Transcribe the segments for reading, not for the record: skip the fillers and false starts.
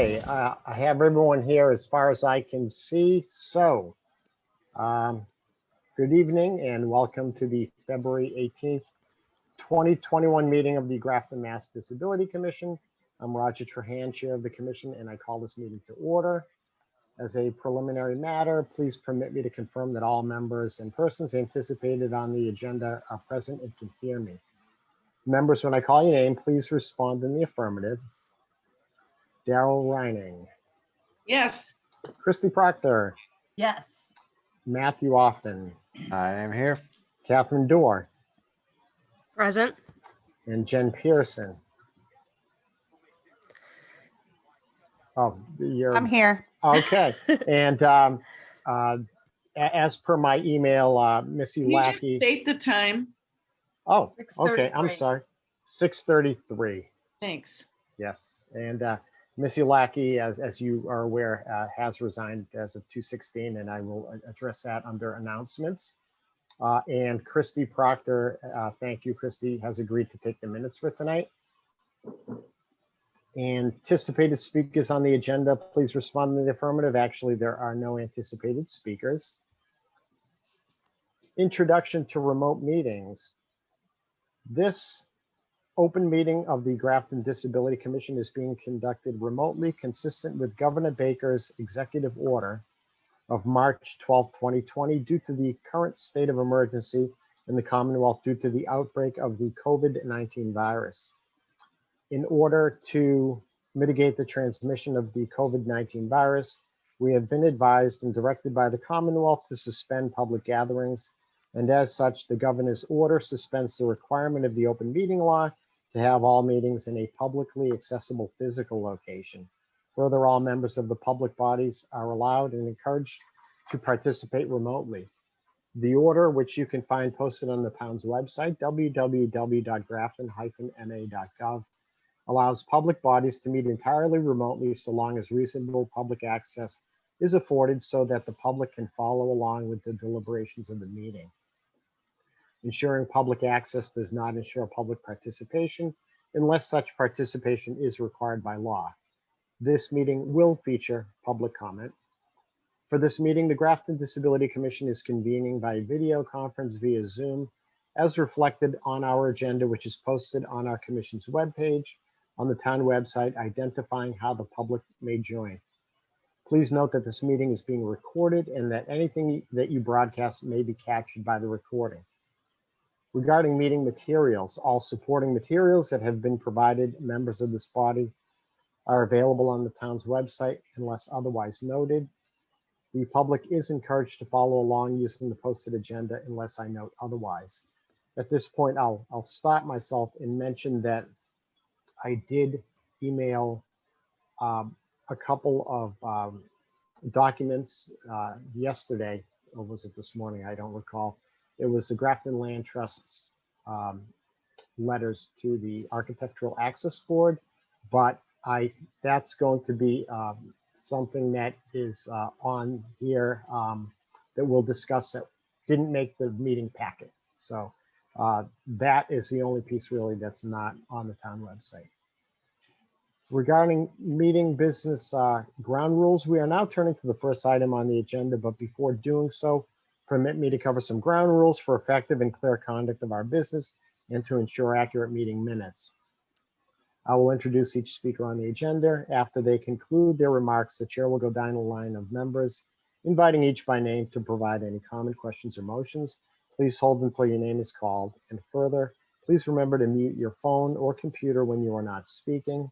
Okay, I have everyone here as far as I can see. So, good evening and welcome to the February 18th, 2021 meeting of the Grafton Mass Disability Commission. I'm Roger Trahan, Chair of the Commission, and I call this meeting to order. As a preliminary matter, please permit me to confirm that all members and persons anticipated on the agenda are present and can hear me. Members, when I call your name, please respond in the affirmative. Daryl Reining. Yes. Christy Proctor. Yes. Matthew Often. I am here. Catherine Dorr. Present. And Jen Pearson. Oh, I'm here. Okay. And as per my email, Missy Can you just Lackey. state the time? Oh, okay. I'm 6:33. sorry. 6:33. Thanks. Yes. And Missy Lackey, as you are aware, has resigned as of 2/16, and I will address that under announcements. And Christy Proctor, thank you, Christy, has agreed to take the minutes for tonight. Anticipated speakers on the agenda, please respond in the affirmative. Actually, there are no anticipated speakers. Introduction to remote meetings. This open meeting of the Grafton Disability Commission is being conducted remotely, consistent with Governor Baker's executive order of March 12, 2020, due to the current state of emergency in the Commonwealth due to the outbreak of the COVID-19 virus. In order to mitigate the transmission of the COVID-19 virus, we have been advised and directed by the Commonwealth to suspend public gatherings, and as such, the governor's order suspends the requirement of the open meeting law to have all meetings in a publicly accessible physical location. Further, all members of the public bodies are allowed and encouraged to participate remotely. The order, which you can find posted on the town's website, www.grafton-ma.gov, allows public bodies to meet entirely remotely so long as reasonable public access is afforded so that the public can follow along with the deliberations of the meeting. Ensuring public access does not ensure public participation unless such participation is required by law. This meeting will feature public comment. For this meeting, the Grafton Disability Commission is convening by video conference via Zoom, as reflected on our agenda, which is posted on our commission's webpage on the town website, identifying how the public may join. Please note that this meeting is being recorded and that anything that you broadcast may be captured by the recording. Regarding meeting materials, all supporting materials that have been provided members of this body are available on the town's website unless otherwise noted. The public is encouraged to follow along using the posted agenda unless I note otherwise. At this point, I'll stop myself and mention that I did email a couple of documents yesterday, or was it this morning? I don't recall. It was the Grafton Land Trust's letters to the Architectural Access Board, but that's going to be something that is on here that we'll discuss that didn't make the meeting packet. So that is the only piece really that's not on the town website. Regarding meeting business ground rules, we are now turning to the first item on the agenda, but before doing so, permit me to cover some ground rules for effective and clear conduct of our business and to ensure accurate meeting minutes. I will introduce each speaker on the agenda. After they conclude their remarks, the chair will go down the line of members, inviting each by name to provide any comment, questions, or motions. Please hold until your name is called. And further, please remember to mute your phone or computer when you are not speaking.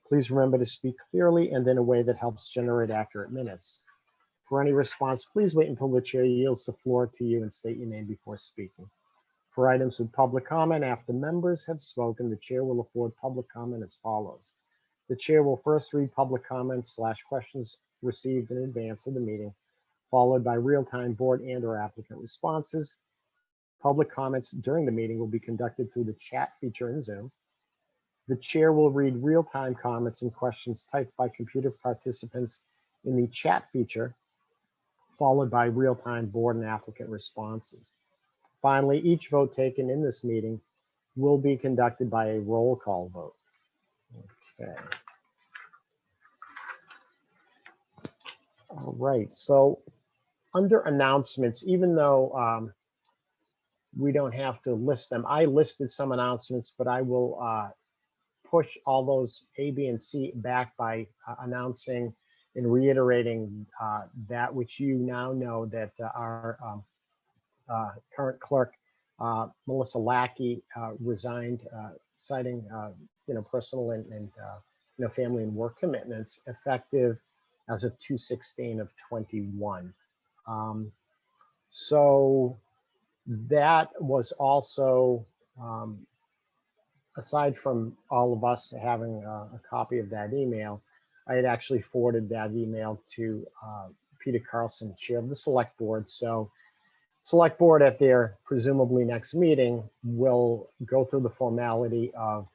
Please remember to speak clearly and in a way that helps generate accurate minutes. For any response, please wait until the chair yields the floor to you and state your name before speaking. For items with public comment, after members have spoken, the chair will afford public comment as follows. The chair will first read public comments / questions received in advance of the meeting, followed by real-time board and/or applicant responses. Public comments during the meeting will be conducted through the chat feature in Zoom. The chair will read real-time comments and questions typed by computer participants in the chat feature, followed by real-time board and applicant responses. Finally, each vote taken in this meeting will be conducted by a roll call vote. Okay. All right, so under announcements, even though we don't have to list them, I listed some announcements, but I will push all those A, B, and C back by announcing and reiterating that which you now know, that our current clerk, Melissa Lackey, resigned, citing personal and family and work commitments, effective as of 2/16/21. So that was also, aside from all of us having a copy of that email, I had actually forwarded that email to Peter Carlson, chair of the select board. So select board at their presumably next meeting will go through the formality of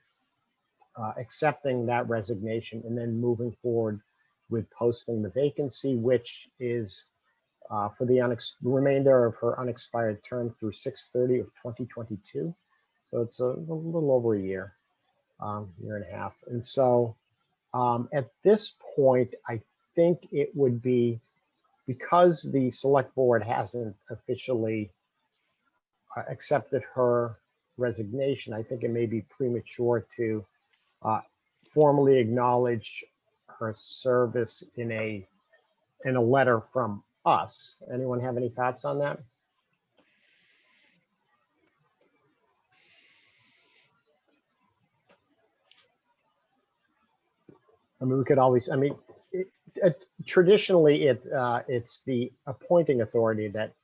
accepting that resignation and then moving forward with posting the vacancy, which is for the remainder of her unexpired term through 6/30/2022. So it's a little over a year, year and a half. And so at this point, I think it would be, because the select board hasn't officially accepted her resignation, I think it may be premature to formally acknowledge her service in a letter from us. Anyone have any thoughts on that? I mean, we could always, I mean, traditionally it's the appointing authority that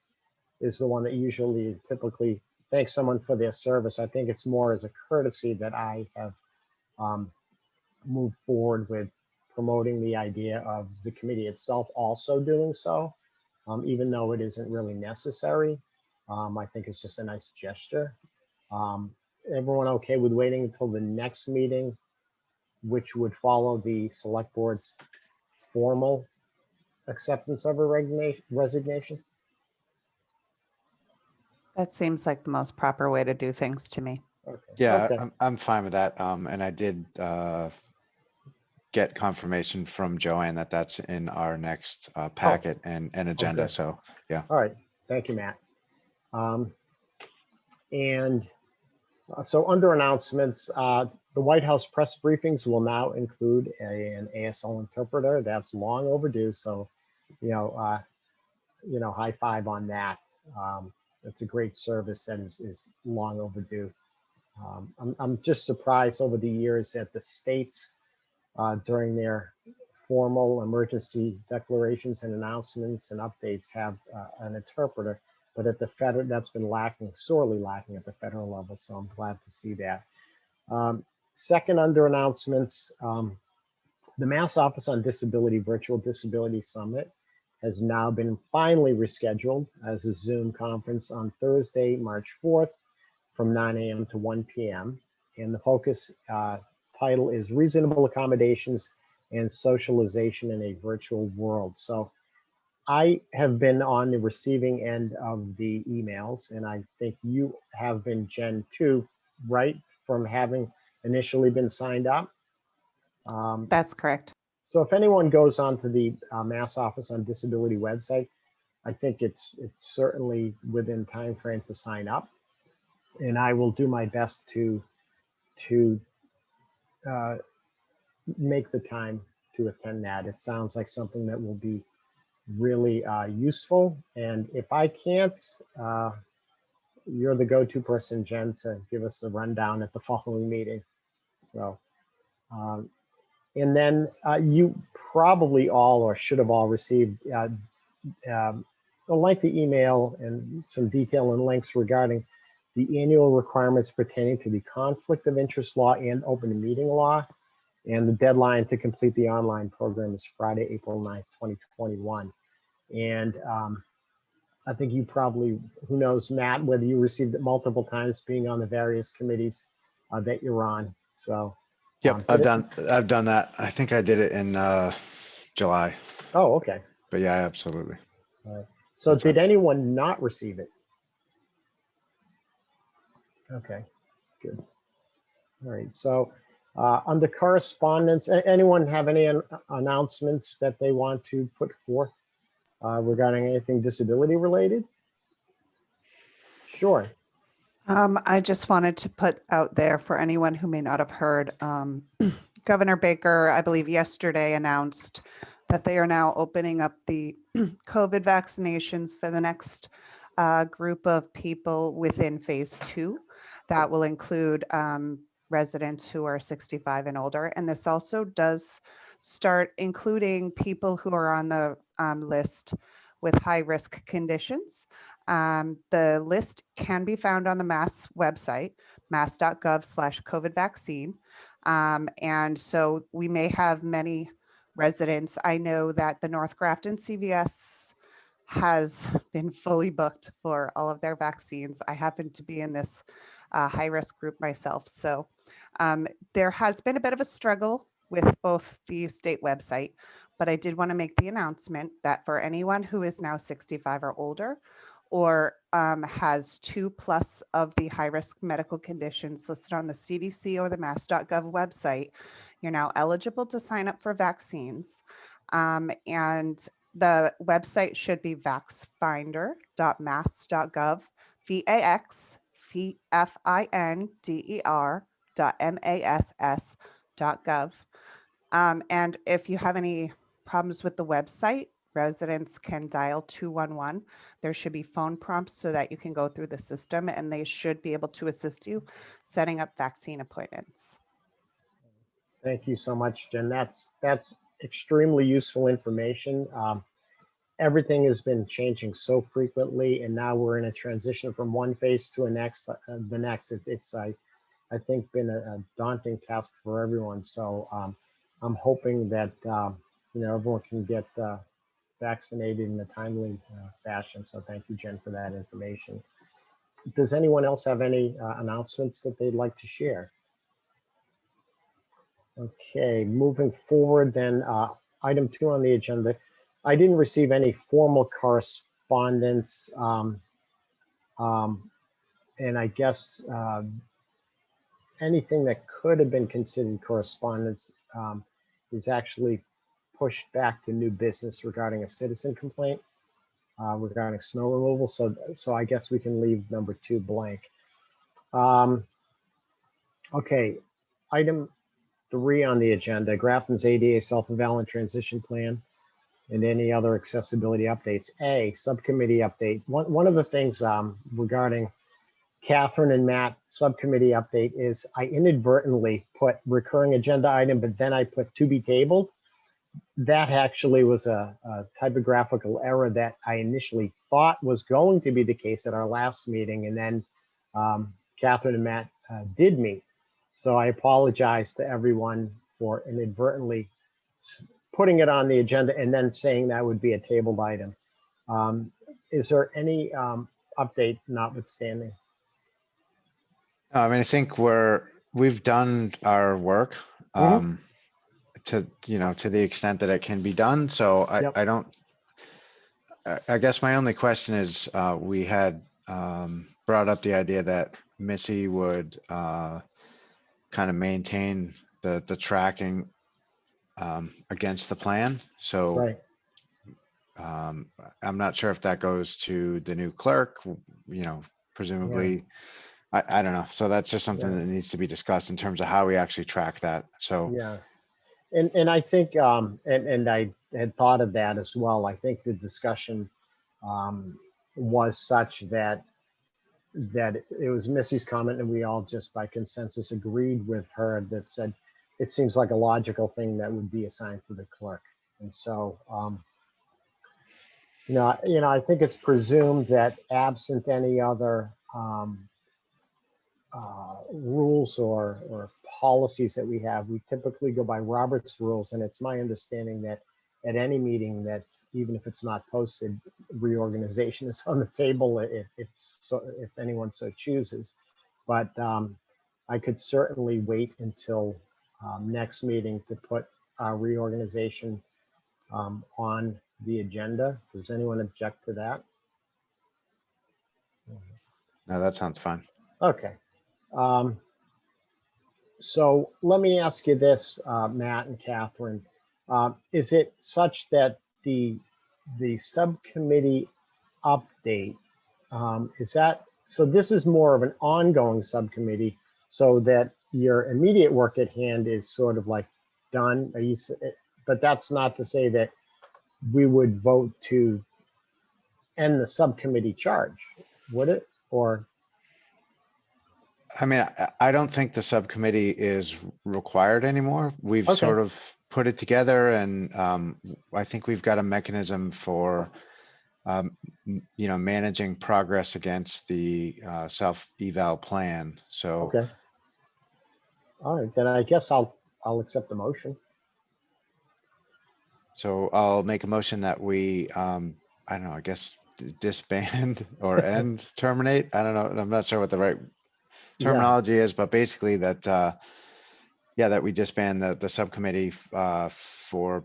is the one that usually typically thanks someone for their service. I think it's more as a courtesy that I have moved forward with promoting the idea of the committee itself also doing so, even though it isn't really necessary. I think it's just a nice gesture. Everyone okay with waiting until the next meeting, which would follow the select board's formal acceptance of her resignation? That seems like the most proper way to do things to me. Okay. Yeah, Okay. I'm fine with that. And I did get confirmation from Joanne that that's in our next packet and agenda. good. So, yeah. All right. Thank you, Matt. And so under announcements, the White House press briefings will now include an ASL interpreter. That's long overdue. So, high five on that. It's a great service that is long overdue. I'm just surprised over the years that the states, during their formal emergency declarations and announcements and updates, have an interpreter, but at the federal, that's been lacking, sorely lacking at the federal level. So I'm glad to see that. Second, under announcements, the Mass Office on Disability Virtual Disability Summit has now been finally rescheduled as a Zoom conference on Thursday, March 4th from 9 a.m. to 1 p.m. And the focus title is Reasonable Accommodations and Socialization in a Virtual World. So I have been on the receiving end of the emails, and I think you have been, Jen, too, right? From having initially been signed up. That's correct. So if anyone goes onto the Mass Office on Disability website, I think it's certainly within time frame to sign up, and I will do my best to make the time to attend that. It sounds like something that will be really useful, and if I can't, you're the go-to person, Jen, to give us a rundown at the following meeting. So. And then you probably all, or should have all, received a lengthy email and some detail and links regarding the annual requirements pertaining to the conflict of interest law and open meeting law. And the deadline to complete the online program is Friday, April 9th, 2021. And I think you probably, who knows, Matt, whether you received it multiple times being on the various committees that you're on. So. Yep, I've done that. I think I did it in July. Oh, okay. But yeah, absolutely. All right. So That's did right. anyone not receive it? Okay, good. All right. So under correspondence, anyone have any announcements that they want to put forth regarding anything disability related? Sure. I just wanted to put out there for anyone who may not have heard, Governor Baker, I believe yesterday announced that they are now opening up the COVID vaccinations for the next group of people within phase 2. That will include residents who are 65 and older. And this also does start including people who are on the list with high risk conditions. The list can be found on the Mass website, mass.gov/COVID vaccine. And so we may have many residents. I know that the North Grafton CVS has been fully booked for all of their vaccines. I happen to be in this high risk group myself. So there has been a bit of a struggle with both the state website, but I did want to make the announcement that for anyone who is now 65 or older, or has 2+ of the high-risk medical conditions listed on the CDC or the mass.gov website, you're now eligible to sign up for vaccines. And the website should be vaxfinder.mass.gov, vaxfinder.mass.gov. And if you have any problems with the website, residents can dial 211. There should be phone prompts so that you can go through the system, and they should be able to assist you setting up vaccine appointments. Thank you so much, Jen. That's extremely useful information. Everything has been changing so frequently, and now we're in a transition from one phase to the next. It's I think been a daunting task for everyone. So I'm hoping that everyone can get vaccinated in a timely fashion. So thank you, Jen, for that information. Does anyone else have any announcements that they'd like to share? Okay, moving forward then, item 2 on the agenda. I didn't receive any formal correspondence, and I guess anything that could have been considered correspondence is actually pushed back to new business regarding a citizen complaint regarding snow removal. So I guess we can leave number 2 blank. Okay, item 3 on the agenda, Grafton's ADA self-evaluation transition plan and any other accessibility updates. A, subcommittee update. One of the things regarding Catherine and Matt subcommittee update is I inadvertently put recurring agenda item, but then I put to be tabled. That actually was a typographical error that I initially thought was going to be the case at our last meeting. And then Catherine and Matt did meet. So I apologize to everyone for inadvertently putting it on the agenda and then saying that would be a tabled item. Is there any update notwithstanding? I mean, I think we've done our work to the extent that it can be done. So I guess my only question is we had brought up the idea that Missy would kind of maintain the tracking against the plan. So Right. I'm not sure if that goes to the new clerk, presumably. I don't know. So that's just something that needs to be discussed in terms of how we actually track that. So yeah, and I think and I had thought of that as well. I think the discussion was such that it was Missy's comment, and we all just by consensus agreed with her that said it seems like a logical thing that would be assigned to the clerk. And so I think it's presumed that absent any other rules or policies that we have, we typically go by Robert's rules. And it's my understanding that at any meeting that even if it's not posted, reorganization is on the table if anyone so chooses. But I could certainly wait until next meeting to put our reorganization on the agenda. Does anyone object to that? no, that sounds fine. Okay. So let me ask you this, Matt and Catherine. Is it such that the the subcommittee update, is that, so this is more of an ongoing subcommittee so that your immediate work at hand is sort of like done? Are you, but that's not to say that we would vote to end the subcommittee charge, would it? Or, I mean, I don't think the subcommittee is required anymore. We've Okay. sort of put it together and I think we've got a mechanism for, managing progress against the self-eval plan. So okay. All right, then I guess I'll accept the motion. So I'll make a motion that we, I don't know, I guess disband or end, terminate. I don't know. I'm not sure what the right Yeah, terminology is, but basically that, that we disband the subcommittee for,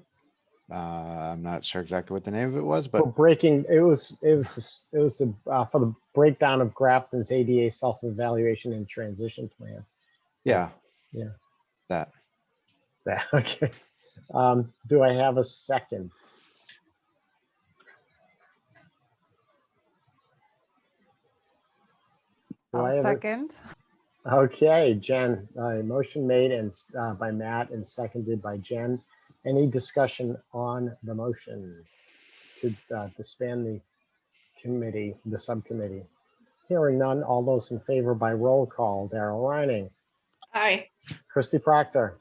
I'm not sure exactly what the name of it was, but for breaking, it was the, for the breakdown of Grafton's ADA self-evaluation and transition plan. yeah. Yeah. That. Okay. Do I have a second? Do I I'll have a s- second. Okay, Jen, motion made and by Matt and seconded by Jen. Any discussion on the motion to disband the committee, the subcommittee? Hearing none, all those in favor by roll call: Darrell Reining, Aye. Christy Proctor,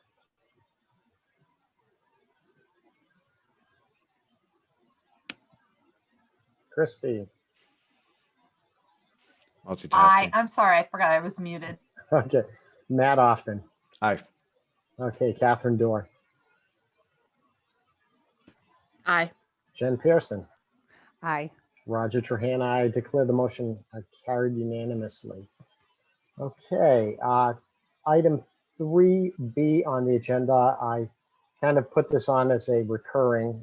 Christy, Multitasking. I'm sorry, I forgot I was muted. okay, Matt Hoffman, Aye. okay, Catherine Dorr, Aye. Jen Pearson, Aye. Roger Trahan. I declare the motion carried unanimously. Okay, item 3B on the agenda, I kind of put this on as a recurring,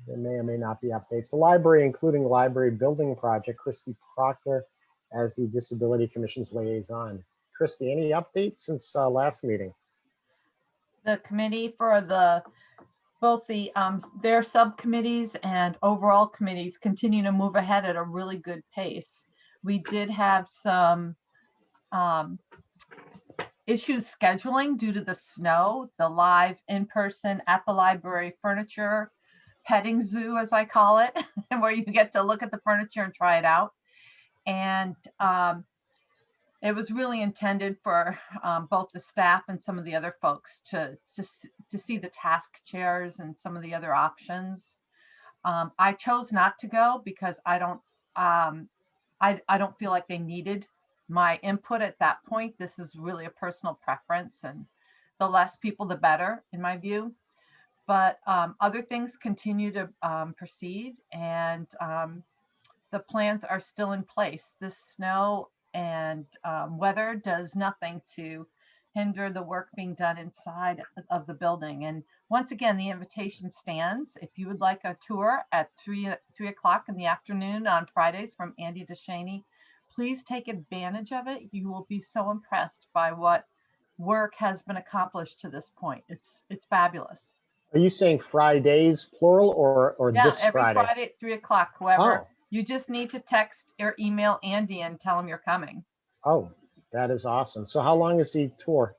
there may or may not be updates. The library, including library building project, Christy Proctor as the Disability Commission's liaison. Christy, any updates since last meeting? The committee for both their subcommittees and overall committees continue to move ahead at a really good pace. We did have some issues scheduling due to the snow, the live in-person at the library furniture petting zoo, as I call it, where you get to look at the furniture and try it out. And it was really intended for both the staff and some of the other folks to see the task chairs and some of the other options. I chose not to go because I don't feel like they needed my input at that point. This is really a personal preference, and the less people, the better, in my view. But other things continue to proceed, and the plans are still in place. This snow and weather does nothing to hinder the work being done inside of the building. And once again, the invitation stands. If you would like a tour at 3 o'clock in the afternoon on Fridays from Andy DeShaney, please take advantage of it. You will be so impressed by what work has been accomplished to this point. It's fabulous. Are you saying Fridays plural or Yeah, this every Friday? Friday at 3 o'clock, whoever. Oh. You just need to text or email Andy and tell him you're coming. Oh, that is awesome. So how long is the tour?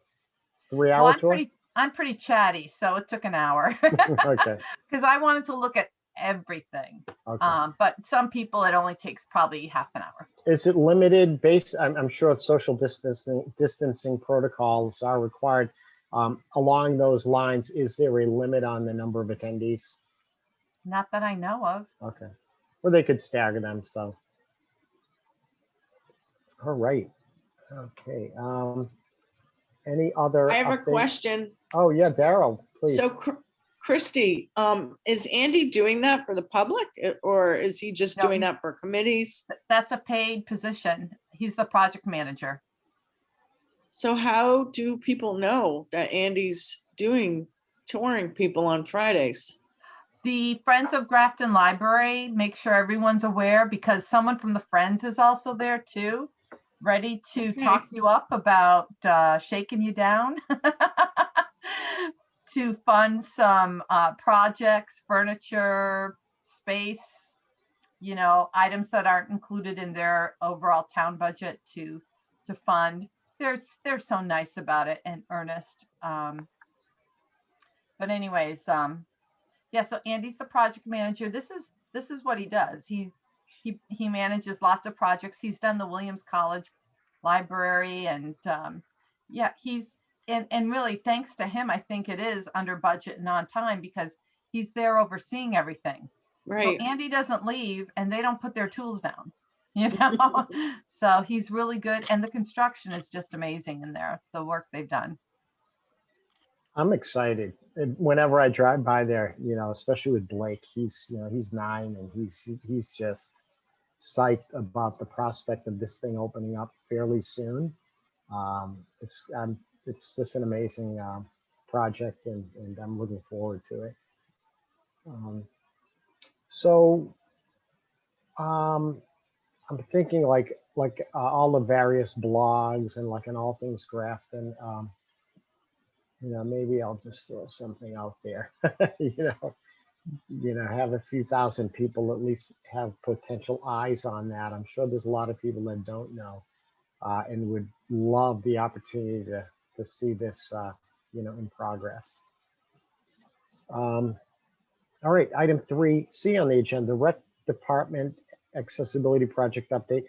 3 Well, hour tour? I'm pretty chatty, so it took an hour Okay, because I wanted to look at everything. okay. But some people, it only takes probably half an hour. Is it limited based, I'm sure social distancing protocols are required. Along those lines, is there a limit on the number of attendees? Not that I know of. Okay. Or they could stagger them, so. All right. Okay. Any other I have a updates? question. Oh, yeah, Daryl, please. So Christy, is Andy doing that for the public or is he just No, doing that for committees? That's a paid position. He's the project manager. So how do people know that Andy's touring people on Fridays? The Friends of Grafton Library, make sure everyone's aware because someone from the Friends is also there too, ready to talk you up about shaking you down to fund some projects, furniture, space, you know, items that aren't included in their overall town budget to fund. They're so nice about it and earnest. But anyways, yeah, so Andy's the project manager. This is what he does. He manages lots of projects. He's done the Williams College Library, and yeah, and really thanks to him, I think it is under budget and on time because he's there overseeing everything. Right. So Andy doesn't leave and they don't put their tools down, you know? So he's really good. And the construction is just amazing in there, the work they've done. I'm excited. Whenever I drive by there, you know, especially with Blake, he's 9 and he's just psyched about the prospect of this thing opening up fairly soon. It's just an amazing project, and I'm looking forward to it. I'm thinking like all the various blogs and like in all things Grafton. You know, maybe I'll just throw something out there. you know, have a few thousand people at least have potential eyes on that. I'm sure there's a lot of people that don't know and would love the opportunity to see this, you know, in progress. All right, item 3C on the agenda, Rec Department Accessibility Project Update.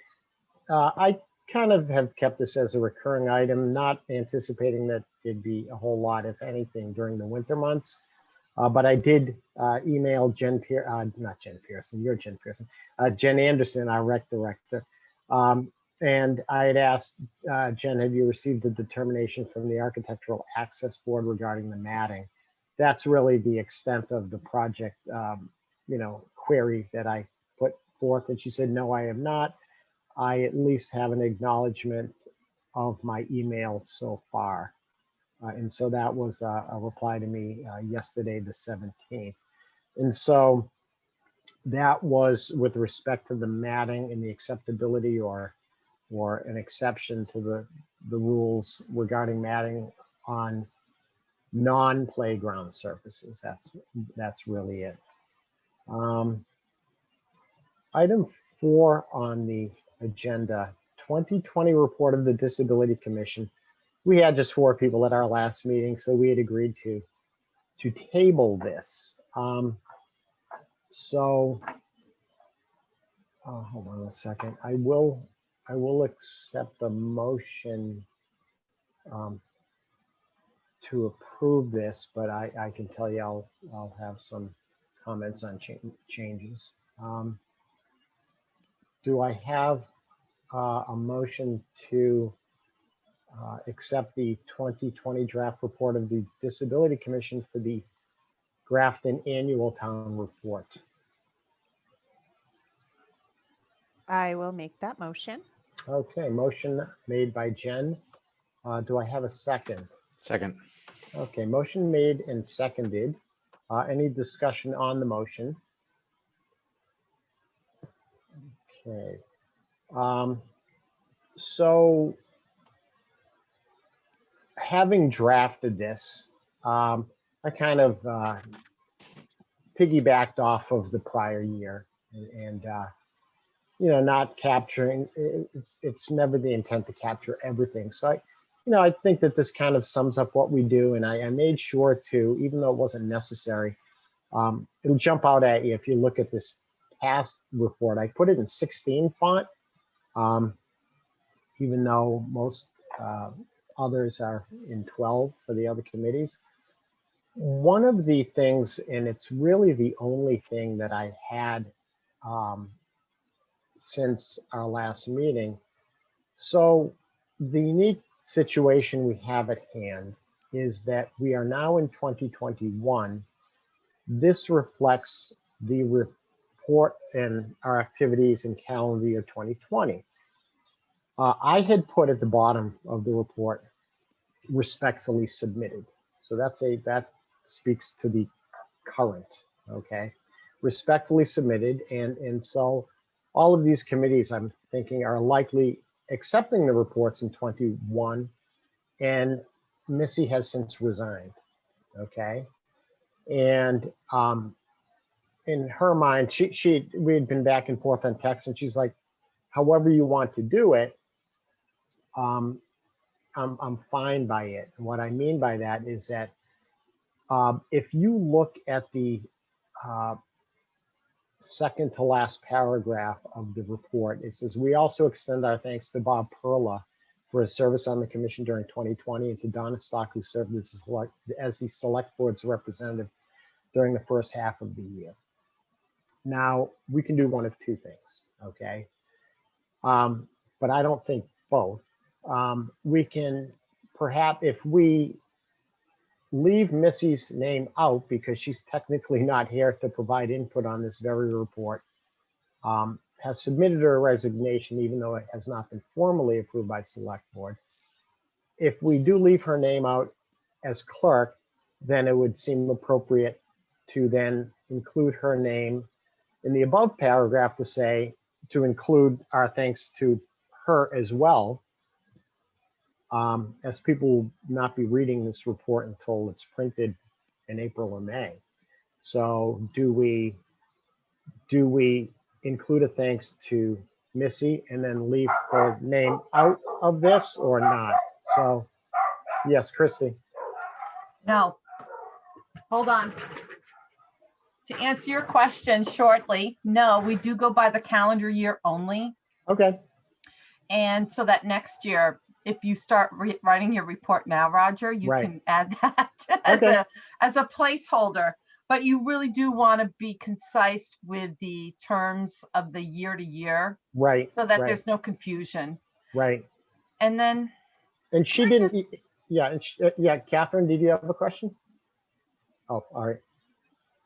I kind of have kept this as a recurring item, not anticipating that it'd be a whole lot, if anything, during the winter months. But I did email Jen Anderson, our rec director. And I had asked Jen, have you received the determination from the Architectural Access Board regarding the matting? That's really the extent of the project, you know, query that I put forth. And she said, no, I have not. I at least have an acknowledgement of my email so far. And so that was a reply to me yesterday, the 17th. And so that was with respect to the matting and the acceptability or an exception to the rules regarding matting on non-playground surfaces. That's really it. Item 4 on the agenda, 2020 report of the Disability Commission. We had just 4 people at our last meeting, so we had agreed to table this. Hold on a second. I will accept the motion to approve this, but I can tell you I'll have some comments on changes. Do I have a motion to accept the 2020 draft report of the Disability Commission for the Grafton Annual Town Report? I will make that motion. Okay, motion made by Jen. Do I have a second? Second. Okay, motion made and seconded. Any discussion on the motion? Okay. So having drafted this, I kind of piggybacked off of the prior year and you know, not capturing, it's never the intent to capture everything. So I think that this kind of sums up what we do. And I made sure to, even though it wasn't necessary, it'll jump out at you if you look at this past report. I put it in 16 font, even though most others are in 12 for the other committees. One of the things, and it's really the only thing that I had since our last meeting. So the unique situation we have at hand is that we are now in 2021. This reflects the report and our activities in calendar year 2020. I had put at the bottom of the report, respectfully submitted. So that speaks to the current, okay? Respectfully submitted, and so all of these committees, I'm thinking, are likely accepting the reports in 21, and Missy has since resigned, okay? And in her mind, we had been back and forth on text, and she's like, however you want to do it, I'm fine by it. And what I mean by that is that if you look at the second to last paragraph of the report, it says, we also extend our thanks to Bob Perla for his service on the commission during 2020, and to Donna Stock, who served as the select board's representative during the first half of the year. Now, we can do one of two things, okay? But I don't think both. We can perhaps, if we leave Missy's name out because she's technically not here to provide input on this very report, has submitted her resignation, even though it has not been formally approved by select board. If we do leave her name out as clerk, then it would seem appropriate to then include her name in the above paragraph to include our thanks to her as well, as people will not be reading this report until it's printed in April or May. So do we include a thanks to Missy and then leave her name out of this or not? So yes, Christy. No, hold on. To answer your question shortly, no, we do go by the calendar year only. Okay. And so that next year, if you start writing your report now, Roger, you Right. can add that as a placeholder. But you really do want to be concise with the terms of the year to year, Right. so that right, there's no confusion. right. And then, And she didn't. Yeah. Yeah. Catherine, did you have a question? Oh, all right.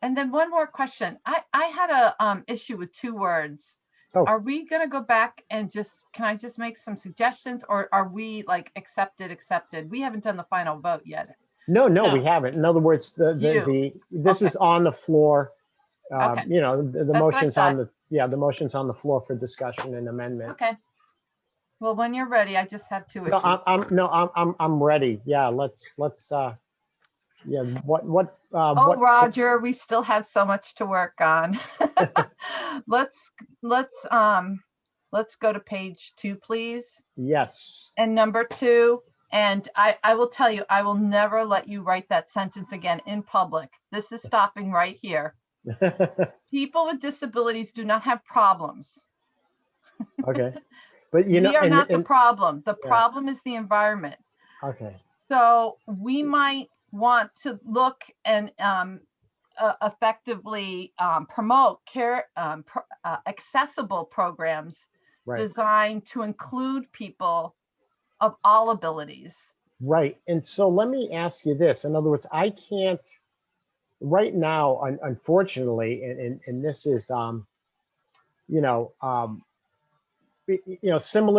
and then one more question. I had a issue with 2 words. Oh. Are we going to go back and can I just make some suggestions, or are we like accepted? We haven't done the final vote yet. No, So- we haven't. In other words, this is on the floor. Okay. You know, the That's what I motion's on thought. the motion's on the floor for discussion and amendment. Okay. Well, when you're ready, I just have 2 issues. I'm ready. Yeah, let's yeah, what Roger, we still have so much to work on. Let's go to page 2, please. Yes. And number 2, and I will tell you, I will never let you write that sentence again in public. This is stopping right here. People with disabilities do not have problems. Okay. But you know, We are not the problem. The Yeah. problem is the environment. Okay. So we might want to look and effectively promote accessible programs Right. designed to include people of all abilities. Right. And so let me ask you this. In other words, I can't right now, unfortunately, and this is, similar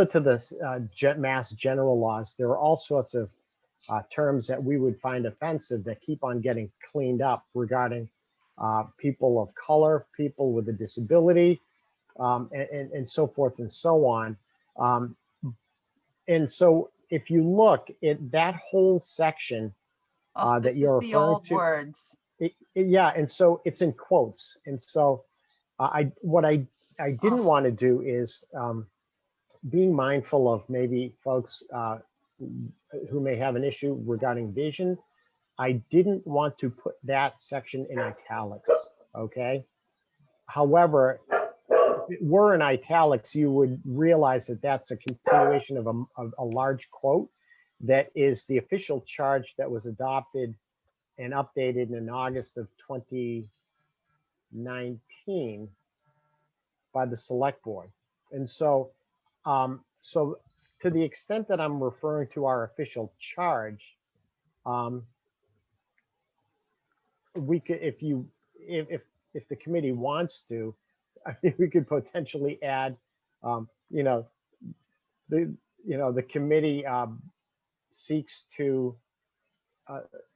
to the mass general laws, there are all sorts of terms that we would find offensive that keep on getting cleaned up regarding people of color, people with a disability, and so forth and so on. And so if you look at that whole section that This you're is the referring old to, words. yeah, and so it's in quotes. And so what I didn't want to do is being mindful of maybe folks who may have an issue regarding vision. I didn't want to put that section in italics, okay? However, if it were in italics, you would realize that that's a continuation of a large quote that is the official charge that was adopted and updated in August of 2019 by the select board. And so, so to the extent that I'm referring to our official charge, we could, if the committee wants to, I think we could potentially add, the committee seeks to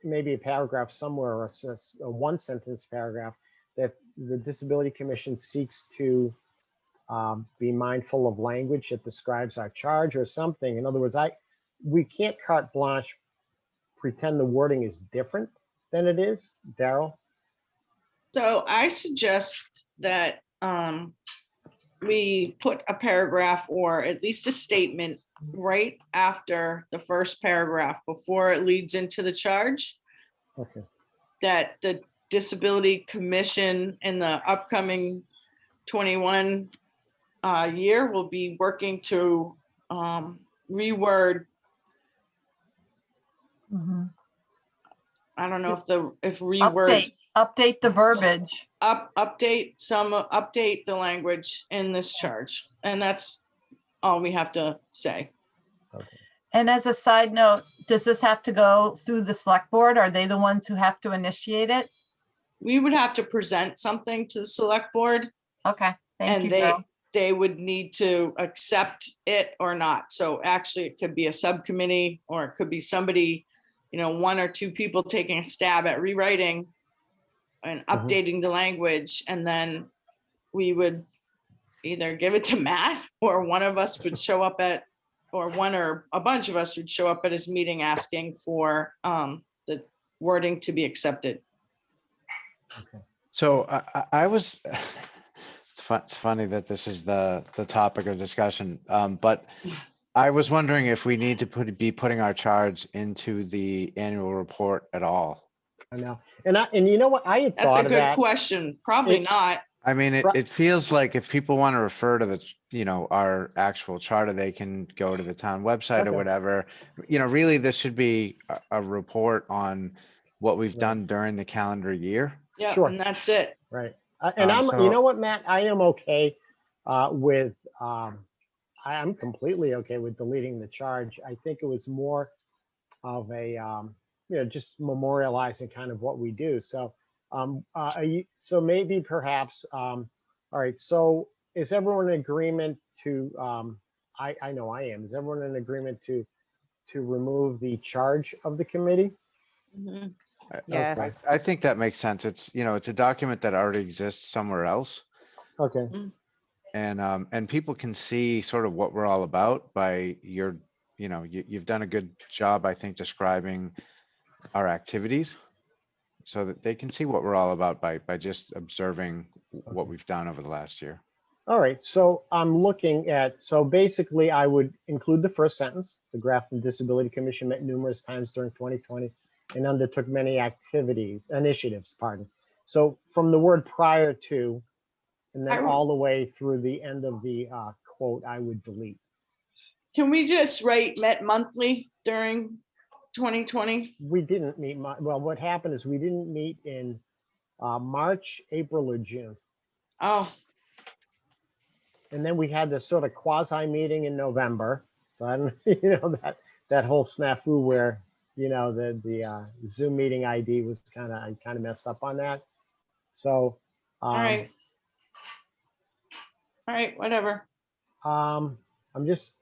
maybe a paragraph somewhere, or a 1-sentence paragraph, that the Disability Commission seeks to be mindful of language that describes our charge or something. In other words, we can't carte blanche pretend the wording is different than it is. Daryl? So I suggest that we put a paragraph or at least a statement right after the first paragraph before it leads into the charge, Okay, that the Disability Commission in the upcoming 21 year will be working to reword. Mhm. I don't know if reword. Update the verbiage. Update the language in this charge. And that's all we have to say. okay. And as a side note, does this have to go through the select board? Are they the ones who have to initiate it? We would have to present something to the select board Okay, thank and you, Joe. they would need to accept it or not. So actually it could be a subcommittee or it could be somebody, one or two people taking a stab at rewriting and updating the language. And then we would either give it to Matt or one of us would show up or one or a bunch of us would show up at his meeting asking for the wording to be accepted. So I was, it's funny that this is the topic of discussion, but I was wondering if we need to be putting our charge into the annual report at all. I know. And you know what? I had That's a thought of good that. question. Probably It- not. I mean, Right. it feels like if people want to refer to our actual charter, they can go to the town website or Okay. whatever. Really, this should be a report on what we've Right. done during the calendar year. Yeah, Sure. and that's it. Right. And you So- know what, Matt, I am okay with, I'm completely okay with deleting the charge. I think it was more of a, just memorializing kind of what we do. So, so maybe perhaps, all right. So is everyone in agreement to, I know I am, is everyone in agreement to remove the charge of the committee? Mhm. Yes. I think that makes sense. It's a document that already exists somewhere else. Okay. And people can see sort of what we're all about by you've done a good job, I think, describing our activities so that they can see what we're all about by just observing what Okay. we've done over the last year. All right, so I'm looking at, so basically I would include the first sentence. The Grafton Disability Commission met numerous times during 2020 and undertook many initiatives. So from the word prior to, and then all the way through the end of the quote, I would delete. Can we just write met monthly during 2020? We didn't meet, well, what happened is we didn't meet in March, April, or June. Oh, And then we had this sort of quasi meeting in November. So I don't, that whole snafu where, the Zoom meeting ID was I kind of messed up on that. So, all right. All right, whatever. I'm just,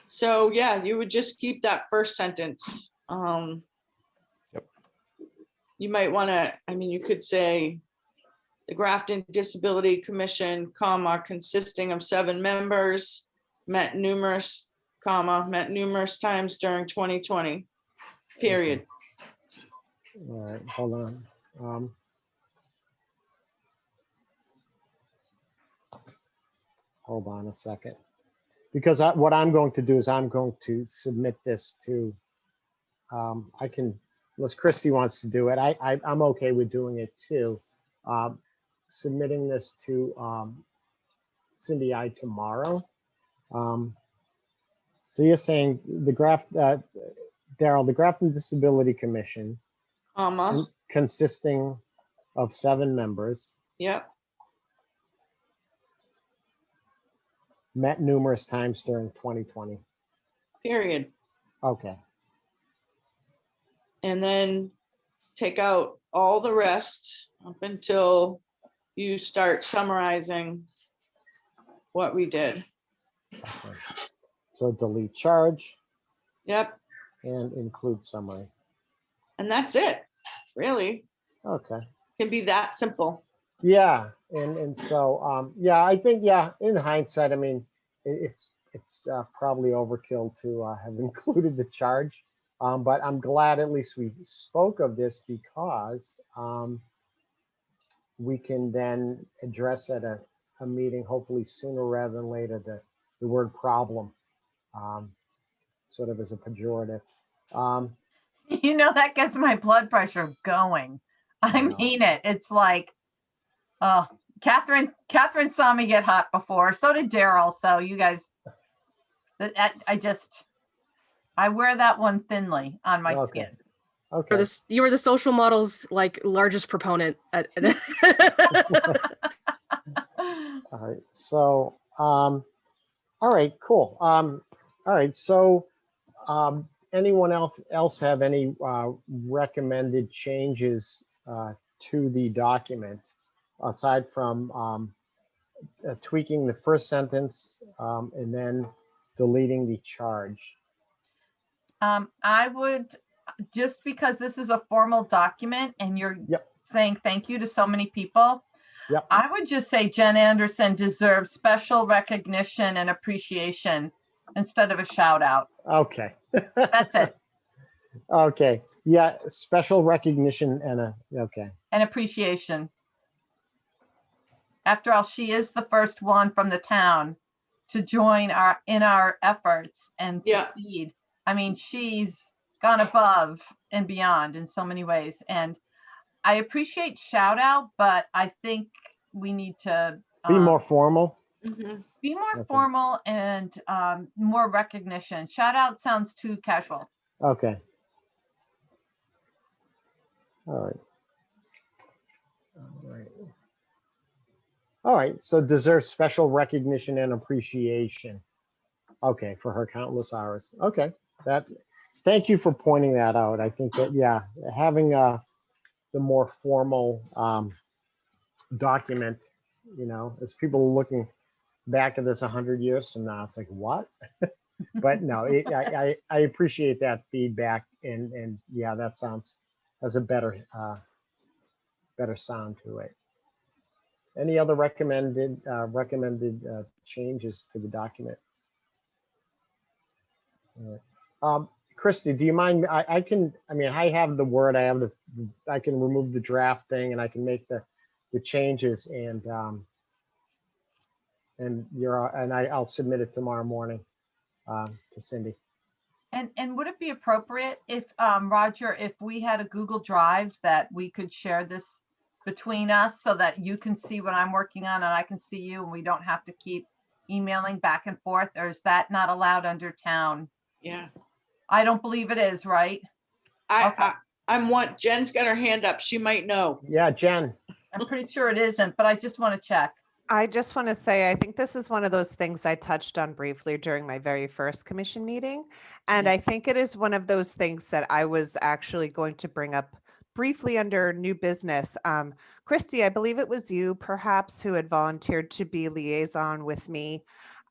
So yeah, you would just keep that first sentence. Yep. You might want to, you could say the Grafton Disability Commission, consisting of 7 members, met numerous times during 2020, period. all right, hold on. Hold on a second. Because what I'm going to do is I'm going to submit this to, unless Christy wants to do it, I'm okay with doing it too. Submitting this to Cindy I tomorrow. So you're saying Daryl, the Grafton Disability Commission, consisting of 7 members, Yep, met numerous times during 2020. period. Okay. And then take out all the rest up until you start summarizing what we did. Okay. So delete charge Yep, and include summary. and that's it, really. Okay. Can be that simple. Yeah. And so, yeah, I think, in hindsight, it's probably overkill to have included the charge. But I'm glad at least we spoke of this because we can then address at a meeting, hopefully sooner rather than later, the word problem, sort of as a pejorative. You know, that gets my blood pressure going. I know. mean it. It's like, Catherine saw me get hot before. So did Daryl. So you guys, I wear that one thinly on my Okay. skin. Okay. You were the social model's like largest proponent. All right. So, all right, cool. All right. So, anyone else have any recommended changes to the document aside from tweaking the first sentence and then deleting the charge? I would, just because this is a formal document and you're Yep. saying thank you to so many people, Yep. I would just say Jen Anderson deserves special recognition and appreciation instead of a shout out. Okay. That's it. Okay. Yeah. Special recognition and okay. And appreciation. After all, she is the first one from the town to join in our efforts and Yeah. succeed. I mean, she's gone above and beyond in so many ways. And I appreciate shout out, but I think we need to Be more formal. Mhm. be more Okay. formal and more recognition. Shout out sounds too casual. Okay. All right. All right. All right. So deserves special recognition and appreciation. Okay, for her countless hours. Okay. Thank you for pointing that out. I think that, yeah, having the more formal document, as people are looking back at this 100 years from now, it's like, what? But no, I appreciate that feedback, and yeah, that has a better sound to it. Any other recommended changes to the document? Christy, do you mind? I have the Word. I can remove the draft thing, and I can make the changes, and I'll submit it tomorrow morning to Cindy. And would it be appropriate if, Roger, if we had a Google Drive that we could share this between us so that you can see what I'm working on and I can see you and we don't have to keep emailing back and forth? Or is that not allowed under town? Yeah. I don't believe it is, right? Okay. Jen's got her hand up. She might know. Yeah, Jen. I'm pretty sure it isn't, but I just want to check. I just want to say, I think this is one of those things I touched on briefly during my very first commission meeting. And I think it is one of those things that I was actually going to bring up briefly under new business. Christy, I believe it was you perhaps who had volunteered to be liaison with me.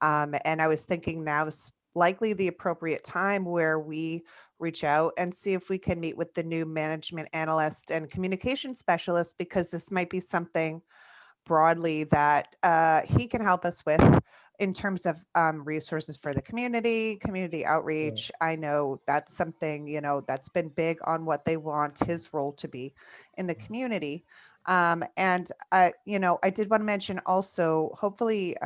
And I was thinking now is likely the appropriate time where we reach out and see if we can meet with the new management analyst and communication specialist, because this might be something broadly that he can help us with in terms of resources for the community outreach. I know that's something, that's been big on what they want his role to be in the community. And I did want to mention also, hopefully,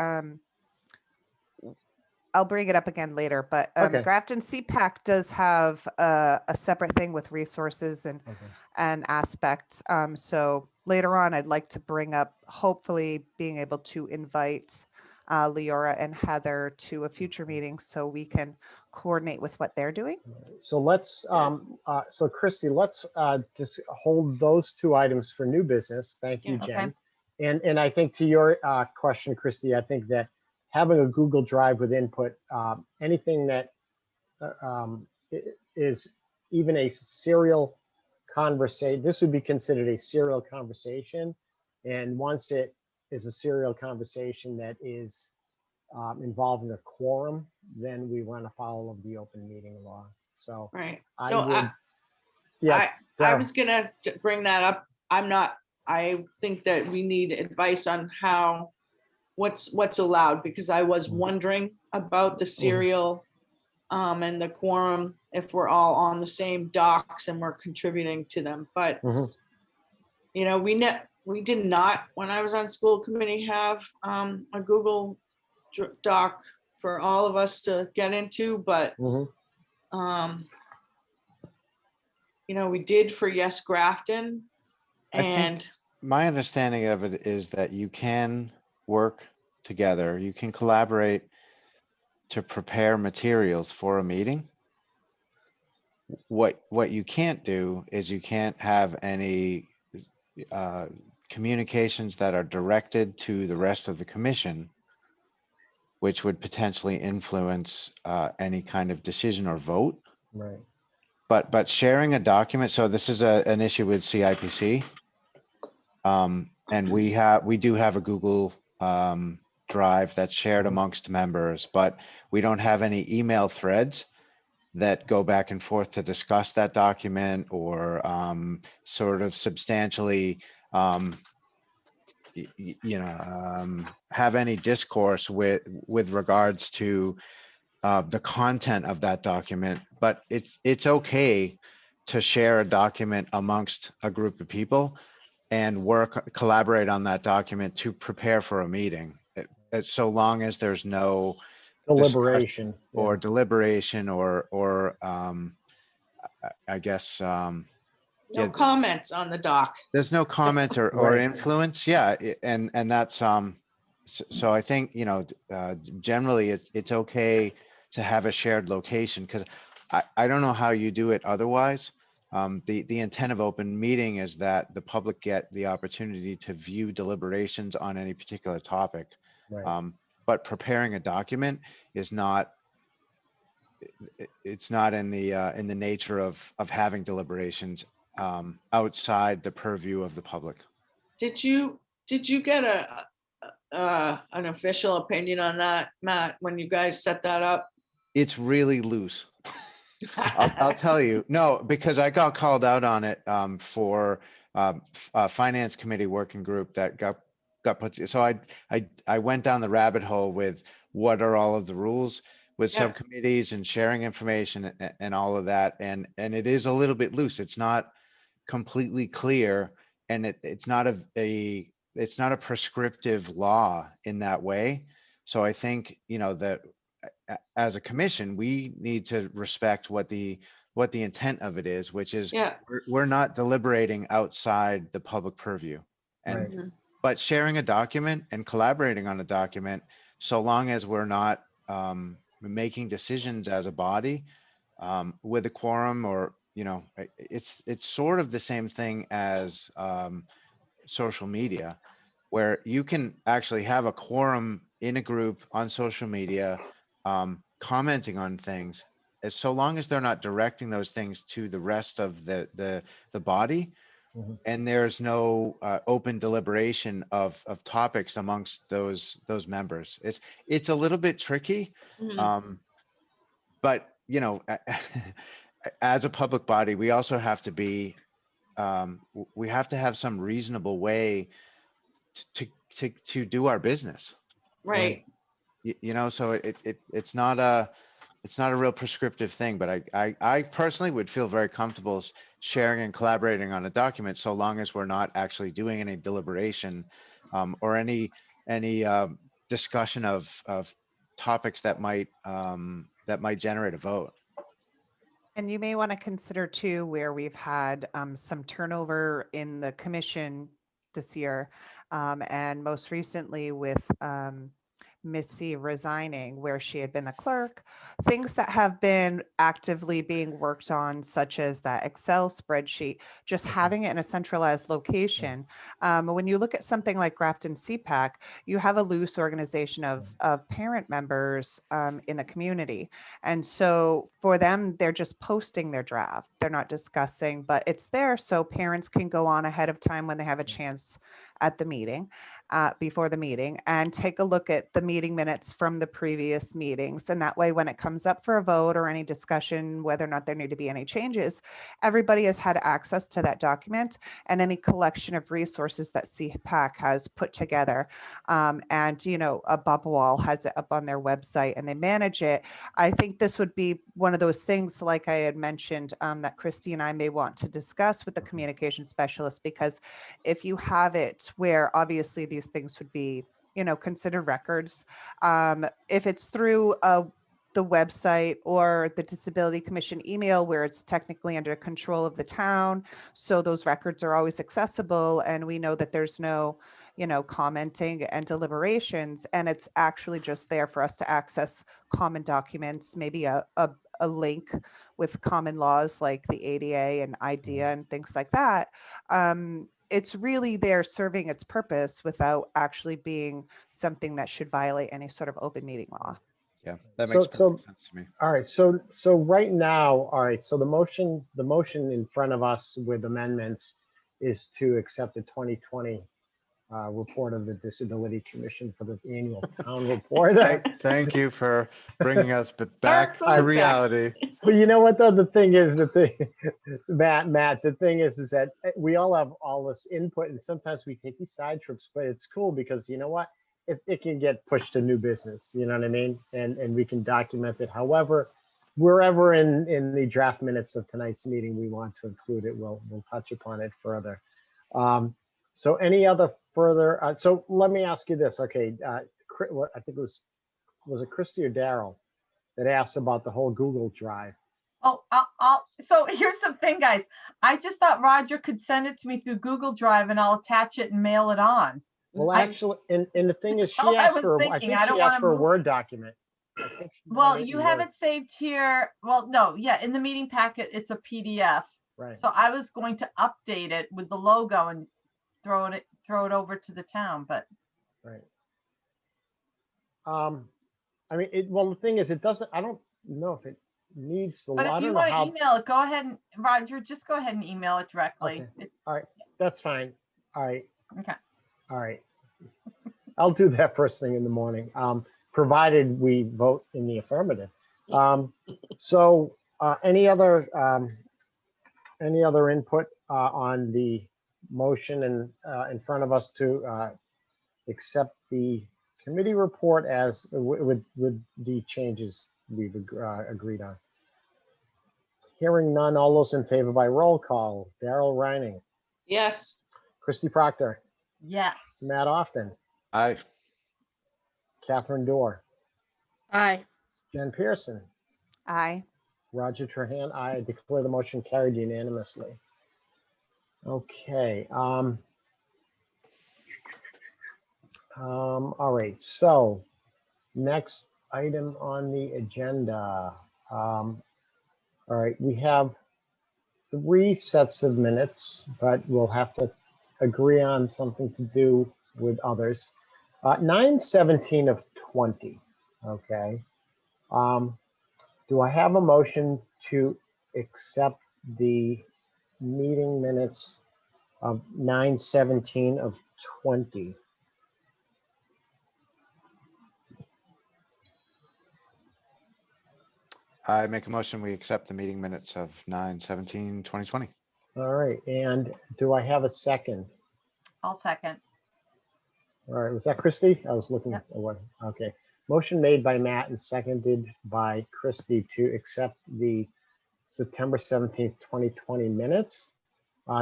I'll bring it up again later, but Okay. Grafton CPAC does have a separate thing with resources and aspects. So later on, I'd like to bring up, hopefully being able to invite Leora and Heather to a future meeting so we can coordinate with what they're doing. So let's, so Christy, let's just hold those two items for new business. Thank you, Yeah. Jen. And I think to your question, Christy, I think that having a Google Drive with input, anything that is even a serial conversation, this would be considered a serial conversation. And once it is a serial conversation that is involving a quorum, then we run afoul of the open meeting law. So Right. I So would, yeah, I was gonna bring that up. I think that we need advice on what's allowed, because I was wondering about the serial and the quorum if we're all on the same docs and we're contributing to them. But, Mhm. you know, we did not, when I was on school committee, have a Google Doc for all of us to get into, but, Mhm. you know, we did for Yes Grafton. I think And my understanding of it is that you can work together, you can collaborate to prepare materials for a meeting. What you can't do is you can't have any communications that are directed to the rest of the commission, which would potentially influence any kind of decision or vote. Right. But sharing a document, so this is an issue with CIPC. And we do have a Google Drive that's shared amongst members, but we don't have any email threads that go back and forth to discuss that document or sort of substantially have any discourse with regards to the content of that document. But it's okay to share a document amongst a group of people and collaborate on that document to prepare for a meeting. So long as there's no Deliberation. or Yeah. deliberation or I guess no yeah, comments on the doc. there's no comment or Right. influence. Yeah, and that's so I think, you know, generally it's okay to have a shared location, because I don't know how you do it otherwise. The intent of open meeting is that the public get the opportunity to view deliberations on any particular topic. Right. But preparing a document is not, it's not in the nature of having deliberations outside the purview of the public. Did you get an official opinion on that, Matt, when you guys set that up? It's really loose. I'll tell you, no, because I got called out on it for a finance committee working group that got put. So I went down the rabbit hole with what are all of the rules with Yeah. subcommittees and sharing information and all of that. And it is a little bit loose. It's not completely clear, and it's not it's not a prescriptive law in that way. So I think, you know, that as a commission, we need to respect what the intent of it is, which is Yeah. we're not deliberating outside the public purview. And Right. Mhm. but sharing a document and collaborating on a document, so long as we're not making decisions as a body with a quorum, or, you know, it's sort of the same thing as social media, where you can actually have a quorum in a group on social media commenting on things, as so long as they're not directing those things to the rest of the body. Mhm. And there's no open deliberation of topics amongst those members. It's a little bit tricky, Mhm. but, you know, as a public body, we also have to be we have to have some reasonable way to do our business. Right. You know, so it's not a real prescriptive thing, but I personally would feel very comfortable sharing and collaborating on a document, so long as we're not actually doing any deliberation or any discussion of topics that might generate a vote. And you may want to consider too, where we've had some turnover in the commission this year, and most recently with Missy resigning, where she had been the clerk, things that have been actively being worked on, such as that Excel spreadsheet, just having it in a centralized location. When you look at something like Grafton CPAC, you have a loose organization of parent members in the community. And so for them, they're just posting their draft. They're not discussing, but it's there so parents can go on ahead of time when they have a chance at the meeting. before the meeting and take a look at the meeting minutes from the previous meetings. And that way, when it comes up for a vote or any discussion, whether or not there need to be any changes, everybody has had access to that document and any collection of resources that CPAC has put together. And, you know, Bob Wall has it up on their website and they manage it. I think this would be one of those things, like I had mentioned, that Christy and I may want to discuss with the communication specialist, because if you have it where obviously these things would be, you know, considered records, if it's through the website or the Disability Commission email where it's technically under control of the town, so those records are always accessible and we know that there's no, you know, commenting and deliberations, and it's actually just there for us to access common documents, maybe a link with common laws like the ADA and IDEA and things like that. It's really there serving its purpose without actually being something that should violate any sort of open meeting law. Yeah, that So- makes so- perfect sense to me. All right, so right now, all right, so the motion in front of us with amendments is to accept the 2020 report of the Disability Commission for the annual town report. Thank you for bringing us back Circle to back. reality. But you know what, though, the thing is, Matt, the thing is that we all have all this input and sometimes we take these side trips, but it's cool because you know what? It can get pushed to new business, you know what I mean? And we can document it. However, wherever in the draft minutes of tonight's meeting we want to include it, we'll touch upon it further. So any other further, so let me ask you this, okay, I think it was it Christy or Daryl that asked about the whole Google Drive? Oh, so here's the thing, guys. I just thought Roger could send it to me through Google Drive and I'll attach it and mail it on. Well, I- actually, and the thing is, all she I asked was for, I thinking, think I she don't asked wanna for a move- Word document. I think she Well, wanted it you in have Word. it saved here. Well, no, yeah, in the meeting packet, it's a PDF. Right, So I was going to update it with the logo and throw it over to the town, but right. I mean, well, the thing is, it doesn't, I don't know if it needs the, but I if you don't know want to how. email it, go ahead and Roger, just go ahead and email it directly. Okay. All right, that's fine. All right. Okay. All right. I'll do that first thing in the morning, provided we vote in the affirmative. So any other input on the motion and in front of us to accept the committee report as with the changes we've agreed on? Hearing none, all those in favor by roll call: Daryl Reining, Yes, Christy Proctor, Yes. Matt Often, I, Catherine Dorr, Aye. Jen Pearson, Aye. Roger Trahan. I declare the motion carried unanimously. Okay. All right. So next item on the agenda. All right, we have 3 sets of minutes, but we'll have to agree on something to do with others. 9/17 of 20. Okay. Do I have a motion to accept the meeting minutes of 9/17 of 20? I make a motion, we accept the meeting minutes of 9/17/2020. All right, and do I have a second? I'll second. All right, was that Christie? I was looking Yep. away. Okay. Motion made by Matt and seconded by Christie to accept the September 17th, 2020 minutes.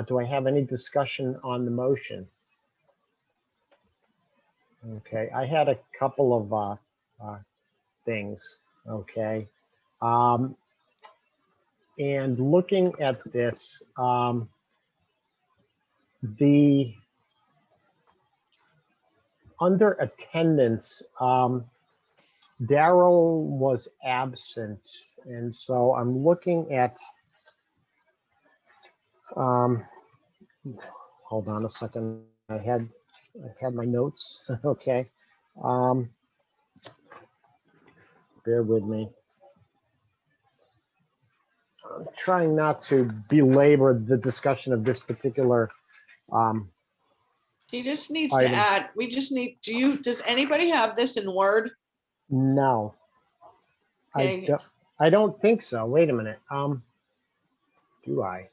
Do I have any discussion on the motion? Okay, I had a couple of things, okay? And looking at this, the under attendance, Daryl was absent, and so I'm looking at, hold on a second, I had my notes, okay. Bear with me. I'm trying not to belabor the discussion of this particular She just needs to Item. add, we just need, does anybody have this in Word? No. Okay. I don't think so. Wait a minute. Do I?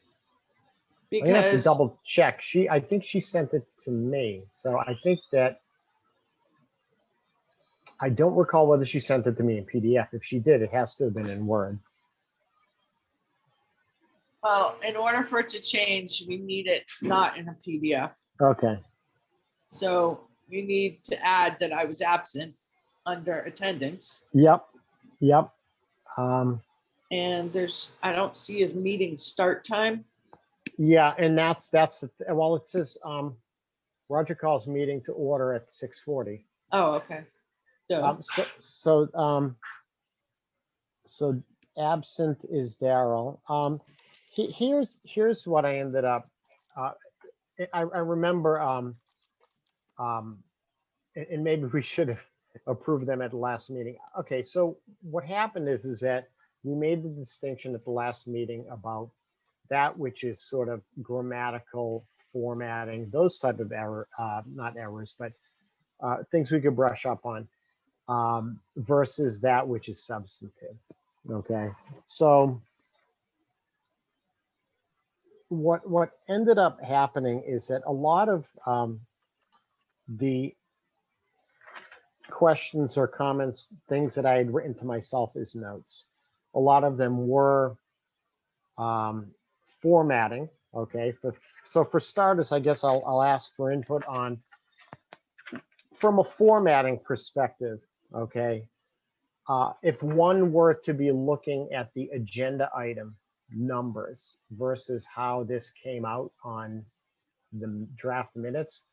I'm gonna have to Because, double check. I think she sent it to me. So I think that, I don't recall whether she sent it to me in PDF. If she did, it has to have been in Word. well, in order for it to change, we need it not in a PDF. Okay. So we need to add that I was absent under attendance. Yep. Yep. Um, And I don't see his meeting start time. yeah, and well, it says, Roger calls meeting to order at 6:40. Oh, okay. So, So absent is Daryl. Here's what I ended up, I remember, and maybe we should have approved them at the last meeting. Okay, so what happened is that we made the distinction at the last meeting about that which is sort of grammatical formatting, those type of not errors, but things we could brush up on, versus that which is substantive. Okay, so what ended up happening is that a lot of the questions or comments, things that I had written to myself as notes, a lot of them were formatting. Okay, so for starters, I guess I'll ask for input on, from a formatting perspective. Okay, if one were to be looking at the agenda item numbers versus how this came out on the draft minutes,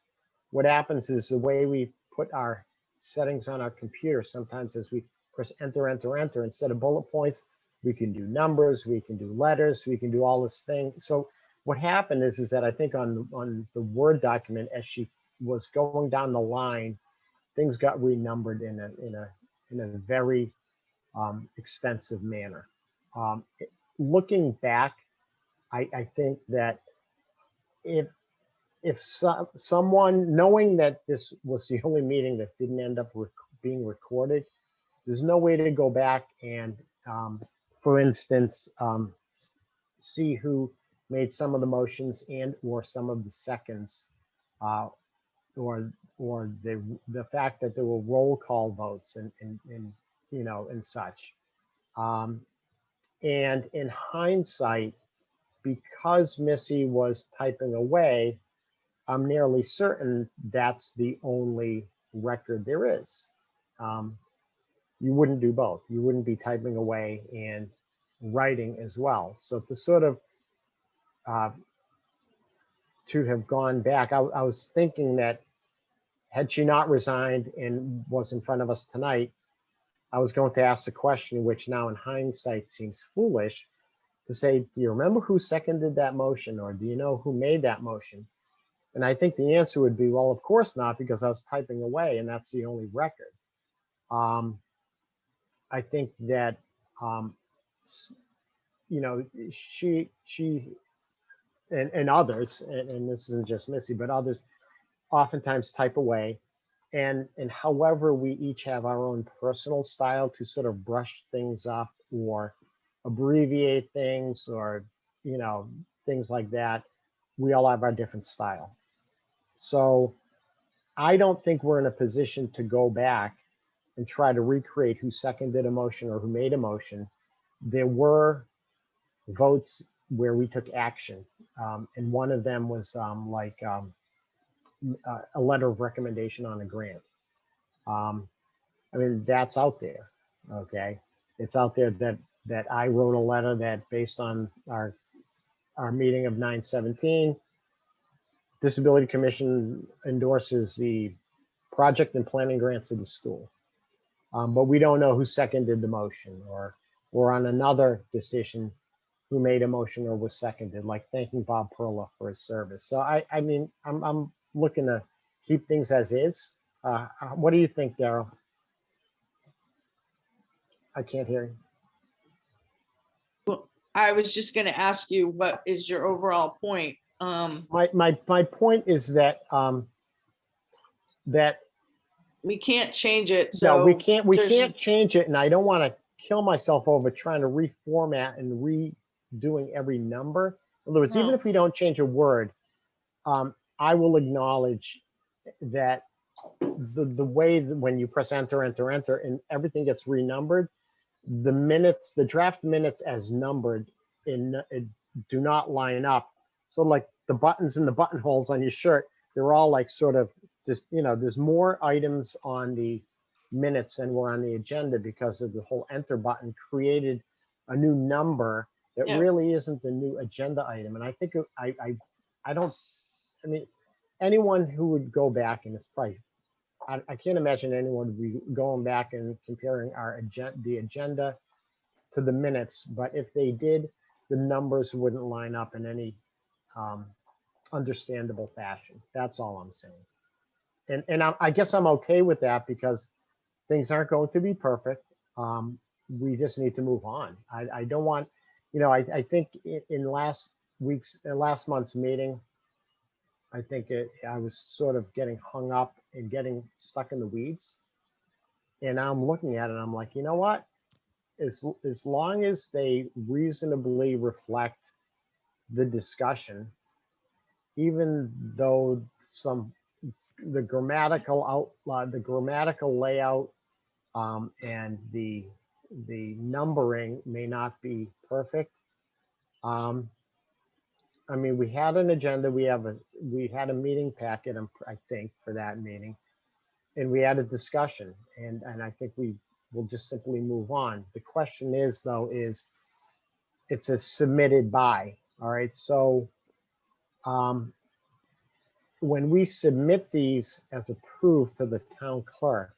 what happens is the way we put our settings on our computer, sometimes as we press enter, enter, enter, instead of bullet points, we can do numbers, we can do letters, we can do all this thing. So what happened is that I think on the Word document, as she was going down the line, things got renumbered in a very extensive manner. Looking back, I think that if someone, knowing that this was the only meeting that didn't end up being recorded, there's no way to go back and, for instance, see who made some of the motions and or some of the seconds, or the fact that there were roll call votes and and such. And in hindsight, because Missy was typing away, I'm nearly certain that's the only record there is. You wouldn't do both. You wouldn't be typing away and writing as well. So to sort of to have gone back, I was thinking that had she not resigned and was in front of us tonight, I was going to ask the question, which now in hindsight seems foolish, to say, do you remember who seconded that motion, or do you know who made that motion? And I think the answer would be, well, of course not, because I was typing away and that's the only record. I think that, she and others, and this isn't just Missy, but others oftentimes type away. And however, we each have our own personal style to sort of brush things up or abbreviate things or, things like that. We all have our different style. So I don't think we're in a position to go back and try to recreate who seconded a motion or who made a motion. There were votes where we took action. And one of them was a letter of recommendation on a grant. I mean, that's out there. Okay. It's out there that I wrote a letter that, based on our meeting of 9/17, Disability Commission endorses the project and planning grants of the school. But we don't know who seconded the motion, or on another decision, who made a motion or was seconded, like thanking Bob Perla for his service. So I mean, I'm looking to keep things as is. What do you think, Daryl? I can't hear you. I was just going to ask you, what is your overall point? My point is that that, We can't change it, no, so. we there's- can't change it, and I don't want to kill myself over trying to reformat and redoing every number. In other words, even No. if we don't change a word, I will acknowledge that the way that when you press enter, enter, enter, and everything gets renumbered, the minutes, the draft minutes as numbered do not line up. So like the buttons and the buttonholes on your shirt, they're all like sort of just, there's more items on the minutes than were on the agenda because of the whole enter button created a new number that Yeah. really isn't the new agenda item. And I think I mean, anyone who would go back, and it's probably, I can't imagine anyone would be going back and comparing the agenda to the minutes, but if they did, the numbers wouldn't line up in any understandable fashion. That's all I'm saying. And I guess I'm okay with that because things aren't going to be perfect. We just need to move on. I don't want, I think in last month's meeting, I think I was sort of getting hung up and getting stuck in the weeds. And I'm looking at it, I'm like, you know what? As long as they reasonably reflect the discussion, even though the grammatical layout and the numbering may not be perfect. I mean, we had an agenda, we had a meeting packet, I think, for that meeting. And we had a discussion, and I think we will just simply move on. The question is, though, it says submitted by, all right? So when we submit these as a proof to the town clerk,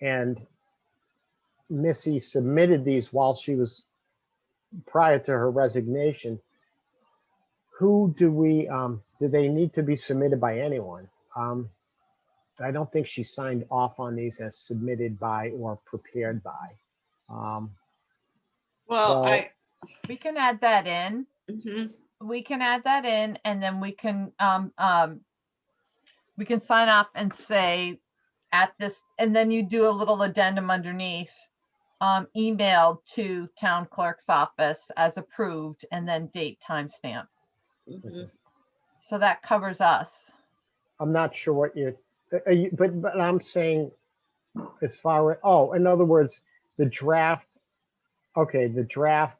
and Missy submitted these while she was prior to her resignation, who do they need to be submitted by anyone? I don't think she signed off on these as submitted by or prepared by. Well, So- We can add that in. Mhm. We can add that in, and then we can sign off and say at this, and then you do a little addendum underneath, emailed to town clerk's office as approved, and then date timestamp. Mhm. So that covers us. I'm not sure what but I'm saying as far as, in other words, the draft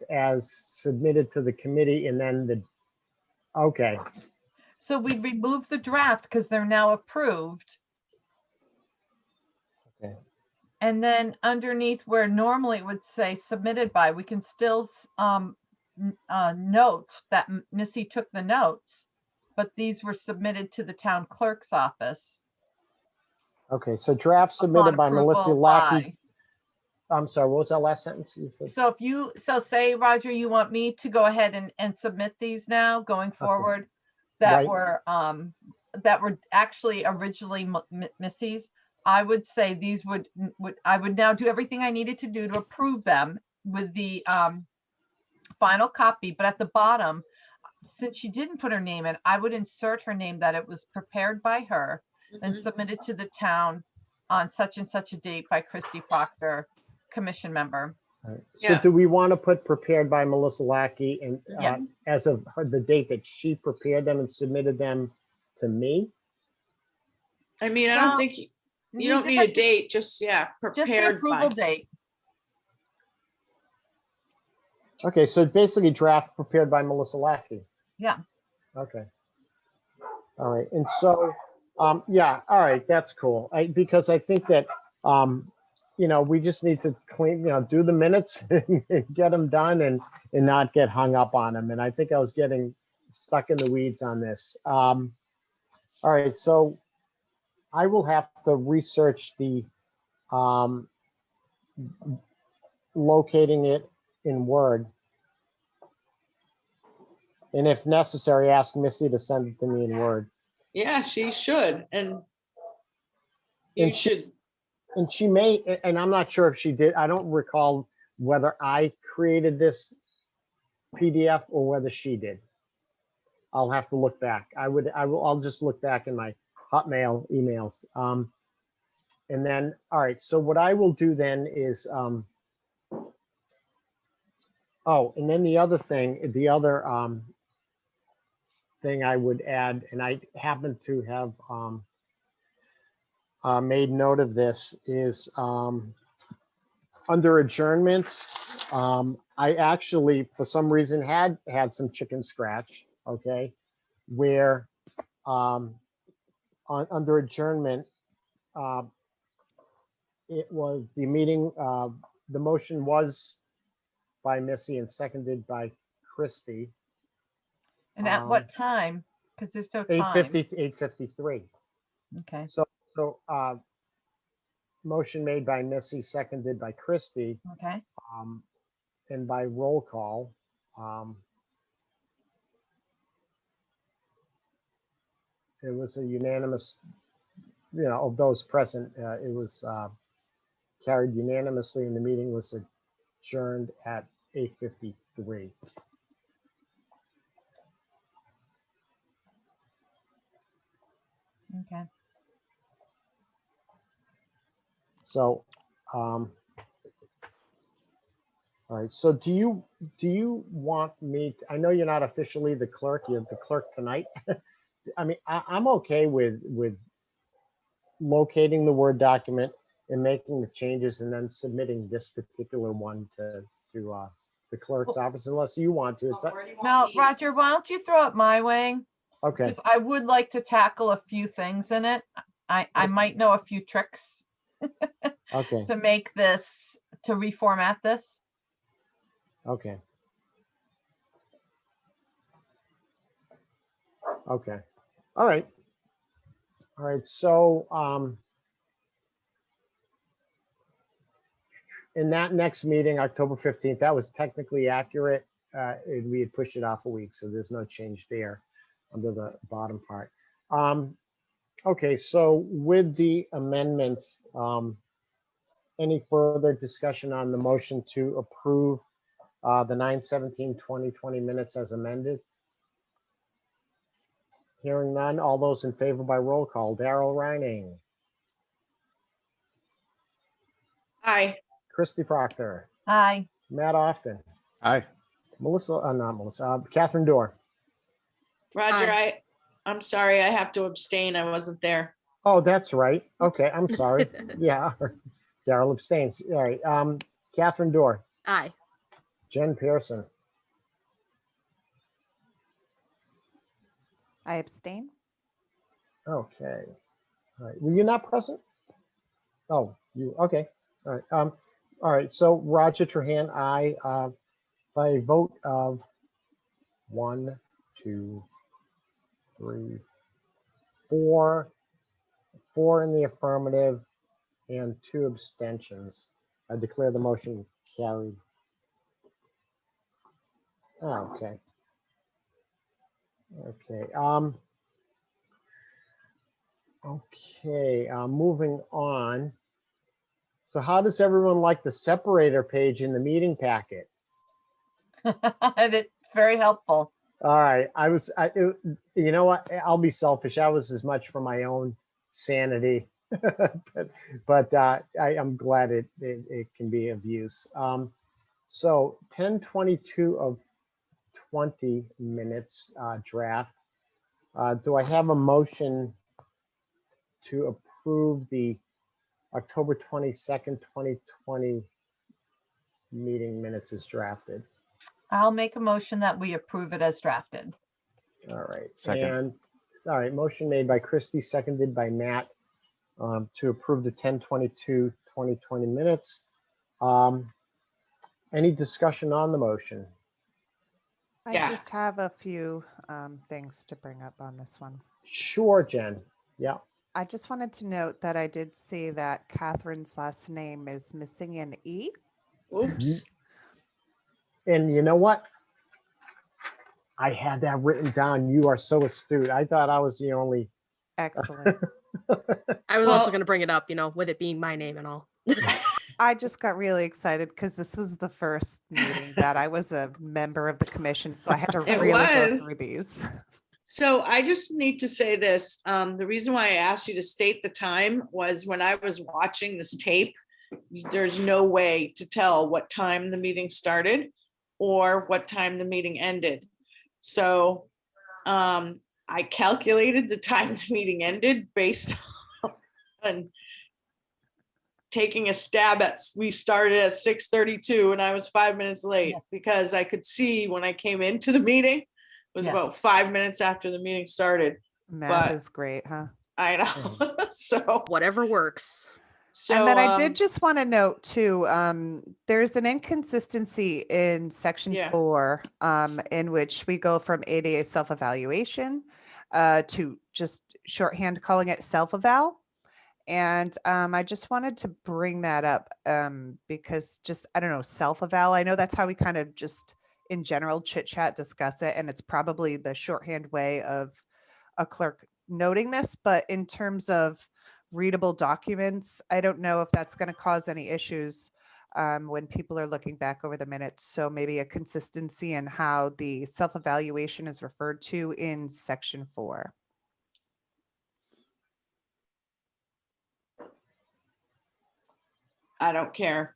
as submitted to the committee and then okay. So we remove the draft because they're now approved. Okay. And then underneath where normally it would say submitted by, we can still note that Missy took the notes, but these were submitted to the town clerk's office. Okay, so draft submitted by Melissa approval Lackey. by. I'm sorry, what was that last sentence you said? So say, Roger, you want me to go ahead and submit these now going forward that Right. that were actually originally Missy's. I would say these I would now do everything I needed to do to approve them with the final copy, but at the bottom, since she didn't put her name in, I would insert her name that it was prepared by her and Mhm. submitted to the town on such and such a date by Christy Proctor, commission member. All right. So Yeah. do we want to put prepared by Melissa Lackey and Yeah. as of the date that she prepared them and submitted them to me? I mean, I No, don't think you don't just need have a date, just, yeah, Just the prepared approval by. date. Okay, so basically draft prepared by Melissa Lackey. Yeah. Okay. All right, and so, yeah, all right, that's cool. Because I think that, we just need to clean, do the minutes and get them done and not get hung up on them. And I think I was getting stuck in the weeds on this. All right, so I will have to research the locating it in Word. And if necessary, ask Missy to send it to me in Word. Yeah, she should, and you And should, And she may, and I'm not sure if she did, I don't recall whether I created this PDF or whether she did. I'll have to look back. I'll just look back in my Hotmail emails. And then, all right, so what I will do then is, oh, and then the other thing, thing I would add, and I happen to have made note of this, is under adjournments, I actually, for some reason, had some chicken scratch, okay? Where under adjournment, it was the meeting, the motion was by Missy and seconded by Christie. And at what time? Because there's no time. 8:53. Okay, So motion made by Missy, seconded by Christie, okay. and by roll call. It was a unanimous, of those present, it was carried unanimously, and the meeting was adjourned at 8:53. Okay. So, all right. So do you want me? I know you're not officially the clerk. You're the clerk tonight. I mean, I'm okay with locating the Word document and making the changes, and then submitting this particular one to the clerk's office, unless you want to. It's Now, Roger, why don't you throw it my way? okay. Because I would like to tackle a few things in it. I might know a few tricks Okay. to make this, to reformat this. Okay. Okay. All right. All right. So, in that next meeting, October 15th, that was technically accurate. And we had pushed it off a week, so there's no change there under the bottom part. Okay, so with the amendments, any further discussion on the motion to approve the 9/17/2020 minutes as amended? Hearing none, all those in favor by roll call. Darrell Reining, Aye. Christy Proctor, Aye. Matt Often, Aye. Melissa, not Melissa, Catherine Dorr. Roger, I'm sorry, I have to abstain. I wasn't there. Oh, that's right. Oops. Okay, I'm sorry. Yeah, Darrell abstains. All right, Catherine Dorr, Aye. Jen Pearson, I abstain. okay. All right, were you not present? Oh, you, okay. All right, all right, so Roger Trahan, I, by a vote of 1, 2, 3, 4, 4 in the affirmative and 2 abstentions, I declare the motion carried. Oh, okay. Okay, okay, moving on. So how does everyone like the separator page in the meeting packet? It's very helpful. All right, you know what? I'll be selfish. I was as much for my own sanity, but I'm glad it can be of use. So 10:22 of 20 minutes draft. Do I have a motion to approve the October 22nd, 2020 meeting minutes as drafted? I'll make a motion that we approve it as drafted. All right. Second. And all right, motion made by Christie, seconded by Matt, to approve the 10/22/2020 minutes. Any discussion on the motion? I Yeah. just have a few things to bring up on this one. Sure, Jen. Yeah. I just wanted to note that I did see that Catherine's last name is missing an E. Oops. And you know what? I had that written down. You are so astute. I thought I was the only. Excellent. I was Well- also going to bring it up, with it being my name and all. I just got really excited because this was the first meeting that I was a member of the commission, so I had to It really go was. through these. So I just need to say this. The reason why I asked you to state the time was when I was watching this tape, there's no way to tell what time the meeting started or what time the meeting ended. So I calculated the time the meeting ended based on taking a stab at, we started at 6:32 and I was 5 minutes late Yeah. because I could see when I came into the meeting, it was Yeah. about 5 minutes after the meeting started. Math But- is great, huh? I know. So, Whatever works. And then I did just want to note too, there's an inconsistency in section Yeah. 4, in which we go from ADA self-evaluation to just shorthand calling it self-eval. And I just wanted to bring that up because just, I don't know, self-eval, I know that's how we kind of just in general chit chat discuss it. And it's probably the shorthand way of a clerk noting this, but in terms of readable documents, I don't know if that's going to cause any issues when people are looking back over the minutes. So maybe a consistency in how the self-evaluation is referred to in section 4. I don't care.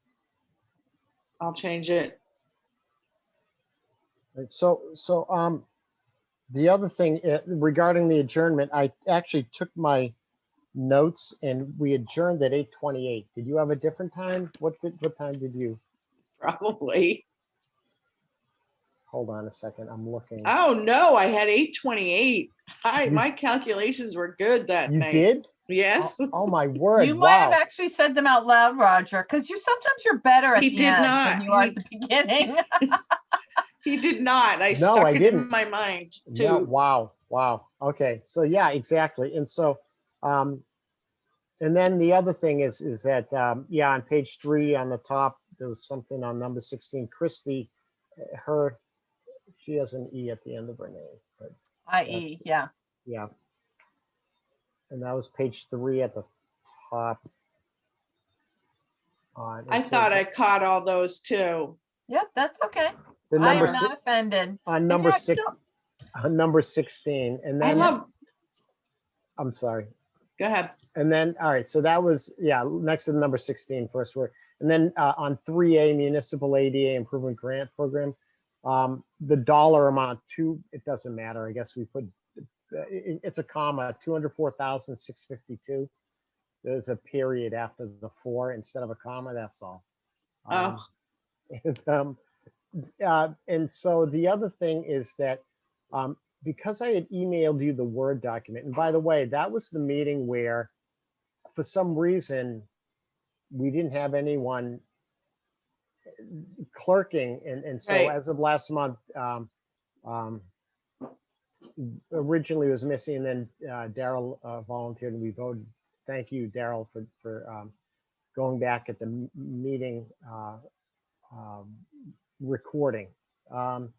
I'll change it. Right, so the other thing regarding the adjournment, I actually took my notes and we adjourned at 8:28. Did you have a different time? What time did you? Probably. Hold on a second. I'm looking. Oh no, I had 8:28. You- My calculations were good that You night. did? Yes. Oh my word! You might have Wow. actually said them out loud, Roger, because sometimes you're better at He the did end not. than you are He at the beginning. He did not. I No, stuck I it didn't. in my mind Yeah. too. Wow. Okay. So yeah, exactly. And so, and then the other thing is that yeah, on page 3 on the top there was something on number 16. Christy, she has an E at the end of her name, but I.e., yeah. yeah. And that was page 3 at the top. I thought I caught all those too. Yep, that's okay. the I number am not offended. on number you're 6 still- on number 16, and I then love, I'm sorry. go ahead. And then, all right, so that was, yeah, next to the number 16, first word. And then on 3A, Municipal ADA Improvement Grant Program, the dollar amount, it doesn't matter. I guess we put, it's a comma, 204,652. There's a period after the 4 instead of a comma, that's all. And so the other thing is that because I had emailed you the Word document, and by the way, that was the meeting where for some reason we didn't have anyone clerking. And so Right. as of last month, originally it was missing, and then Daryl volunteered and we voted. Thank you, Daryl, for going back at the meeting recording. And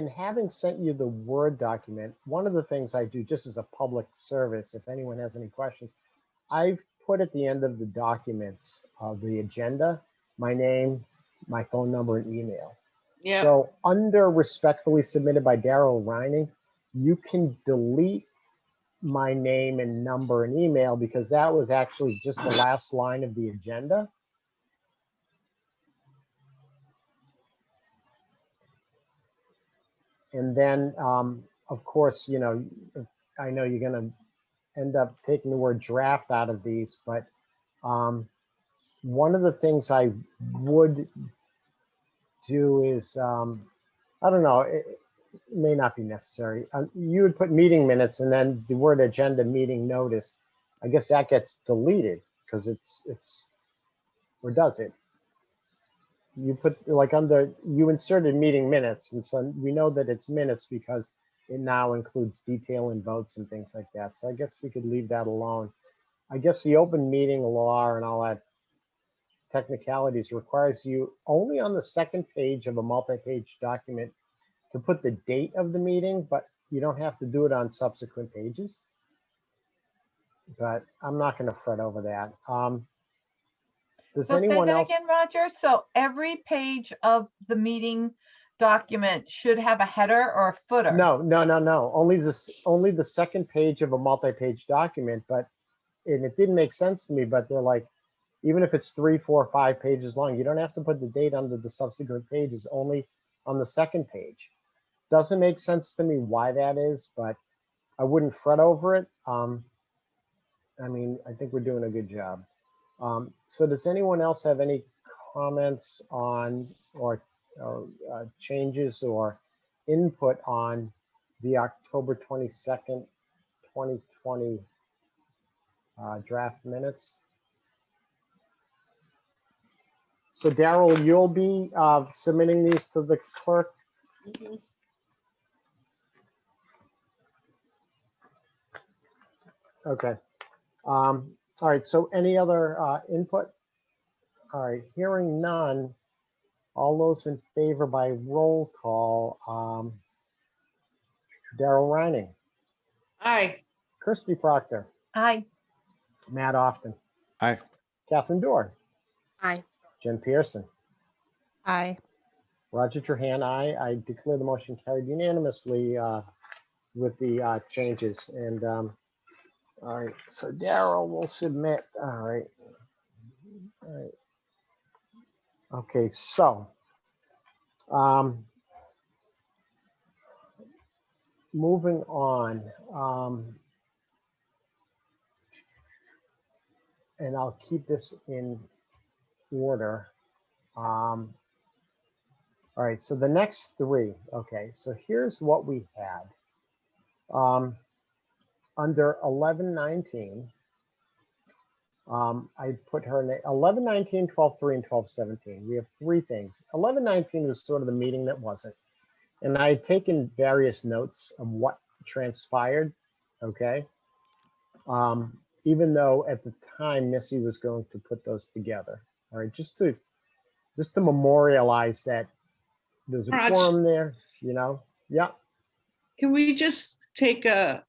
having sent you the Word document, one of the things I do just as a public service, if anyone has any questions, I've put at the end of the document of the agenda, my name, my phone number, and email. Yeah. So under respectfully submitted by Daryl Reining, you can delete my name and number and email because that was actually just the last line of the agenda. And then, of course, you know, I know you're going to end up taking the word draft out of these, but one of the things I would do is, I don't know, it may not be necessary. You would put meeting minutes and then the word agenda meeting notice. I guess that gets deleted because it's, or does it? You put like you inserted meeting minutes, and so we know that it's minutes because it now includes detail and votes and things like that. So I guess we could leave that alone. I guess the open meeting law and all that technicalities requires you only on the second page of a multi-page document to put the date of the meeting, but you don't have to do it on subsequent pages. But I'm not going to fret over that. Does So say anyone that else? again, Roger. So every page of the meeting document should have a header or a footer. No. Only the second page of a multi-page document, and it didn't make sense to me, but they're like, even if it's 3, 4, 5 pages long, you don't have to put the date under the subsequent pages, only on the second page. Doesn't make sense to me why that is, but I wouldn't fret over it. I mean, I think we're doing a good job. So does anyone else have any comments on or changes or input on the October 22nd, 2020 draft minutes? So Daryl, you'll be submitting these to the clerk? Mhm. Okay. All right, so any other input? All right, hearing none. All those in favor by roll call. Daryl Reining, Aye. Christy Proctor, Aye. Matt Often, Aye. Catherine Dorr, Aye. Jen Pearson, Aye. Roger Trahan, aye. I declare the motion carried unanimously with the changes. And all right, so Daryl will submit. All right. All right. Okay, so moving on, and I'll keep this in order. All right, so the next three. Okay, so here's what we had. Under 1119, I put her name 1119, 12:3, and 12:17. We have three things. 1119 was sort of the meeting that wasn't. And I had taken various notes of what transpired. Okay. Even though at the time Missy was going to put those together. All right, just to memorialize that there's a Raj. quorum there, you know. Yeah. Can we just take a,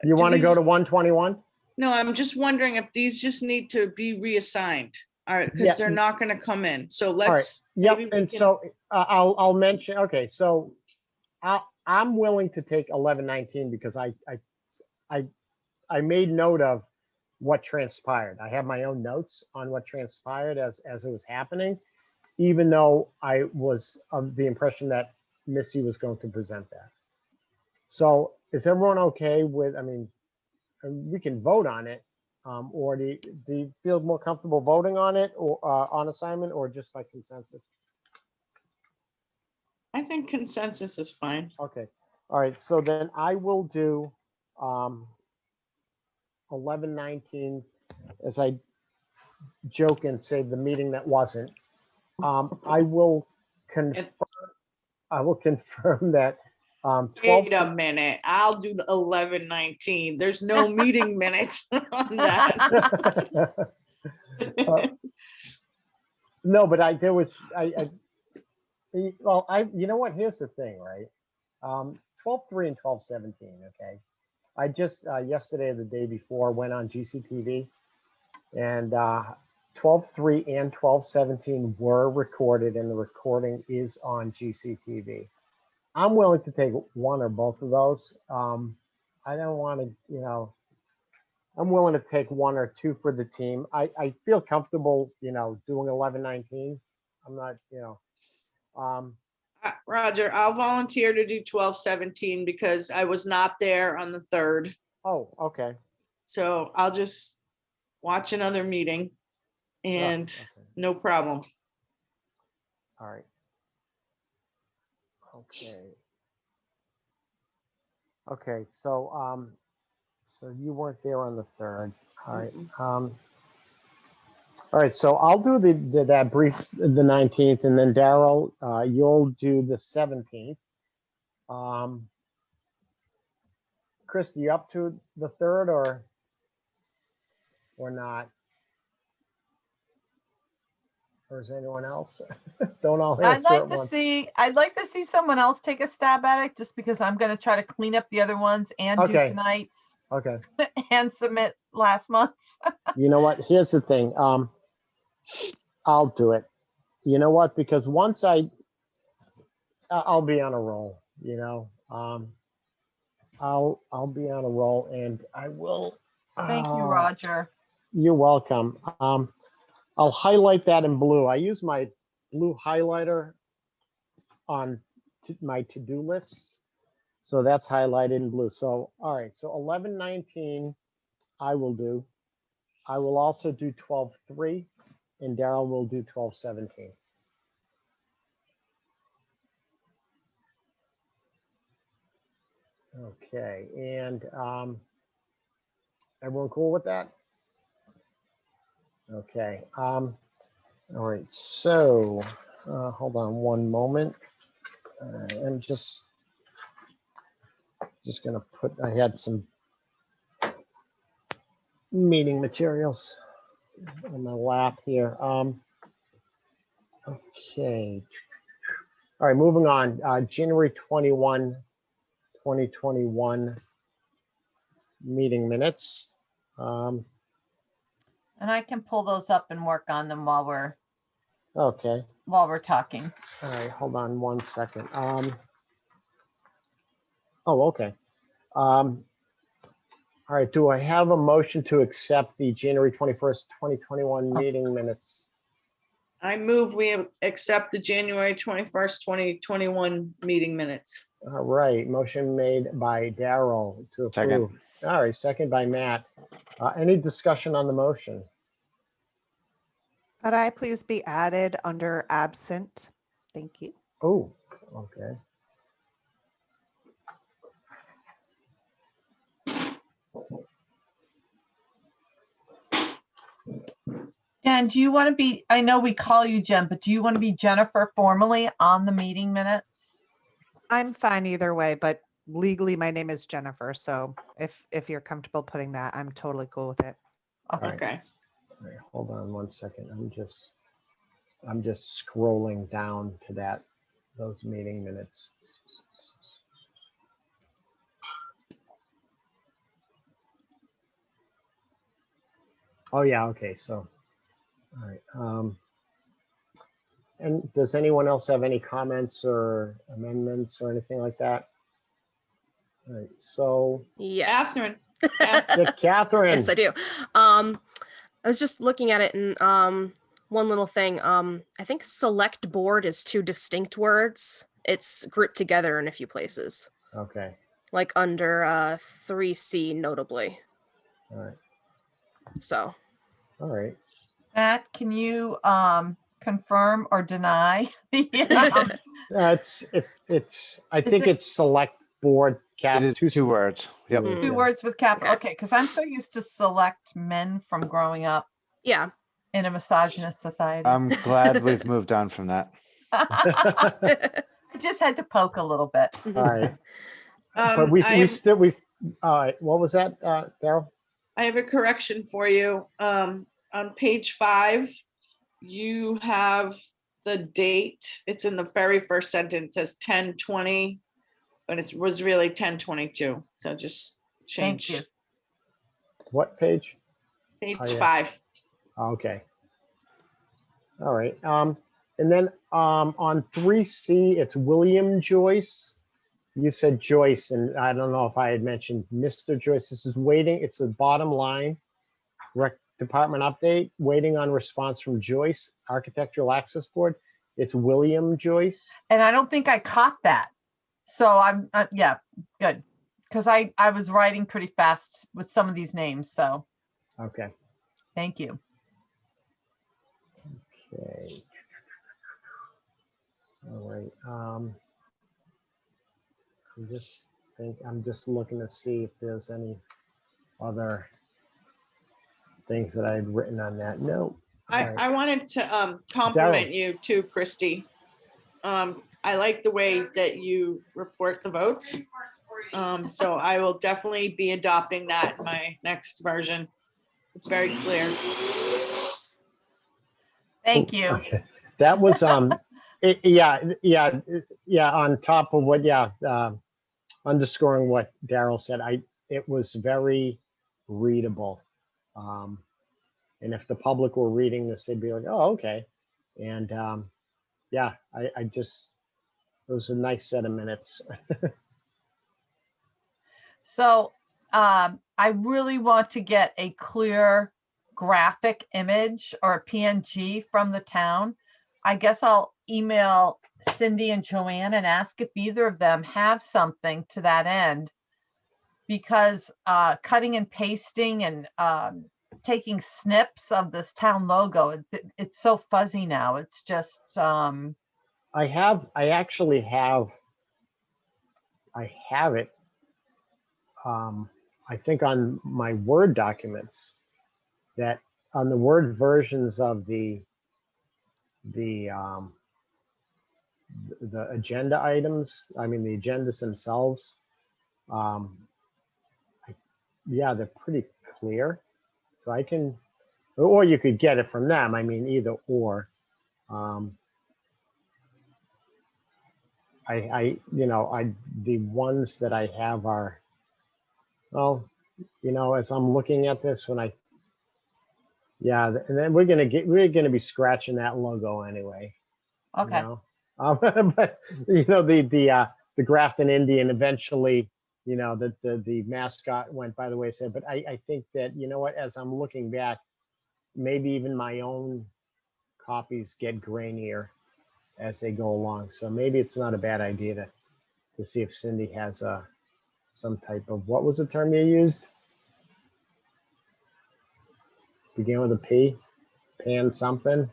You Do want to go these- to 121? no, I'm just wondering if these just need to be reassigned. All right, Yeah. because they're not going to come in. So All right. let's. Yep. maybe we And can- so I'll mention. Okay, so I'm willing to take 1119 because I made note of what transpired. I have my own notes on what transpired as it was happening, even though I was of the impression that Missy was going to present that. So is everyone okay with? I mean, we can vote on it, or do you feel more comfortable voting on it or on assignment or just by consensus? I think consensus is fine. Okay, all right, so then I will do 1119 as I joke and say the meeting that wasn't. I will confirm that 12. Wait a minute. I'll do the 1119. There's no meeting minutes on that. No, but you know what? Here's the thing, right? 12:3 and 12:17. Okay. I just yesterday or the day before went on GCTV, and 12:3 and 12:17 were recorded, and the recording is on GCTV. I'm willing to take one or both of those. I don't want to, you know, I'm willing to take one or two for the team. I feel comfortable, you know, doing 1119. I'm not, you know, Roger, I'll volunteer to do 1217 because I was not there on the 3rd. oh, okay. So I'll just watch another meeting and Okay. no problem. All right. Okay. Okay, so so you weren't there on the 3rd. All right. All right, so I'll do that brief the 19th, and then Daryl, you'll do the 17th. Chris, you up to the 3rd or not? Or is anyone else? Don't all answer at once. I'd like to see someone else take a stab at it, just because I'm going to try to clean up the other ones and do Okay. tonight's Okay. and submit last month's. You know what? Here's the thing. I'll do it. You know what? Because once I I'll be on a roll, you know. I'll be on a roll, and I will. Thank you, Roger. You're welcome. I'll highlight that in blue. I use my blue highlighter on my to-do list. So that's highlighted in blue. So, all right, so 11:19 I will do. I will also do 12:3 and Daryl will do 12:17. Okay, and everyone cool with that? Okay. All right, so hold on one moment. I'm just gonna put, I had some meeting materials on my lap here. Okay. All right, moving on. January 21, 2021 meeting minutes. And I can pull those up and work on them while we're Okay. talking. All right, hold on one second. Oh, okay. All right, do I have a motion to accept the January 21st, 2021 meeting minutes? I move we accept the January 21st, 2021 meeting minutes. All right, motion made by Daryl to Second. approve. All right, second by Matt. Any discussion on the motion? Could I please be added under absent? Thank you. Oh, okay. Jen, do you want to be, I know we call you Jen, but do you want to be Jennifer formally on the meeting minutes? I'm fine either way, but legally my name is Jennifer. So if you're comfortable putting that, I'm totally cool with it. Okay. Okay. All right, hold on one second. I'm just scrolling down to those meeting minutes. Oh yeah, okay, so, all right. And does anyone else have any comments or amendments or anything like that? All right, so, Yes. Catherine. yeah, Catherine. Yes, I do. I was just looking at it and one little thing. I think select board is two distinct words. It's grouped together in a few places, Okay, like under 3C notably. all right, So all right. Matt, can you confirm or deny? I think it's select board cap. It is two words. Yep. words, Two yeah. words with capital. Okay. Okay, because I'm so used to select men from growing up yeah. in a misogynist society. I'm glad we've moved on from that. I just had to poke a little bit. All right, but I we have, still, all right, what was that, Daryl? I have a correction for you. On page 5, you have the date. It's in the very first sentence, it says 10/20, but it was really 10/22. So just Thank change you. What page? page Oh, yeah. 5. Okay. All right. And then on 3C, it's William Joyce. You said Joyce, and I don't know if I had mentioned Mr. Joyce. This is waiting. It's the bottom line. Rec department update, waiting on response from Joyce, Architectural Access Board. It's William Joyce. And I don't think I caught that. So I'm, yeah, good. Because I was writing pretty fast with some of these names. So Okay. thank you. Okay. All right. I'm just looking to see if there's any other things that I had written on that. No. All right. I wanted to compliment you too, Christy. I like the way that you report the votes. So I will definitely be adopting that in my next version. It's very clear. Thank you. Okay. That was yeah. On top of what, underscoring what Daryl said, it was very readable. And if the public were reading this, they'd be like, oh, okay. And yeah, I just It was a nice set of minutes. So I really want to get a clear graphic image or a PNG from the town. I guess I'll email Cindy and Joanne and ask if either of them have something to that end. Because cutting and pasting and taking snips of this town logo, it's so fuzzy now. It's just, I actually have it. I think on my Word documents, that on the Word versions of the agenda items, I mean, the agendas themselves, yeah, they're pretty clear. So I can, or you could get it from them. I mean, either or. The ones that I have are, well, as I'm looking at this, yeah, and then we're gonna be scratching that logo anyway. okay. But the Grafton Indian eventually, the mascot went by the wayside. But I think that, as I'm looking back, maybe even my own copies get grainier as they go along. So maybe it's not a bad idea to see if Cindy has some type of, what was the term you used? Began with a P, pan something.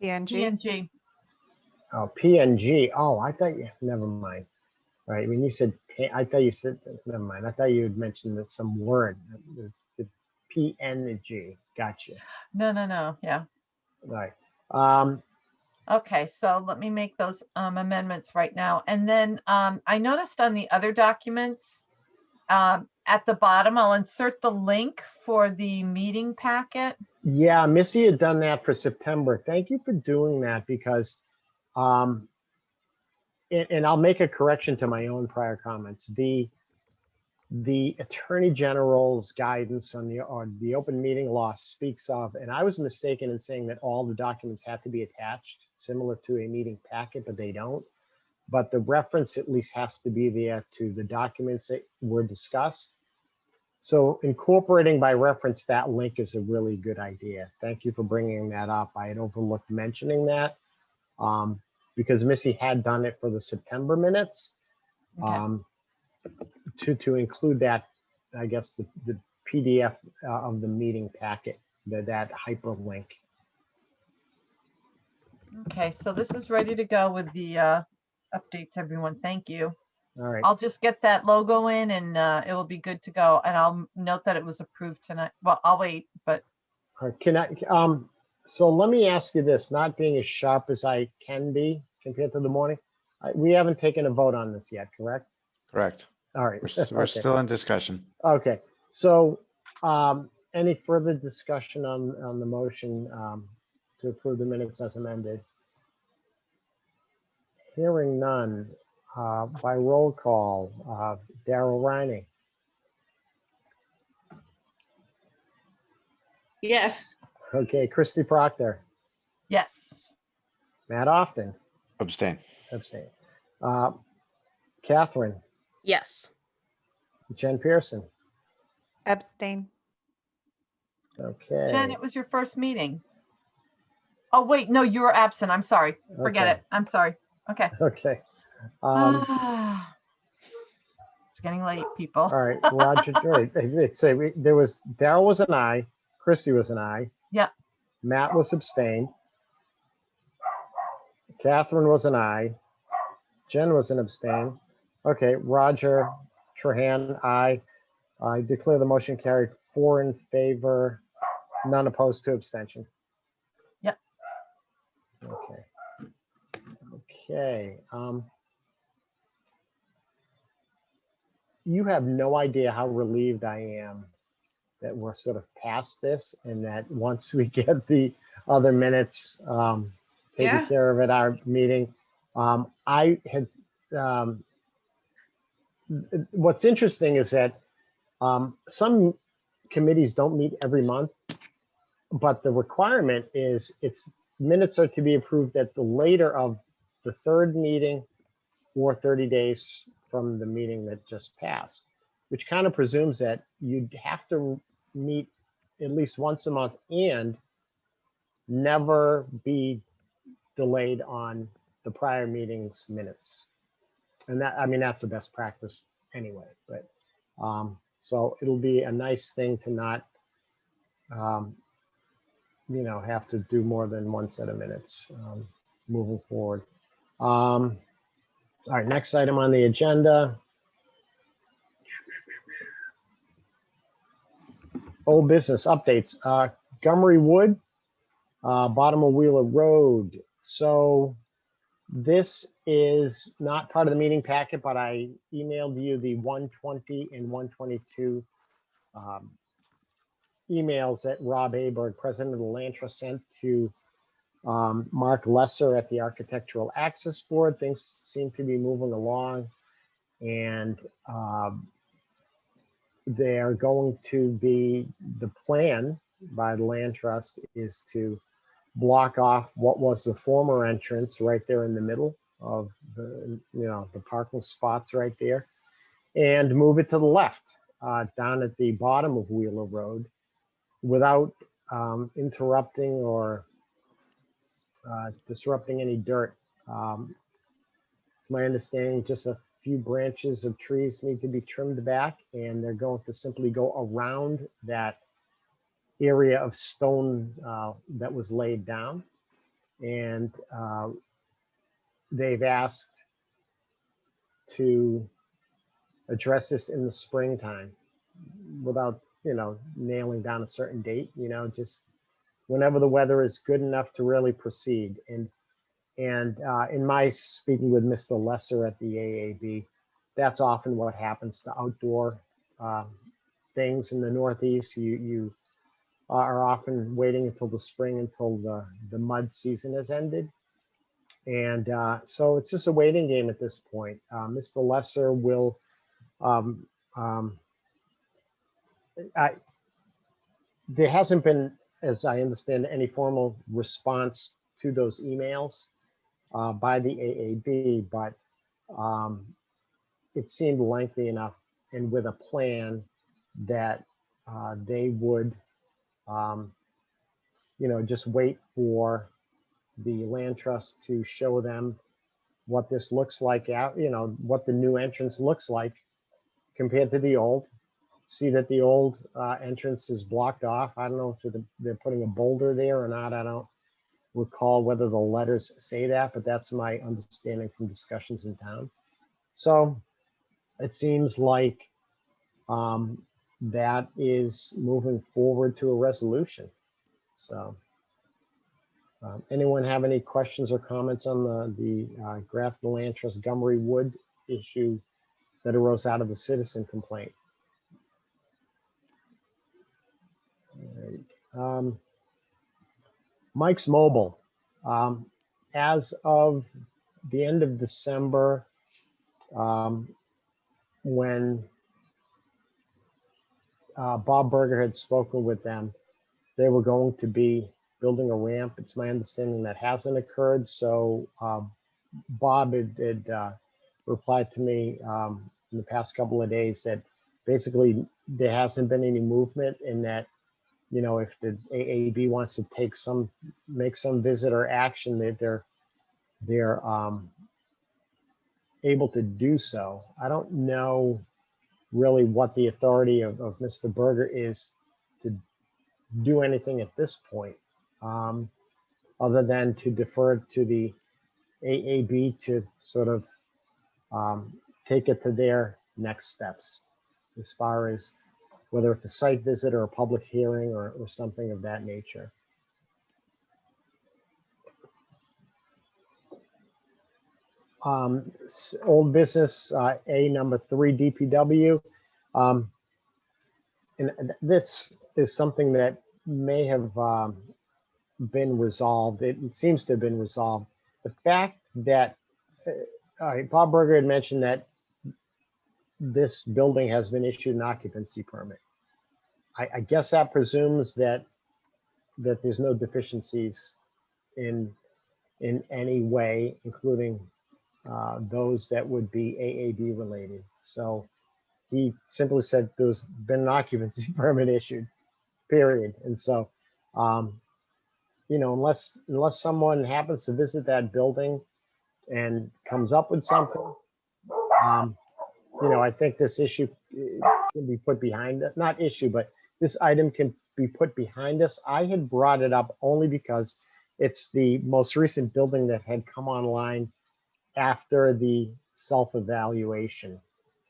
PNG. PNG. Oh, PNG. Oh, I thought never mind. Right. When you said, I thought you said, never mind. I thought you had mentioned that some word. The PNG. Gotcha. No. Yeah. Right. Okay, so let me make those amendments right now. And then I noticed on the other documents, at the bottom, I'll insert the link for the meeting packet. Yeah, Missy had done that for September. Thank you for doing that, because, and I'll make a correction to my own prior comments. The Attorney General's guidance on the open meeting law speaks of, and I was mistaken in saying that all the documents have to be attached, similar to a meeting packet, but they don't. But the reference at least has to be there to the documents that were discussed. So incorporating by reference that link is a really good idea. Thank you for bringing that up. I had overlooked mentioning that because Missy had done it for the September minutes. Okay. To include that, I guess, the PDF of the meeting packet, that hyperlink. Okay, so this is ready to go with the updates, everyone. Thank you. All right. I'll just get that logo in and it will be good to go. And I'll note that it was approved tonight. Well, I'll wait, but. Can I, so let me ask you this, not being as sharp as I can be compared to the morning, we haven't taken a vote on this yet, correct? Correct. All right. We're Okay. still in discussion. Okay, so any further discussion on the motion to approve the minutes as amended? Hearing none, by roll call, Darrell Riney, Yes. okay, Christy Proctor, Yes. Matt Often, Abstain. abstain. Catherine, Yes. Jen Pearson, Abstain. okay. Jen, it was your first meeting. Oh, wait, no, you were absent. I'm sorry. Forget Okay. it. I'm sorry. Okay. Okay. It's getting late, people. All right, Roger, so there was, Darrell was an aye, Christy was an aye. Yeah. Matt was abstained. Catherine was an aye. Jen was an abstain. Okay, Roger Trahan, aye. I declare the motion carried, 4 in favor, none opposed, 2 abstention. Yep. Okay. Okay. You have no idea how relieved I am that we're sort of past this, and that once we get the other minutes taken Yeah. care of at our meeting, I had, what's interesting is that some committees don't meet every month, but the requirement is minutes are to be approved at the later of the third meeting or 30 days from the meeting that just passed, which kind of presumes that you'd have to meet at least once a month and never be delayed on the prior meeting's minutes. And that, I mean, that's the best practice anyway, but so it'll be a nice thing to not, you know, have to do more than one set of minutes moving forward. All right, next item on the agenda. Old business updates. Gummery Wood, bottom of Wheeler Road. So this is not part of the meeting packet, but I emailed you the 120 and 122 emails that Rob Aberg, president of the Land Trust, sent to Mark Lesser at the Architectural Access Board. Things seem to be moving along, and they are going to be, the plan by the Land Trust is to block off what was the former entrance right there in the middle of the, you know, the parking spots right there, and move it to the left down at the bottom of Wheeler Road without interrupting or disrupting any dirt. It's my understanding just a few branches of trees need to be trimmed back, and they're going to simply go around that area of stone that was laid down. And they've asked to address this in the springtime without, you know, nailing down a certain date, you know, just whenever the weather is good enough to really proceed. And in my speaking with Mr. Lesser at the AAB, that's often what happens to outdoor things in the Northeast. You are often waiting until the spring, until the mud season has ended. And so it's just a waiting game at this point. Mr. Lesser will, there hasn't been, as I understand, any formal response to those emails by the AAB, but it seemed lengthy enough and with a plan that they would, you know, just wait for the Land Trust to show them what this looks like out, you know, what the new entrance looks like compared to the old. See that the old entrance is blocked off. I don't know if they're putting a boulder there or not. I don't recall whether the letters say that, but that's my understanding from discussions in town. So it seems like that is moving forward to a resolution. So anyone have any questions or comments on the Grafton Land Trust Gummery Wood issue that arose out of the citizen complaint? All right. Mike's Mobile. As of the end of December, when Bob Berger had spoken with them, they were going to be building a ramp. It's my understanding that hasn't occurred. So Bob had replied to me in the past couple of days that basically there hasn't been any movement, and that, you know, if the AAB wants to make some visit or action, that they're able to do so. I don't know really what the authority of Mr. Berger is to do anything at this point, other than to defer to the AAB to sort of take it to their next steps, as far as whether it's a site visit or a public hearing or something of that nature. Old business, A number 3 DPW. And this is something that may have been resolved. It seems to have been resolved. The fact that Bob Berger had mentioned that this building has been issued an occupancy permit. I guess that presumes that there's no deficiencies in in any way, including those that would be AAB related. So he simply said there's been an occupancy permit issued, period. And so, unless someone happens to visit that building and comes up with something, I think this issue can be put behind it. Not issue, but this item can be put behind us. I had brought it up only because it's the most recent building that had come online after the self-evaluation.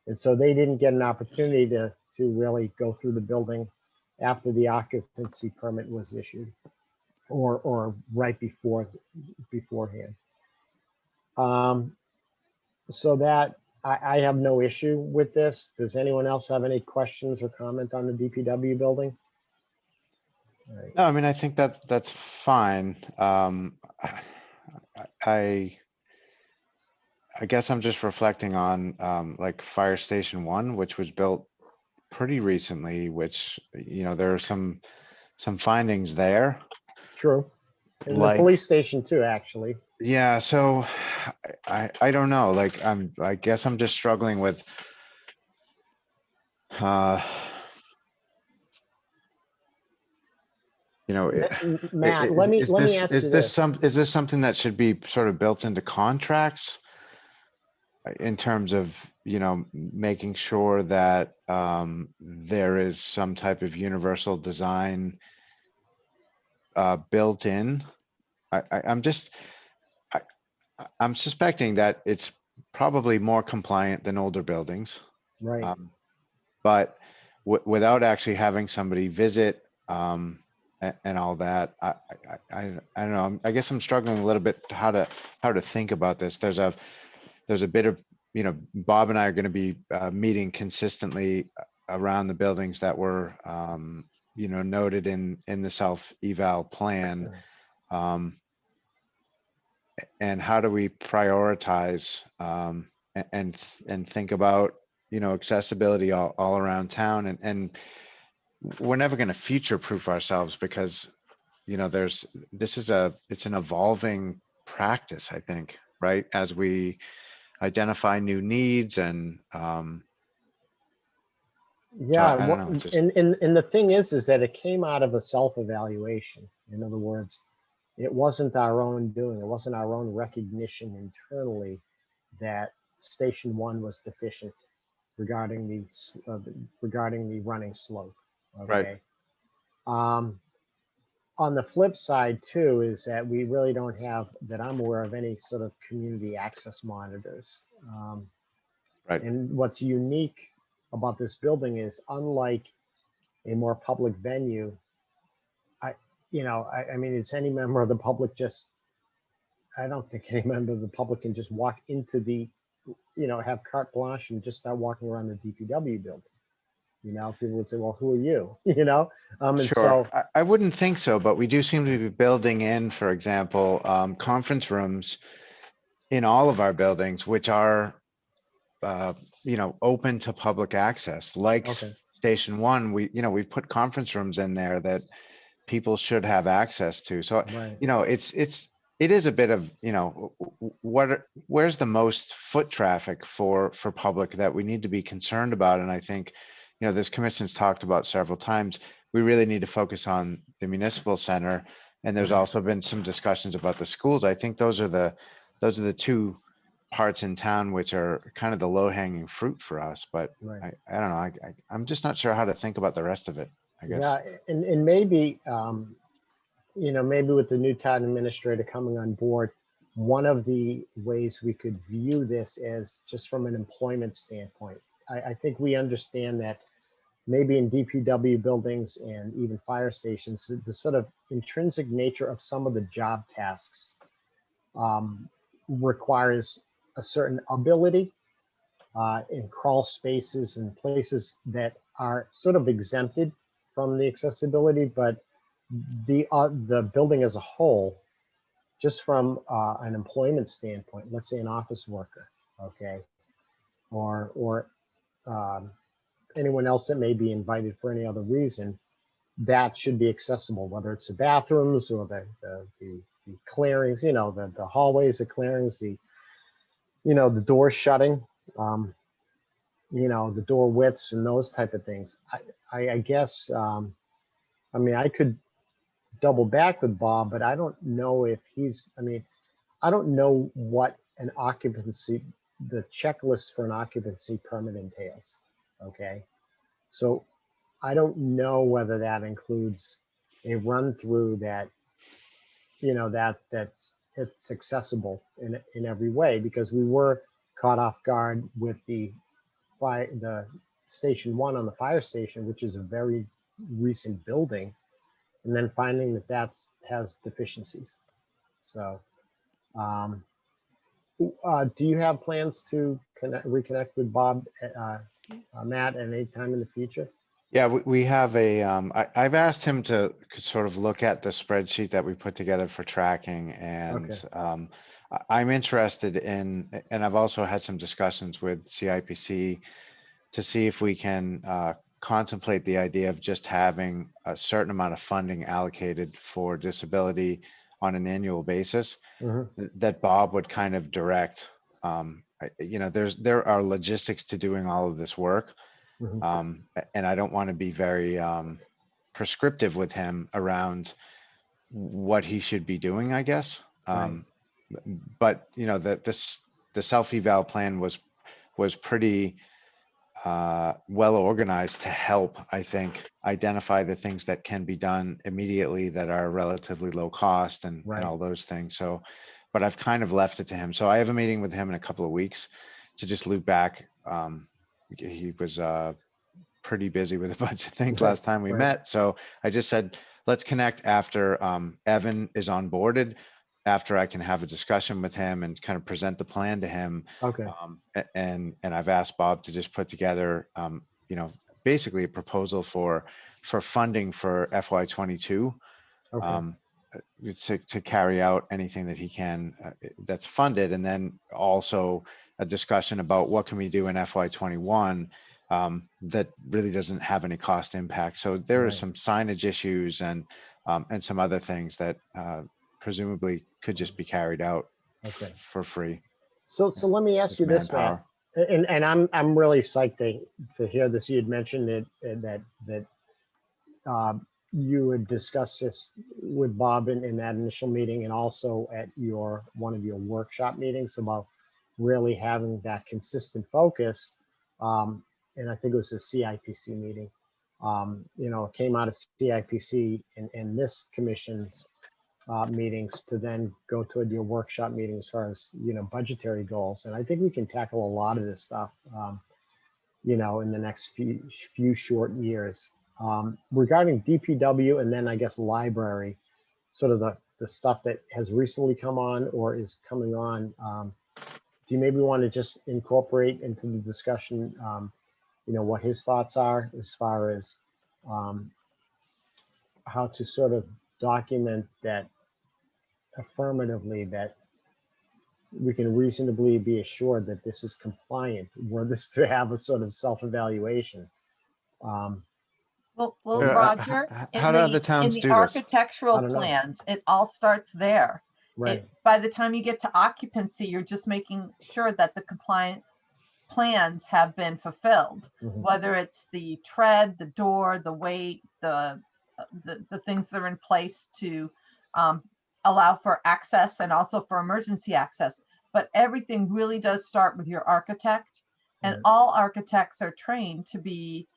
And so they didn't get an opportunity to really go through the building after the occupancy permit was issued or right beforehand. So that I have no issue with this. Does anyone else have any questions or comment on the DPW building? All right. No, I mean, I think that's fine. I guess I'm just reflecting on like Fire Station 1, which was built pretty recently, which, there are some findings there. True. And the Like, police station too, actually. yeah, so I don't know, like, I guess I'm just struggling with Matt, let me ask you this. Is this something that should be sort of built into contracts? In terms of, making sure that there is some type of universal design built in. I'm suspecting that it's probably more compliant than older buildings, Right. but without actually having somebody visit and all that, I don't know. I guess I'm struggling a little bit how to think about this. There's a bit of, Bob and I are going to be meeting consistently around the buildings that were, noted in the self-eval plan. And how do we prioritize and think about, accessibility all around town, and we're never going to future-proof ourselves because, it's an evolving practice, I think, right? As we identify new needs and Yeah, I don't know, just and the thing is that it came out of a self-evaluation. In other words, it wasn't our own doing. It wasn't our own recognition internally that Station 1 was deficient regarding the running slope. Okay. Right. On the flip side too is that we really don't have, that I'm aware of, any sort of community access monitors. Right. And what's unique about this building is, unlike a more public venue, I mean, is any member of the public I don't think any member of the public can just walk into have carte blanche and just start walking around the DPW building. People would say, well, who are you? And Sure. so, I wouldn't think so, but we do seem to be building in, for example, conference rooms in all of our buildings, which are, open to public access, like okay, Station 1. We've put conference rooms in there that people should have access to. So, right. it is a bit of, where's the most foot traffic for public that we need to be concerned about? And I think, this commission's talked about several times, we really need to focus on the municipal center. And there's also been some discussions about the schools. I think those are the two parts in town which are kind of the low hanging fruit for us. But Right. I don't know. I'm just not sure how to think about the rest of it, I guess. Yeah, and maybe, maybe with the new town administrator coming on board, one of the ways we could view this as just from an employment standpoint. I think we understand that maybe in DPW buildings and even fire stations, the sort of intrinsic nature of some of the job tasks requires a certain ability in crawl spaces and places that are sort of exempted from the accessibility, but the building as a whole, just from an employment standpoint, let's say an office worker, okay, or anyone else that may be invited for any other reason, that should be accessible, whether it's the bathrooms or the clearings, the hallways, the clearings, the door shutting, the door widths and those type of things. I guess, I could double back with Bob, but I don't know if I don't know what the checklist for an occupancy permit entails. Okay. So I don't know whether that includes a run through that, it's accessible in every way, because we were caught off guard with the station one on the fire station, which is a very recent building, and then finding that has deficiencies. So, do you have plans to reconnect with Bob, Matt, at any time in the future? Yeah, we have I've asked him to sort of look at the spreadsheet that we put together for tracking, and Okay. I'm interested in, and I've also had some discussions with CIPC to see if we can contemplate the idea of just having a certain amount of funding allocated for disability on an annual basis that Bob would kind of direct. There are logistics to doing all of this work. And I don't want to be very prescriptive with him around what he should be doing, I guess. Right. But the self-eval plan was pretty well organized to help, I think, identify the things that can be done immediately that are relatively low cost and Right. all those things. So, but I've kind of left it to him. So I have a meeting with him in a couple of weeks to just loop back. He was pretty busy with a bunch of things last time we Right. met. So I just said, let's connect after Evan is onboarded, after I can have a discussion with him and kind of present the plan to him. Okay. And I've asked Bob to just put together, basically a proposal for funding for FY22. Okay. To carry out anything that he can that's funded, and then also a discussion about what can we do in FY21 that really doesn't have any cost impact. So there are Right. some signage issues and some other things that presumably could just be carried out Okay. for free. So let me ask With you this, Matt, manpower. and I'm really psyched to hear this. You had mentioned that you had discussed this with Bob in that initial meeting, and also at one of your workshop meetings, about really having that consistent focus. And I think it was a CIPC meeting. It came out of CIPC and this commission's meetings to then go to your workshop meeting as far as budgetary goals. And I think we can tackle a lot of this stuff in the next few short years. Regarding DPW, and then I guess library, sort of the stuff that has recently come on or is coming on, do you maybe want to just incorporate into the discussion what his thoughts are as far as how to sort of document that affirmatively, that we can reasonably be assured that this is compliant, were this to have a sort of self-evaluation. Well, Yeah, Roger, how do other towns in the do this? architectural I don't know. plans, it all starts there. Right. By the time you get to occupancy, you're just making sure that the compliant plans have been fulfilled, whether it's the tread, the door, the weight, the things that are in place to allow for access and also for emergency access. But everything really does start with your architect, and Right. all architects are trained to be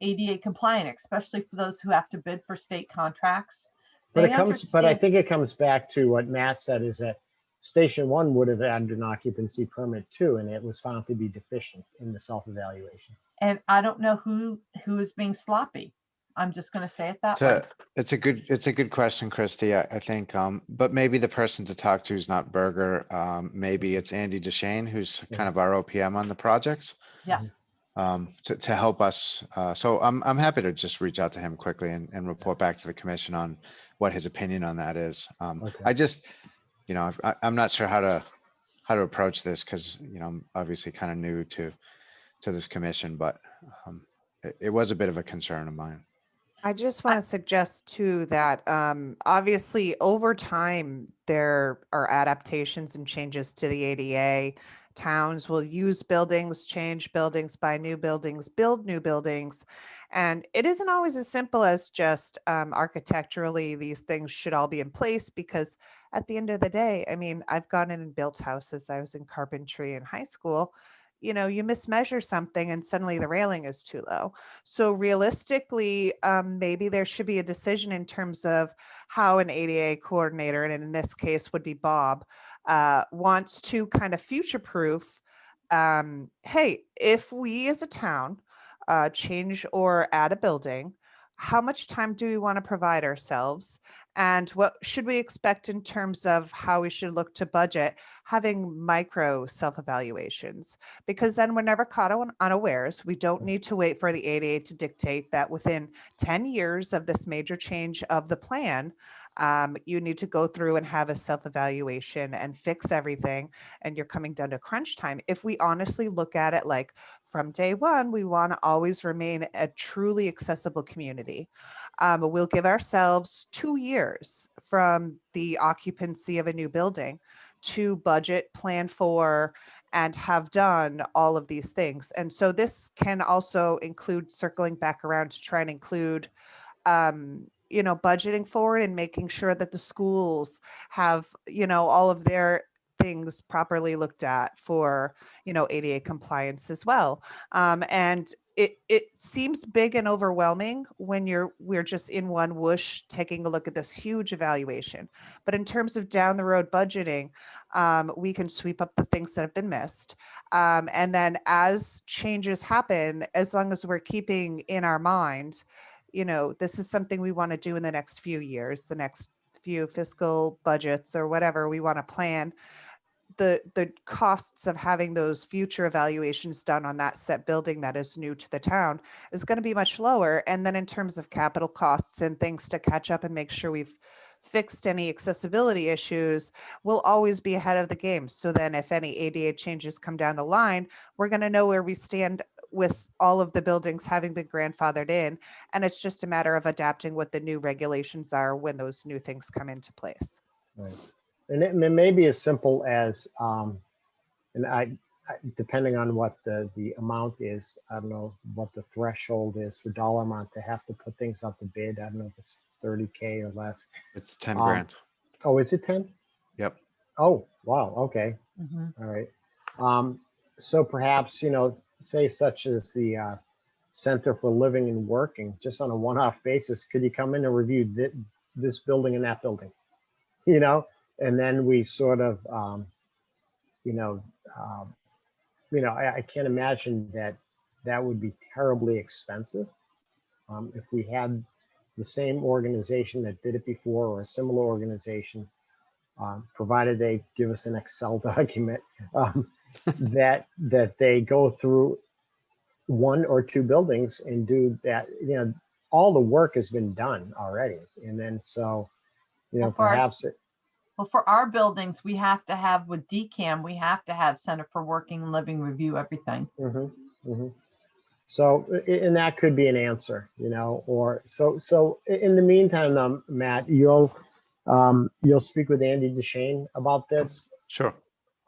ADA compliant, especially for those who have to bid for state contracts. But I think it comes back to what Matt said, is that Station 1 would have had an occupancy permit too, and it was found to be deficient in the self-evaluation. And I don't know who is being sloppy. I'm just going to say it that way. It's a good question, Christy. I think, but maybe the person to talk to is not Berger. Maybe it's Andy Deshane, who's kind of our OPM on the projects. Yeah. To help us. So I'm happy to just reach out to him quickly and report back to the commission on what his opinion on that is. Okay. I just, I'm not sure how to approach this, because I'm obviously kind of new to this commission, but it was a bit of a concern of mine. I just want to suggest too that obviously over time there are adaptations and changes to the ADA. Towns will use buildings, change buildings, buy new buildings, build new buildings. And it isn't always as simple as just architecturally, these things should all be in place because at the end of the day, I mean, I've gone in and built houses. I was in carpentry in high school. You know, you mismeasure something and suddenly the railing is too low. So realistically, maybe there should be a decision in terms of how an ADA coordinator, and in this case would be Bob, wants to kind of future-proof. Hey, if we as a town change or add a building, how much time do we want to provide ourselves? And what should we expect in terms of how we should look to budget having micro self-evaluations? Because then we're never caught unawares. We don't need to wait for the ADA to dictate that within 10 years of this major change of the plan, you need to go through and have a self-evaluation and fix everything. And you're coming down to crunch time. If we honestly look at it like from day one, we want to always remain a truly accessible community. We'll give ourselves 2 years from the occupancy of a new building to budget, plan for, and have done all of these things. And so this can also include circling back around to try and include, budgeting forward and making sure that the schools have, all of their things properly looked at for, ADA compliance as well. And it seems big and overwhelming when we're just in one whoosh taking a look at this huge evaluation. But in terms of down the road budgeting, we can sweep up the things that have been missed. And then as changes happen, as long as we're keeping in our mind, this is something we want to do in the next few years, the next few fiscal budgets or whatever we want to plan. The costs of having those future evaluations done on that set building that is new to the town is going to be much lower. And then in terms of capital costs and things to catch up and make sure we've fixed any accessibility issues, we'll always be ahead of the game. So then if any ADA changes come down the line, we're going to know where we stand with all of the buildings having been grandfathered in. And it's just a matter of adapting what the new regulations are when those new things come into place. Right. And it may be as simple as, and depending on what the amount is, I don't know what the threshold is for dollar amount to have to put things out to bid. I don't know if it's 30K or less. It's 10 grand. Oh, is it 10? Yep. Oh, wow. Okay. All right. So perhaps, say such as the Center for Living and Working, just on a one-off basis, could you come in and review this building and that building? And then we sort of, I can't imagine that would be terribly expensive. If we had the same organization that did it before or a similar organization, provided they give us an Excel document, that they go through one or two buildings and do that, all the work has been done already. And then so, perhaps well, for our buildings, we have to have with DCAM, we have to have Center for Working and Living review everything. So, and that could be an answer, or so in the meantime, Matt, you'll speak with Andy DeShane about this. Sure.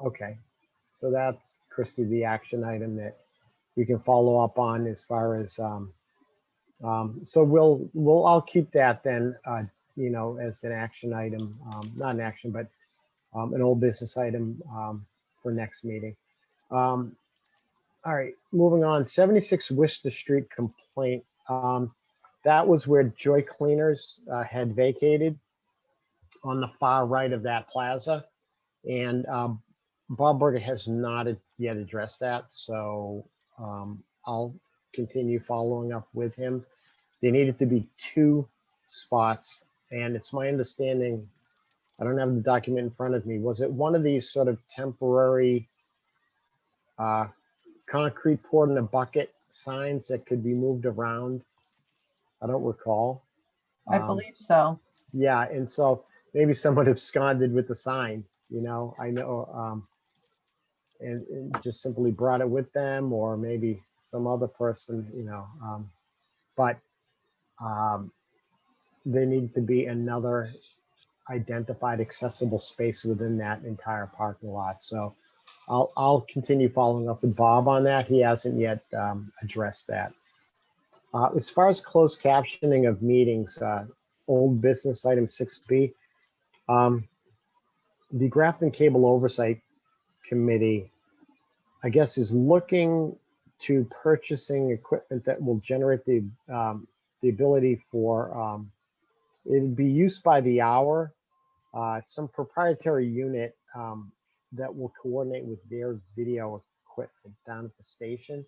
Okay. So that's, Christy, the action item that we can follow up on as far as, so I'll keep that then, as an action item, not an action, but an old business item for next meeting. All right, moving on. 76 Worcester Street complaint. That was where Joy Cleaners had vacated on the far right of that plaza. And Bob Berger has not yet addressed that. So I'll continue following up with him. There needed to be 2 spots. And it's my understanding, I don't have the document in front of me. Was it one of these sort of temporary concrete poured in a bucket signs that could be moved around? I don't recall. I believe so. Yeah, and so maybe someone absconded with the sign, I know, and just simply brought it with them, or maybe some other person, but there need to be another identified accessible space within that entire parking lot. So I'll continue following up with Bob on that. He hasn't yet addressed that. As far as closed captioning of meetings, old business item 6B, the Grafton Cable Oversight Committee, I guess, is looking to purchasing equipment that will generate the ability for it would be used by the hour. It's some proprietary unit that will coordinate with their video equipment down at the station.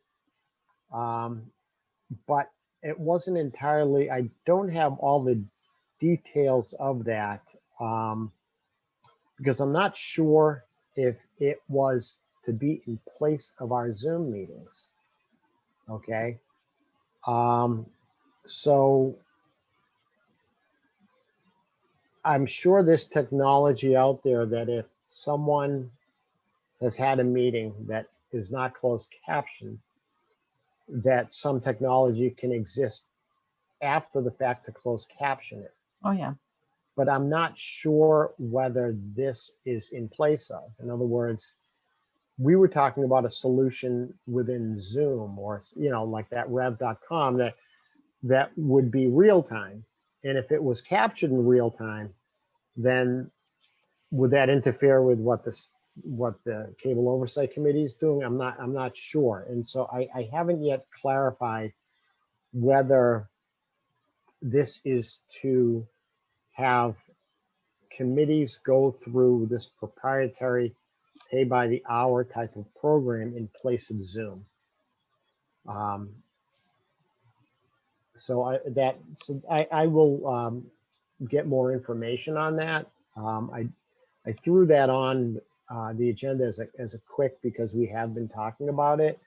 But it wasn't entirely, I don't have all the details of that because I'm not sure if it was to be in place of our Zoom meetings. Okay. So I'm sure there's technology out there that if someone has had a meeting that is not closed captioned, that some technology can exist after the fact to close caption it. Oh, yeah. But I'm not sure whether this is in place of. In other words, we were talking about a solution within Zoom or, like that rev.com that would be real time. And if it was captured in real time, then would that interfere with what the Cable Oversight Committee is doing? I'm not sure. And so I haven't yet clarified whether this is to have committees go through this proprietary pay by the hour type of program in place of Zoom. So I will get more information on that. I threw that on the agenda as a quick because we have been talking about it.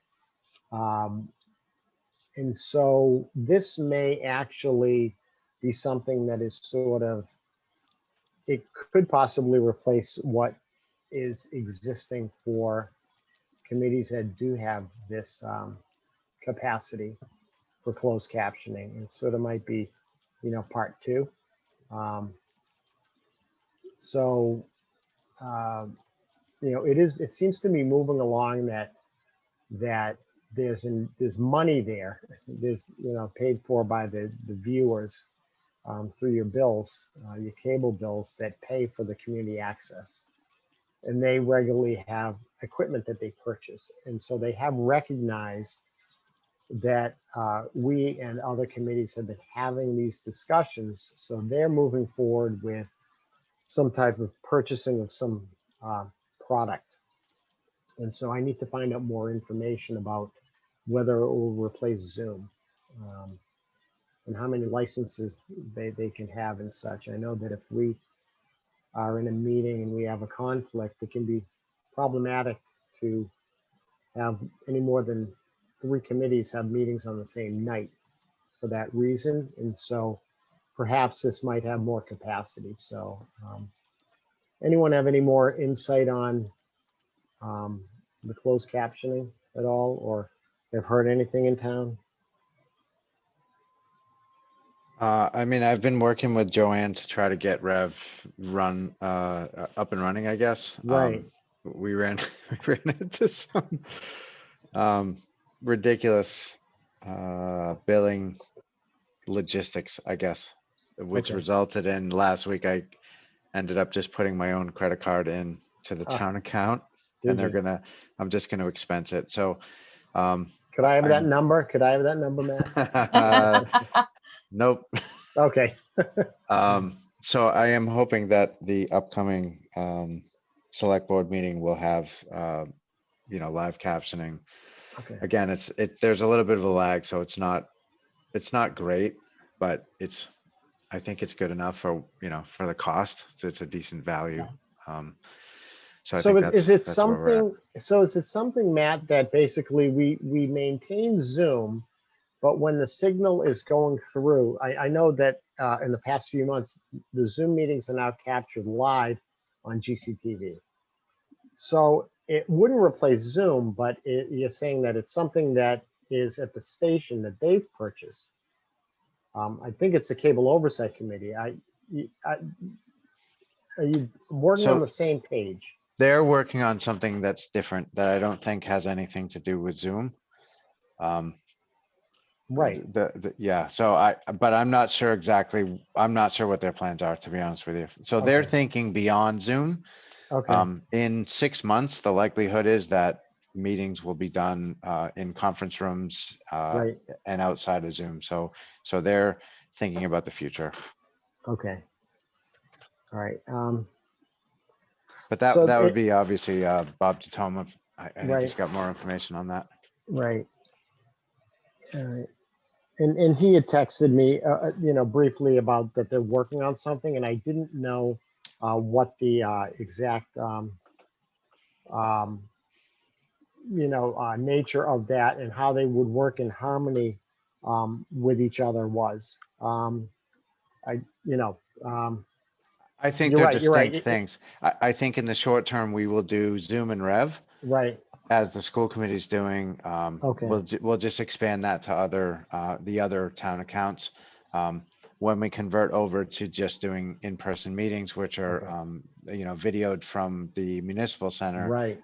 And so this may actually be something that is sort of, it could possibly replace what is existing for committees that do have this capacity for closed captioning. And sort of might be, part two. It seems to be moving along that there's money there. There's, paid for by the viewers through your bills, your cable bills that pay for the community access. And they regularly have equipment that they purchase. And so they have recognized that we and other committees have been having these discussions. So they're moving forward with some type of purchasing of some product. And so I need to find out more information about whether it will replace Zoom and how many licenses they can have and such. I know that if we are in a meeting and we have a conflict, it can be problematic to have any more than 3 committees have meetings on the same night for that reason. And so perhaps this might have more capacity. So anyone have any more insight on the closed captioning at all, or have heard anything in town? I mean, I've been working with Joanne to try to get Rev run up and running, I guess. Right. We ran into some ridiculous billing logistics, I guess, which Okay. resulted in last week I ended up just putting my own credit card in to the Ah, town account, did and you? I'm just gonna expense it. So Could I have that I'm- number? Could I have that number, Matt? nope. Okay. So I am hoping that the upcoming select board meeting will have live captioning. Okay. Again, there's a little bit of a lag, so it's not great, but I think it's good enough for the cost. It's a decent value. So I So think is it that's where we're at. something, so is it something, Matt, that basically we maintain Zoom, but when the signal is going through, I know that in the past few months, the Zoom meetings are now captured live on GCTV. So it wouldn't replace Zoom, but you're saying that it's something that is at the station that they've purchased. I think it's a cable oversight committee. Are you working on So the same page? they're working on something that's different that I don't think has anything to do with Zoom. Um, Right, yeah, so but I'm not sure exactly, I'm not sure what their plans are, to be honest with you. So they're Okay. thinking beyond Zoom. okay, In 6 months, the likelihood is that meetings will be done in conference rooms right, and outside of Zoom. So they're thinking about the future. okay. All right, But so that would be obviously Bob Tatoma. I think he's right, got more information on that. right. All right. And he had texted me, briefly about that they're working on something, and I didn't know what the exact, um, nature of that and how they would work in harmony with each other was. I, you know, um, I think you're they're right. You're right. distinct things. I think in the short term, we will do Zoom and Rev Right. as the school committee's doing. Okay. We'll just expand that to the other town accounts. When we convert over to just doing in-person meetings, which are, Okay. videoed from the municipal center, Right.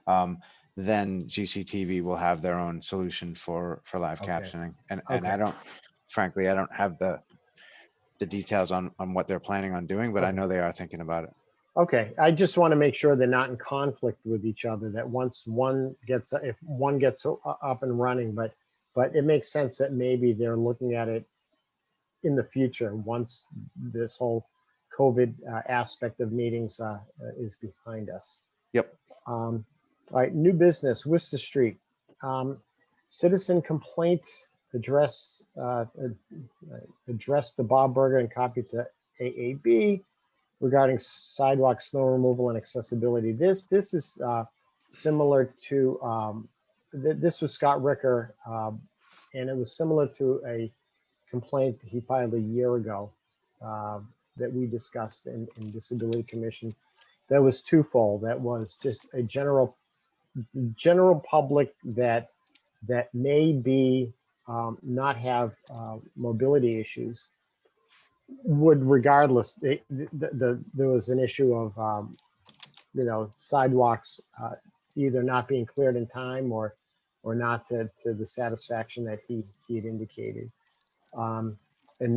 then GCTV will have their own solution for live Okay. captioning. And Okay. I don't have the details on what they're planning on doing, but I Okay. know they are thinking about it. Okay. I just want to make sure they're not in conflict with each other, that once if one gets up and running, but it makes sense that maybe they're looking at it in the future once this whole COVID aspect of meetings is behind us. Yep. All right, new business, Worcester Street. Citizen complaint address addressed to Bob Berger and copied to AAB regarding sidewalk snow removal and accessibility. This is similar to this was Scott Ricker, and it was similar to a complaint he filed a year ago that we discussed in Disability Commission. That was twofold. That was just a general public that may be not have mobility issues would regardless. There was an issue of sidewalks either not being cleared in time or not to the satisfaction that he had indicated. And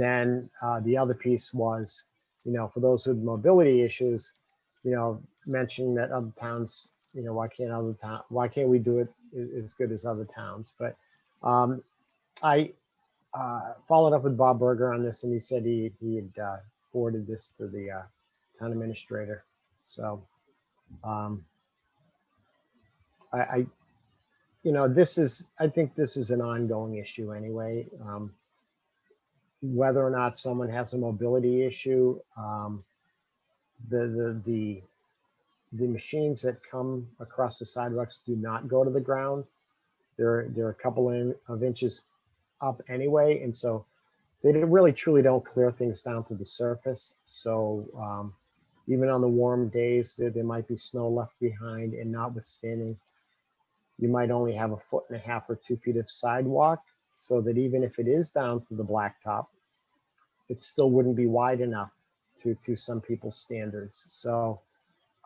then the other piece was, for those with mobility issues, mentioning that other towns, why can't we do it as good as other towns? But I followed up with Bob Berger on this, and he said he had forwarded this to the town administrator. So I think this is an ongoing issue anyway. Whether or not someone has a mobility issue, the machines that come across the sidewalks do not go to the ground. They're a couple of inches up anyway, and so they really truly don't clear things down to the surface. So even on the warm days, there might be snow left behind, and notwithstanding, you might only have 1.5 feet or 2 feet of sidewalk, so that even if it is down to the blacktop, it still wouldn't be wide enough to some people's standards. So,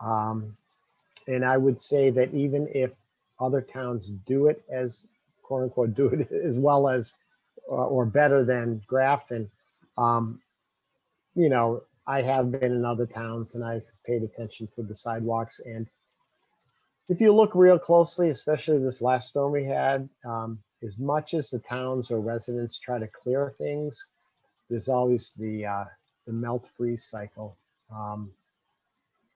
and I would say that even if other towns do it as, quote unquote, do it as well as or better than Grafton, I have been in other towns and I've paid attention to the sidewalks. And if you look real closely, especially this last storm we had, as much as the towns or residents try to clear things, there's always the melt freeze cycle.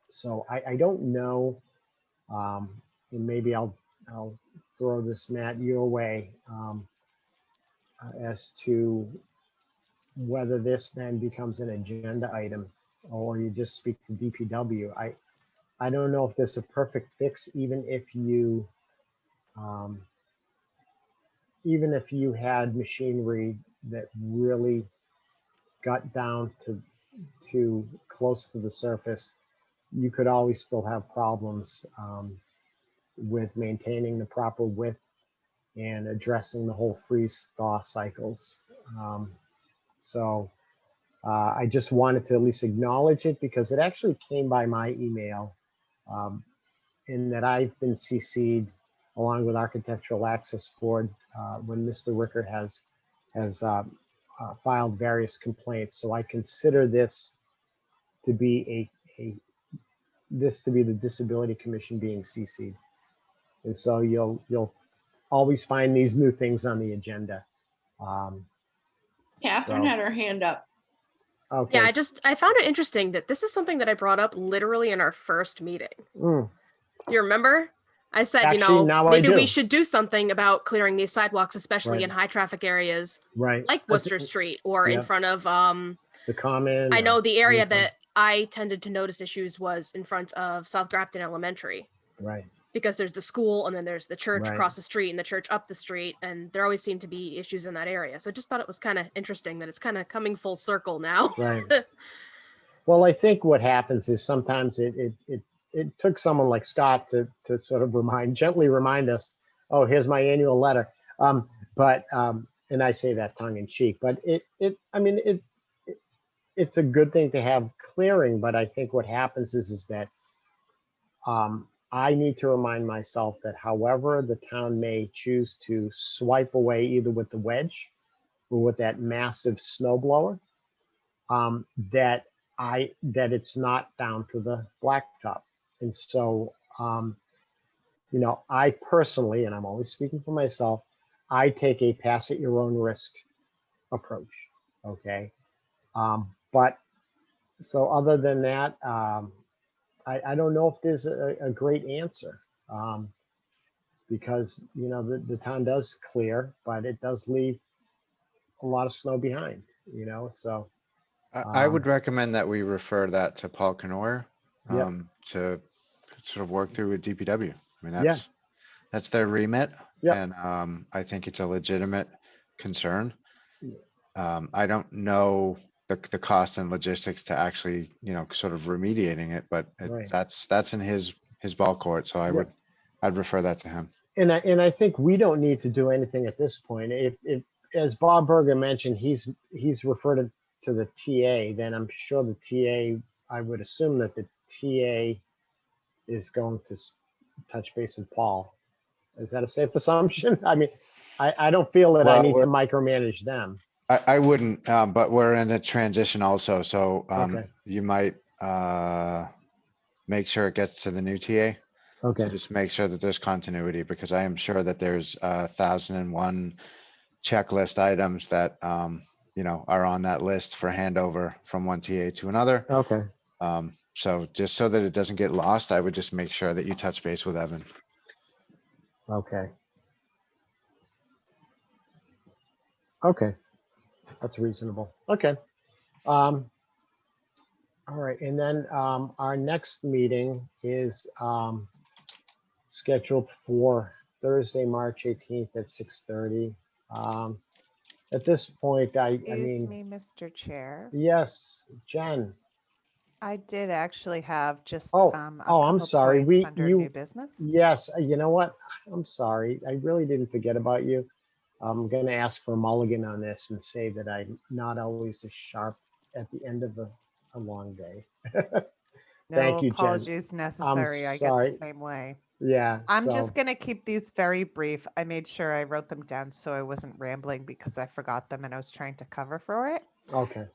So I don't know, and maybe I'll throw this, Matt, your way, as to whether this then becomes an agenda item or you just speak to DPW. I don't know if there's a perfect fix, even if you had machinery that really got down to close to the surface. You could always still have problems with maintaining the proper width and addressing the whole freeze thaw cycles. So I just wanted to at least acknowledge it because it actually came by my email, in that I've been CC'd along with Architectural Access Board when Mr. Ricker has filed various complaints. So I consider this to be the Disability Commission being CC'd. And so you'll always find these new things on the agenda. Catherine So- had her hand up. Okay. Yeah, I found it interesting that this is something that I brought up literally in our first meeting. Mm, Do you remember? I said, Actually, now I maybe we do. should do something about clearing these sidewalks, especially Right. in high traffic areas right. like Worcester Street or in yeah. front of, The common. I know or the area anything. that I tended to notice issues was in front of South Grafton Elementary, Right. because there's the school and then there's the church Right. across the street and the church up the street, and there always seem to be issues in that area. So I just thought it was kind of interesting that it's kind of coming full circle now. Right. Well, I think what happens is sometimes it took someone like Scott to sort of gently remind us, oh, here's my annual letter. And I say that tongue in cheek, but it's a good thing to have clearing. But I think what happens is that I need to remind myself that however the town may choose to swipe away either with the wedge or with that massive snow blower, that it's not down to the blacktop. And so, I personally, and I'm always speaking for myself, I take a pass at your own risk approach. Okay. But so other than that, I don't know if there's a great answer, because, the town does clear, but it does leave a lot of snow behind, so. I would recommend that we refer that to Paul Canor, Yep. to sort of work through with DPW. I mean, Yeah. that's their remit. Yep. And I think it's a legitimate concern. Yeah. I don't know the cost and logistics to actually, sort of remediating it, but Right. that's in his ball court. So Yep. I'd refer that to him. And I think we don't need to do anything at this point. If as Bob Berger mentioned, he's referred it to the TA, then I'm sure the TA, I would assume that the TA is going to touch base with Paul. Is that a safe assumption? I mean, I don't feel that I Well, need to micromanage them. I wouldn't, but we're in a transition also. So Okay. you might make sure it gets to the new TA. Okay. To just make sure that there's continuity, because I am sure that there's 1,001 checklist items that, are on that list for handover from one TA to another. Okay. So just so that it doesn't get lost, I would just make sure that you touch base with Evan. Okay. Okay. That's reasonable. Okay. All right. And then our next meeting is scheduled for Thursday, March 18th at 6:30. At this point, I Excuse mean, me, Mr. Chair. yes, Jen. I did actually have just Oh, a I'm couple sorry. points under new business. Yes, you know what? I'm sorry. I really didn't forget about you. I'm going to ask for a mulligan on this and say that I'm not always as sharp at the end of a long day. No Thank you, Jen. apologies necessary. I get sorry. the same way. Yeah. I'm so- just going to keep these very brief. I made sure I wrote them down so I wasn't rambling because I forgot them and I was trying to cover for it. Okay.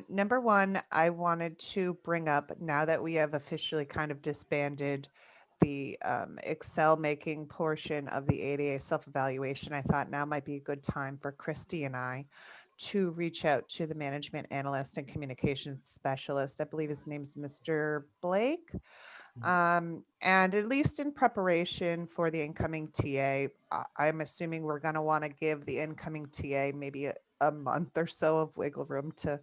Number one, I wanted to bring up, now that we have officially kind of disbanded the Excel making portion of the ADA self-evaluation, I thought now might be a good time for Christy and I to reach out to the management analyst and communications specialist. I believe his name's Mr. Blake. And at least in preparation for the incoming TA, I'm assuming we're going to want to give the incoming TA maybe a month or so of wiggle room to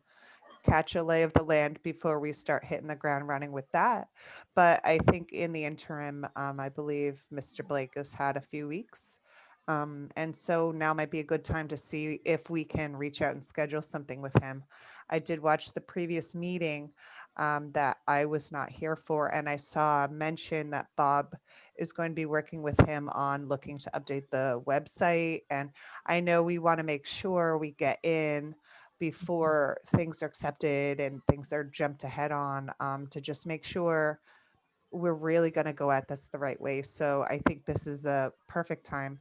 catch a lay of the land before we start hitting the ground running with that. But I think in the interim, I believe Mr. Blake has had a few weeks. And so now might be a good time to see if we can reach out and schedule something with him. I did watch the previous meeting that I was not here for, and I saw mention that Bob is going to be working with him on looking to update the website. And I know we want to make sure we get in before things are accepted and things are jumped ahead on, to just make sure we're really going to go at this the right way. So I think this is a perfect time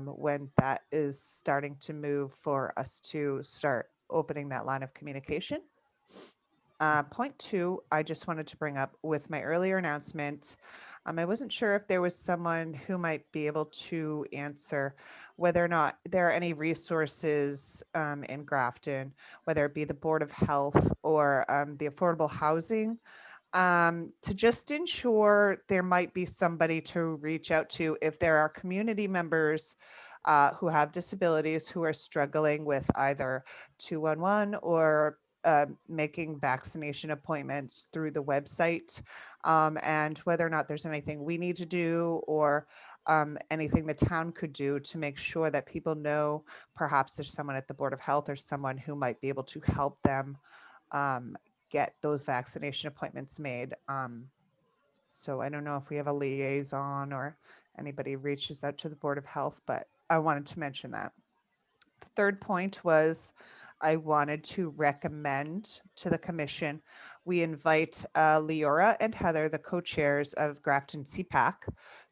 when that is starting to move for us to start opening that line of communication. Point two, I just wanted to bring up with my earlier announcement. I wasn't sure if there was someone who might be able to answer whether or not there are any resources in Grafton, whether it be the Board of Health or the Affordable Housing, to just ensure there might be somebody to reach out to if there are community members who have disabilities who are struggling with either 211 or making vaccination appointments through the website, and whether or not there's anything we need to do or anything the town could do to make sure that people know perhaps there's someone at the Board of Health or someone who might be able to help them get those vaccination appointments made. So I don't know if we have a liaison or anybody reaches out to the Board of Health, but I wanted to mention that. The third point was I wanted to recommend to the commission, we invite Leora and Heather, the co-chairs of Grafton CPAC,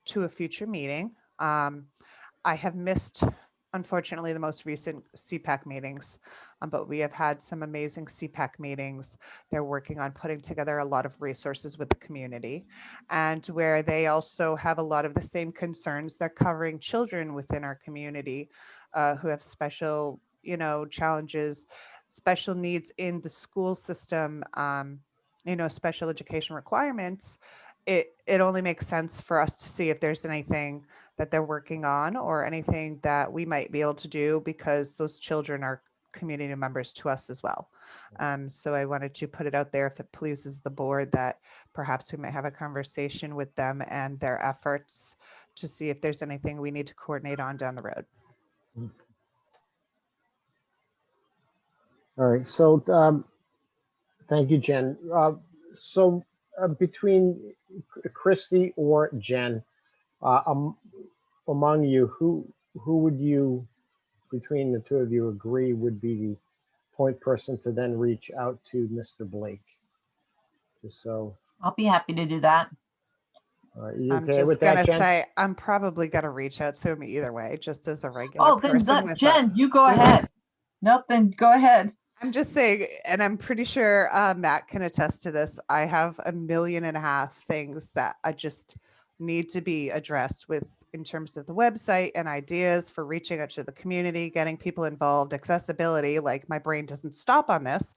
to a future meeting. I have missed, unfortunately, the most recent CPAC meetings, but we have had some amazing CPAC meetings. They're working on putting together a lot of resources with the community, and where they also have a lot of the same concerns. They're covering children within our community who have special, challenges, special needs in the school system, special education requirements. It only makes sense for us to see if there's anything that they're working on or anything that we might be able to do, because those children are community members to us as well. So I wanted to put it out there, if it pleases the board, that perhaps we might have a conversation with them and their efforts to see if there's anything we need to coordinate on down the road. All right, so thank you, Jen. So between Christy or Jen, among you, who would you, between the two of you, agree would be the point person to then reach out to Mr. Blake? Just so, I'll be happy to do that. you I'm okay just with gonna that, Jen? say I'm probably gonna reach out to him either way, just as a regular Oh, then person. with Jen, you go ahead. Nope, then go ahead. I'm just saying, and I'm pretty sure Matt can attest to this. I have 1.5 million things that I just need to be addressed with in terms of the website and ideas for reaching out to the community, getting people involved, accessibility. Like, my brain doesn't stop on this.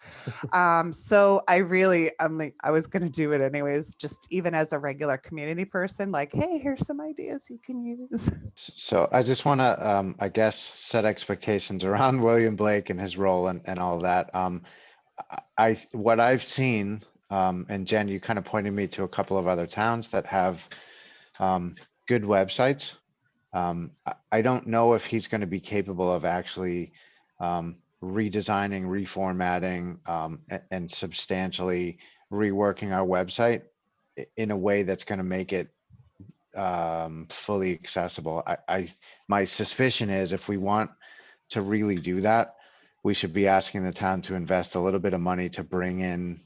So I was going to do it anyways, just even as a regular community person, like, hey, here's some ideas you can use. So I just want to, I guess, set expectations around William Blake and his role and all of that. What I've seen, and Jen, you kind of pointed me to a couple of other towns that have good websites. I don't know if he's going to be capable of actually redesigning, reformatting, and substantially reworking our website in a way that's going to make it fully accessible. My suspicion is, if we want to really do that, we should be asking the town to invest a little bit of money to bring in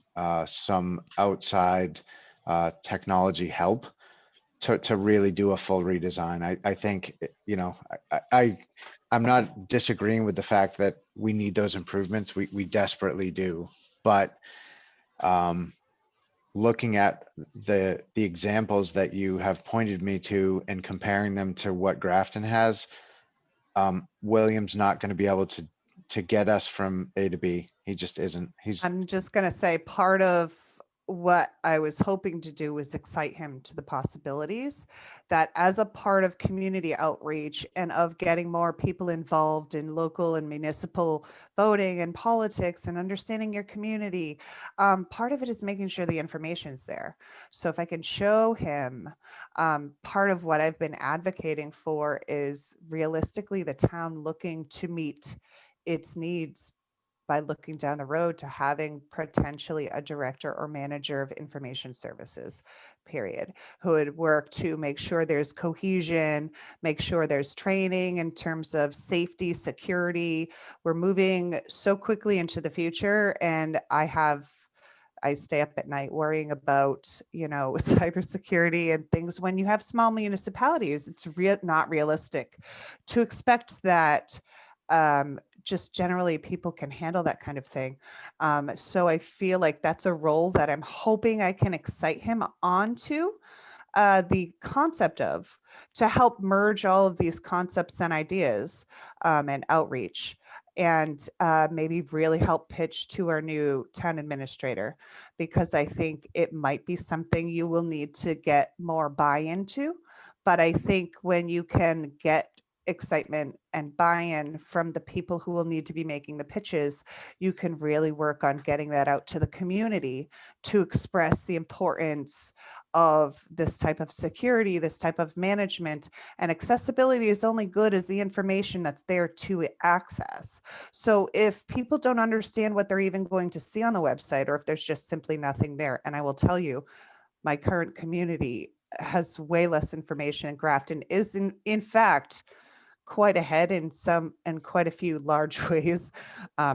some outside technology help to really do a full redesign. I think, I'm not disagreeing with the fact that we need those improvements. We desperately do, but looking at the examples that you have pointed me to and comparing them to what Grafton has, William's not going to be able to get us from A to B. He just isn't. I'm just going to say, part of what I was hoping to do was excite him to the possibilities that, as a part of community outreach and of getting more people involved in local and municipal voting and politics and understanding your community, part of it is making sure the information's there. So if I can show him, part of what I've been advocating for is realistically the town looking to meet its needs by looking down the road to having potentially a director or manager of information services, period, who would work to make sure there's cohesion, make sure there's training in terms of safety, security. We're moving so quickly into the future, and I stay up at night worrying about, cybersecurity and things. When you have small municipalities, it's not realistic to expect that just generally people can handle that kind of thing. So I feel like that's a role that I'm hoping I can excite him onto. The concept of, to help merge all of these concepts and ideas and outreach, and maybe really help pitch to our new town administrator, because I think it might be something you will need to get more buy-in to. But I think when you can get excitement and buy-in from the people who will need to be making the pitches, you can really work on getting that out to the community to express the importance of this type of security, this type of management. And accessibility is only good as the information that's there to access. So if people don't understand what they're even going to see on the website, or if there's just simply nothing there, and I will tell you, my current community has way less information. Grafton is in fact quite ahead in quite a few large ways.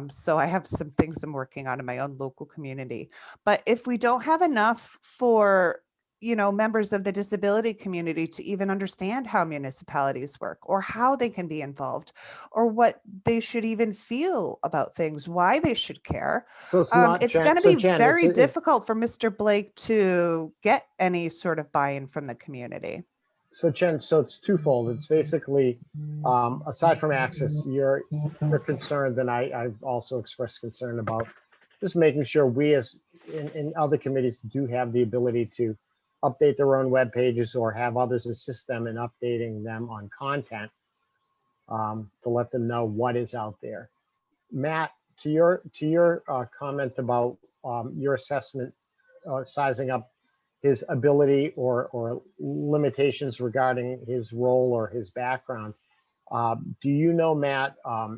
So I have some things I'm working on in my own local community. But if we don't have enough for members of the disability community to even understand how municipalities work, or how they can be involved, or what they should even feel about things, why they should care, So it's not it's Jen. going to So be Jen, very difficult for Mr. Blake to get any sort of buy-in from the community. So Jen, so it's twofold. It's basically, aside from access, you're concerned, and I've also expressed concern about just making sure we, as in other committees, do have the ability to update their own web pages, or have others assist them in updating them on content, to let them know what is out there. Matt, to your comment about your assessment, sizing up his ability or limitations regarding his role or his background. Do you know, Matt,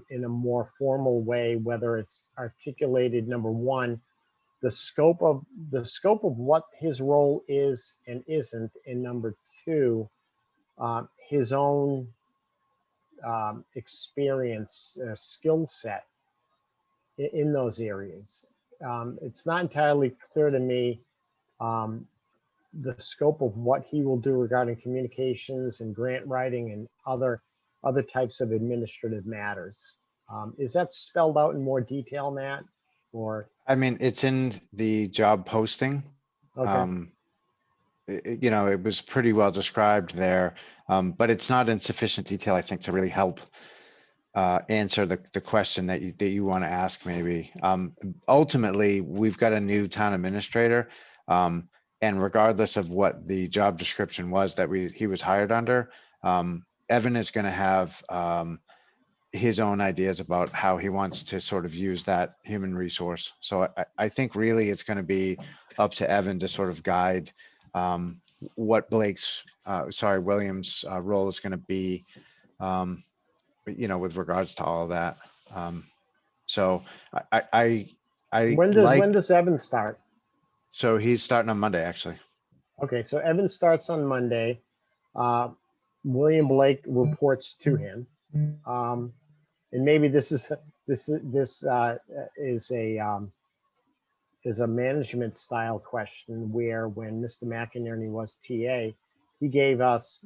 in a more formal way, whether it's articulated, number one, the scope of what his role is and isn't, and number two, his own experience, skill set in those areas? It's not entirely clear to me the scope of what he will do regarding communications and grant writing and other types of administrative matters. Is that spelled out in more detail, Matt? Or I mean, it's in the job posting. okay, It was pretty well described there, but it's not in sufficient detail, I think, to really help answer the question that you want to ask maybe. Ultimately, we've got a new town administrator, and regardless of what the job description was that he was hired under, Evan is going to have his own ideas about how he wants to sort of use that human resource. So I think really it's going to be up to Evan to sort of guide what William's role is going to be, with regards to all of that. So when does Evan start? So he's starting on Monday, actually. Okay, so Evan starts on Monday. William Blake reports to him, and maybe this is a management style question, where when Mr. McInerney was TA, he gave us,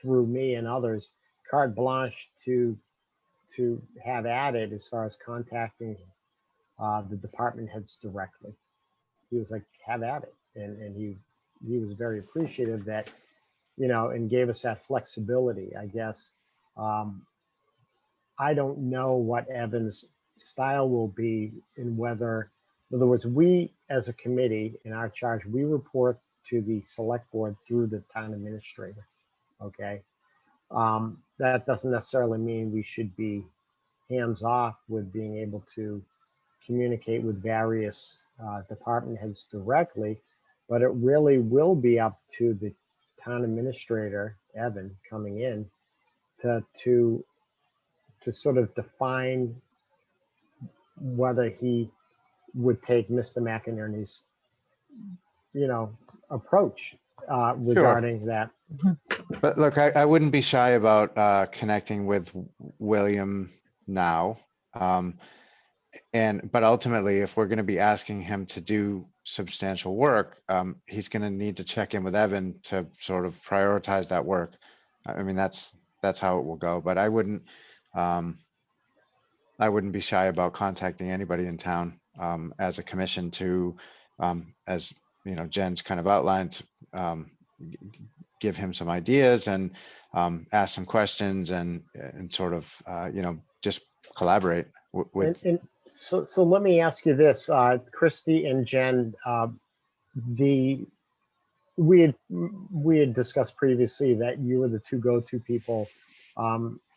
through me and others, carte blanche to have at it as far as contacting the department heads directly. He was like, have at it, and he was very appreciative that, and gave us that flexibility, I guess. I don't know what Evan's style will be, and whether, in other words, we as a committee in our charge, we report to the select board through the town administrator. Okay. That doesn't necessarily mean we should be hands off with being able to communicate with various department heads directly, but it really will be up to the town administrator, Evan, coming in to sort of define whether he would take Mr. McInerney's, approach regarding that. But look, I wouldn't be shy about connecting with William now. But ultimately, if we're going to be asking him to do substantial work, he's going to need to check in with Evan to sort of prioritize that work. I mean, that's how it will go. But I wouldn't be shy about contacting anybody in town as a commission to, as Jen's kind of outlined, give him some ideas and ask some questions and sort of just collaborate with. And so let me ask you this, Christy and Jen, we had discussed previously that you were the two go-to people,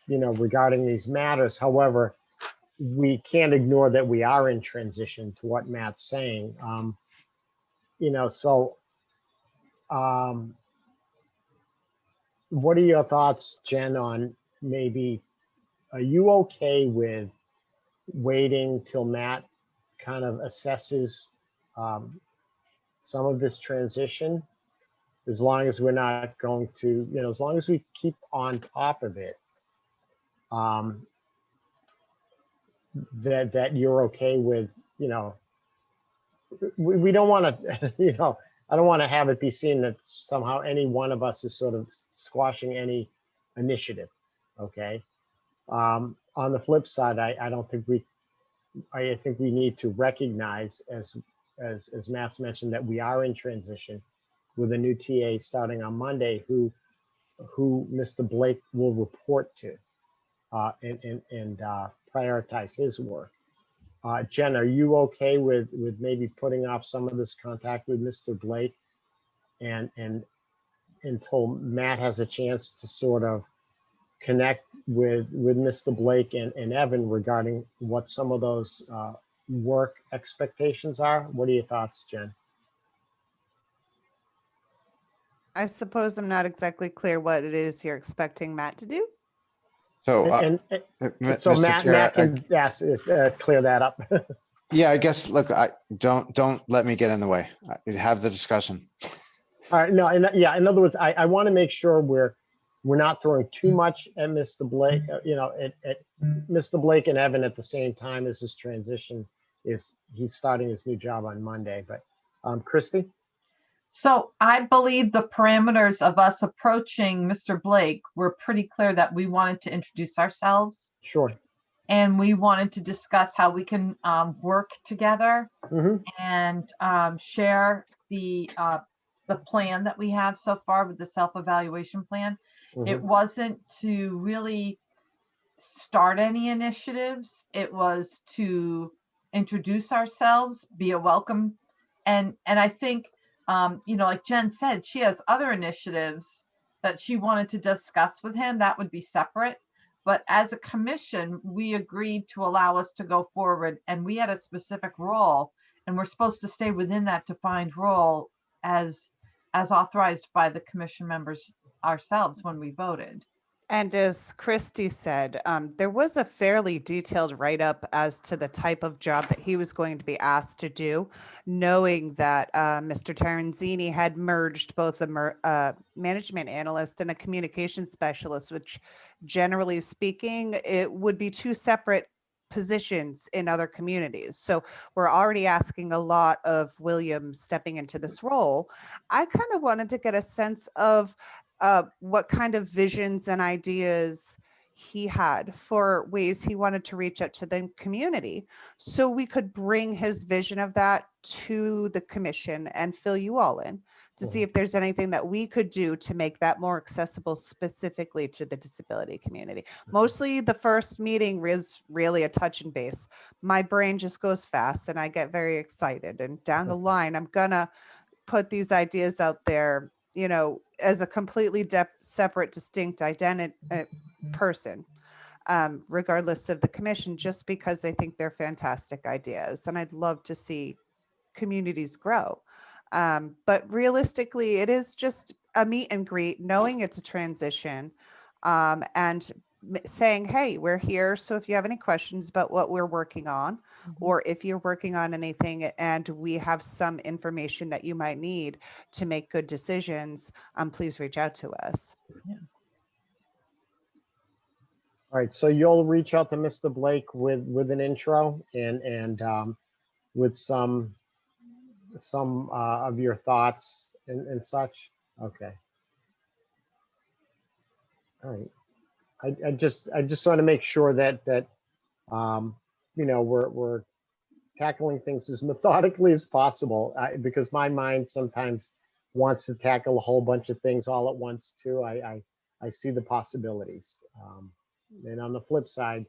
regarding these matters. However, we can't ignore that we are in transition to what Matt's saying. What are your thoughts, Jen, on maybe, are you okay with waiting till Matt kind of assesses some of this transition, as long as we're not going to, as long as we keep on top of it, that you're okay with, we don't want to, I don't want to have it be seen that somehow any one of us is sort of squashing any initiative. Okay. On the flip side, I think we need to recognize, as Matt's mentioned, that we are in transition with a new TA starting on Monday, who Mr. Blake will report to and prioritize his work. Jen, are you okay with maybe putting off some of this contact with Mr. Blake and until Matt has a chance to sort of connect with Mr. Blake and Evan regarding what some of those work expectations are? What are your thoughts, Jen? I suppose I'm not exactly clear what it is you're expecting Matt to do. So, So Mr. Matt Chair, can clear that up. yeah, I guess, look, don't let me get in the way. Have the discussion. All right, no, in other words, I want to make sure we're not throwing too much at Mr. Blake, at Mr. Blake and Evan at the same time as his transition he's starting his new job on Monday. But Christy? So I believe the parameters of us approaching Mr. Blake were pretty clear, that we wanted to introduce ourselves. Sure. And we wanted to discuss how we can work together and share the plan that we have so far with the self-evaluation plan. It wasn't to really start any initiatives. It was to introduce ourselves, be a welcome. And I think, like Jen said, she has other initiatives that she wanted to discuss with him. That would be separate. But as a commission, we agreed to allow us to go forward, and we had a specific role, and we're supposed to stay within that defined role as authorized by the commission members ourselves when we voted. And as Christy said, there was a fairly detailed write-up as to the type of job that he was going to be asked to do, knowing that Mr. Terenzini had merged both a management analyst and a communication specialist, which generally speaking, it would be two separate positions in other communities. So we're already asking a lot of William stepping into this role. I kind of wanted to get a sense of what kind of visions and ideas he had for ways he wanted to reach out to the community, so we could bring his vision of that to the commission and fill you all in to see if there's anything that we could do to make that more accessible specifically to the disability community. Mostly the first meeting is really a touch and base. My brain just goes fast and I get very excited, and down the line I'm gonna put these ideas out there, as a completely separate, distinct identity person, regardless of the commission, just because I think they're fantastic ideas. And I'd love to see communities grow. But realistically, it is just a meet and greet, knowing it's a transition, and saying, hey, we're here. So if you have any questions about what we're working on, or if you're working on anything and we have some information that you might need to make good decisions, please reach out to us. All right, so you'll reach out to Mr. Blake with an intro and with some of your thoughts and such. Okay. All right. I just want to make sure that you know, we're tackling things as methodically as possible, because my mind sometimes wants to tackle a whole bunch of things all at once too. I see the possibilities, and on the flip side,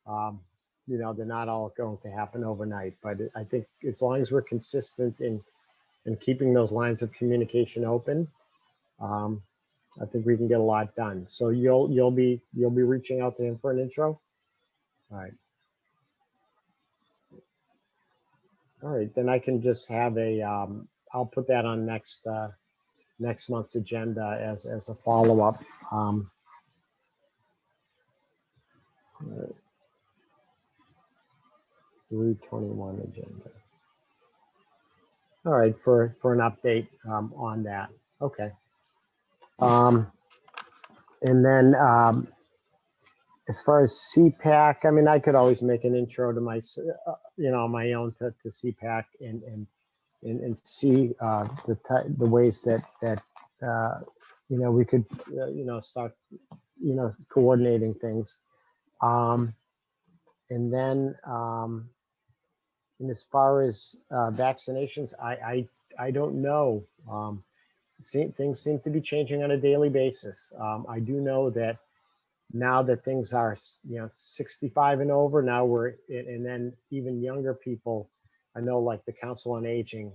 you know, they're not all going to happen overnight. But I think as long as we're consistent in keeping those lines of communication open, I think we can get a lot done. So you'll be reaching out to him for an intro. All right. All right, then I can just have a, I'll put that on next month's agenda as a follow-up. 321 agenda. All right, for an update on that. Okay. And then as far as CPAC, I mean, I could always make an intro to my, you know, my own to CPAC and see the ways that you know, we could you know, start, you know, coordinating things. And then and as far as vaccinations, I don't know. Things seem to be changing on a daily basis. I do know that now that things are, you know, 65 and over, now and then even younger people, I know like the Council on Aging,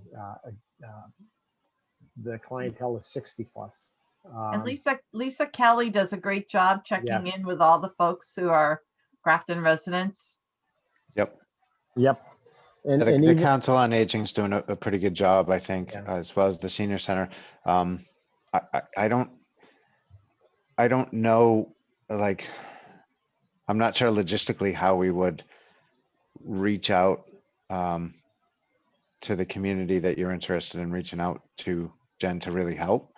the clientele is 60 plus. And Lisa Kelly does a great job checking Yes. in with all the folks who are Grafton residents. Yep. Yep. And, Yeah, and the even, Council on Aging is doing a pretty good job, I think, Yeah. as well as the senior center. I don't know, like, I'm not sure logistically how we would reach out to the community that you're interested in reaching out to, Jen, to really help.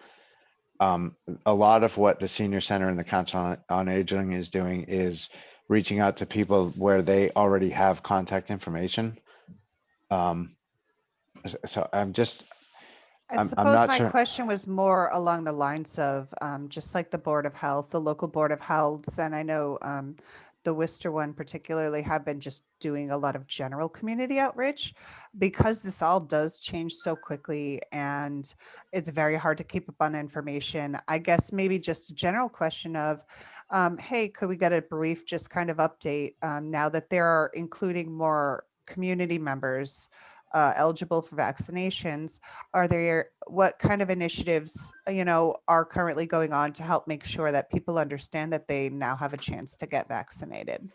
A lot of what the senior center and the Council on Aging is doing is reaching out to people where they already have contact information. So I'm I suppose not my sure. question was more along the lines of just like the Board of Health, the local Board of Healths, and I know the Worcester one particularly have been just doing a lot of general community outreach, because this all does change so quickly and it's very hard to keep up on information. I guess maybe just a general question of, hey, could we get a brief just kind of update now that they're including more community members eligible for vaccinations? Are there, what kind of initiatives, you know, are currently going on to help make sure that people understand that they now have a chance to get vaccinated?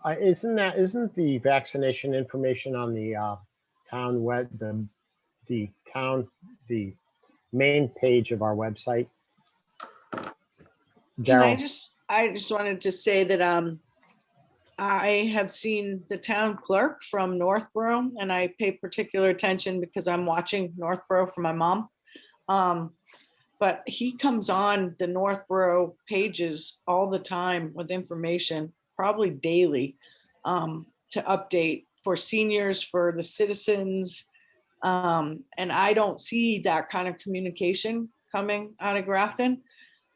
isn't the vaccination information on the town web, the main page of our website? Can Daryl? I just wanted to say that I have seen the town clerk from Northborough, and I pay particular attention because I'm watching Northborough for my mom. But he comes on the Northborough pages all the time with information, probably daily, to update for seniors, for the citizens. And I don't see that kind of communication coming out of Grafton.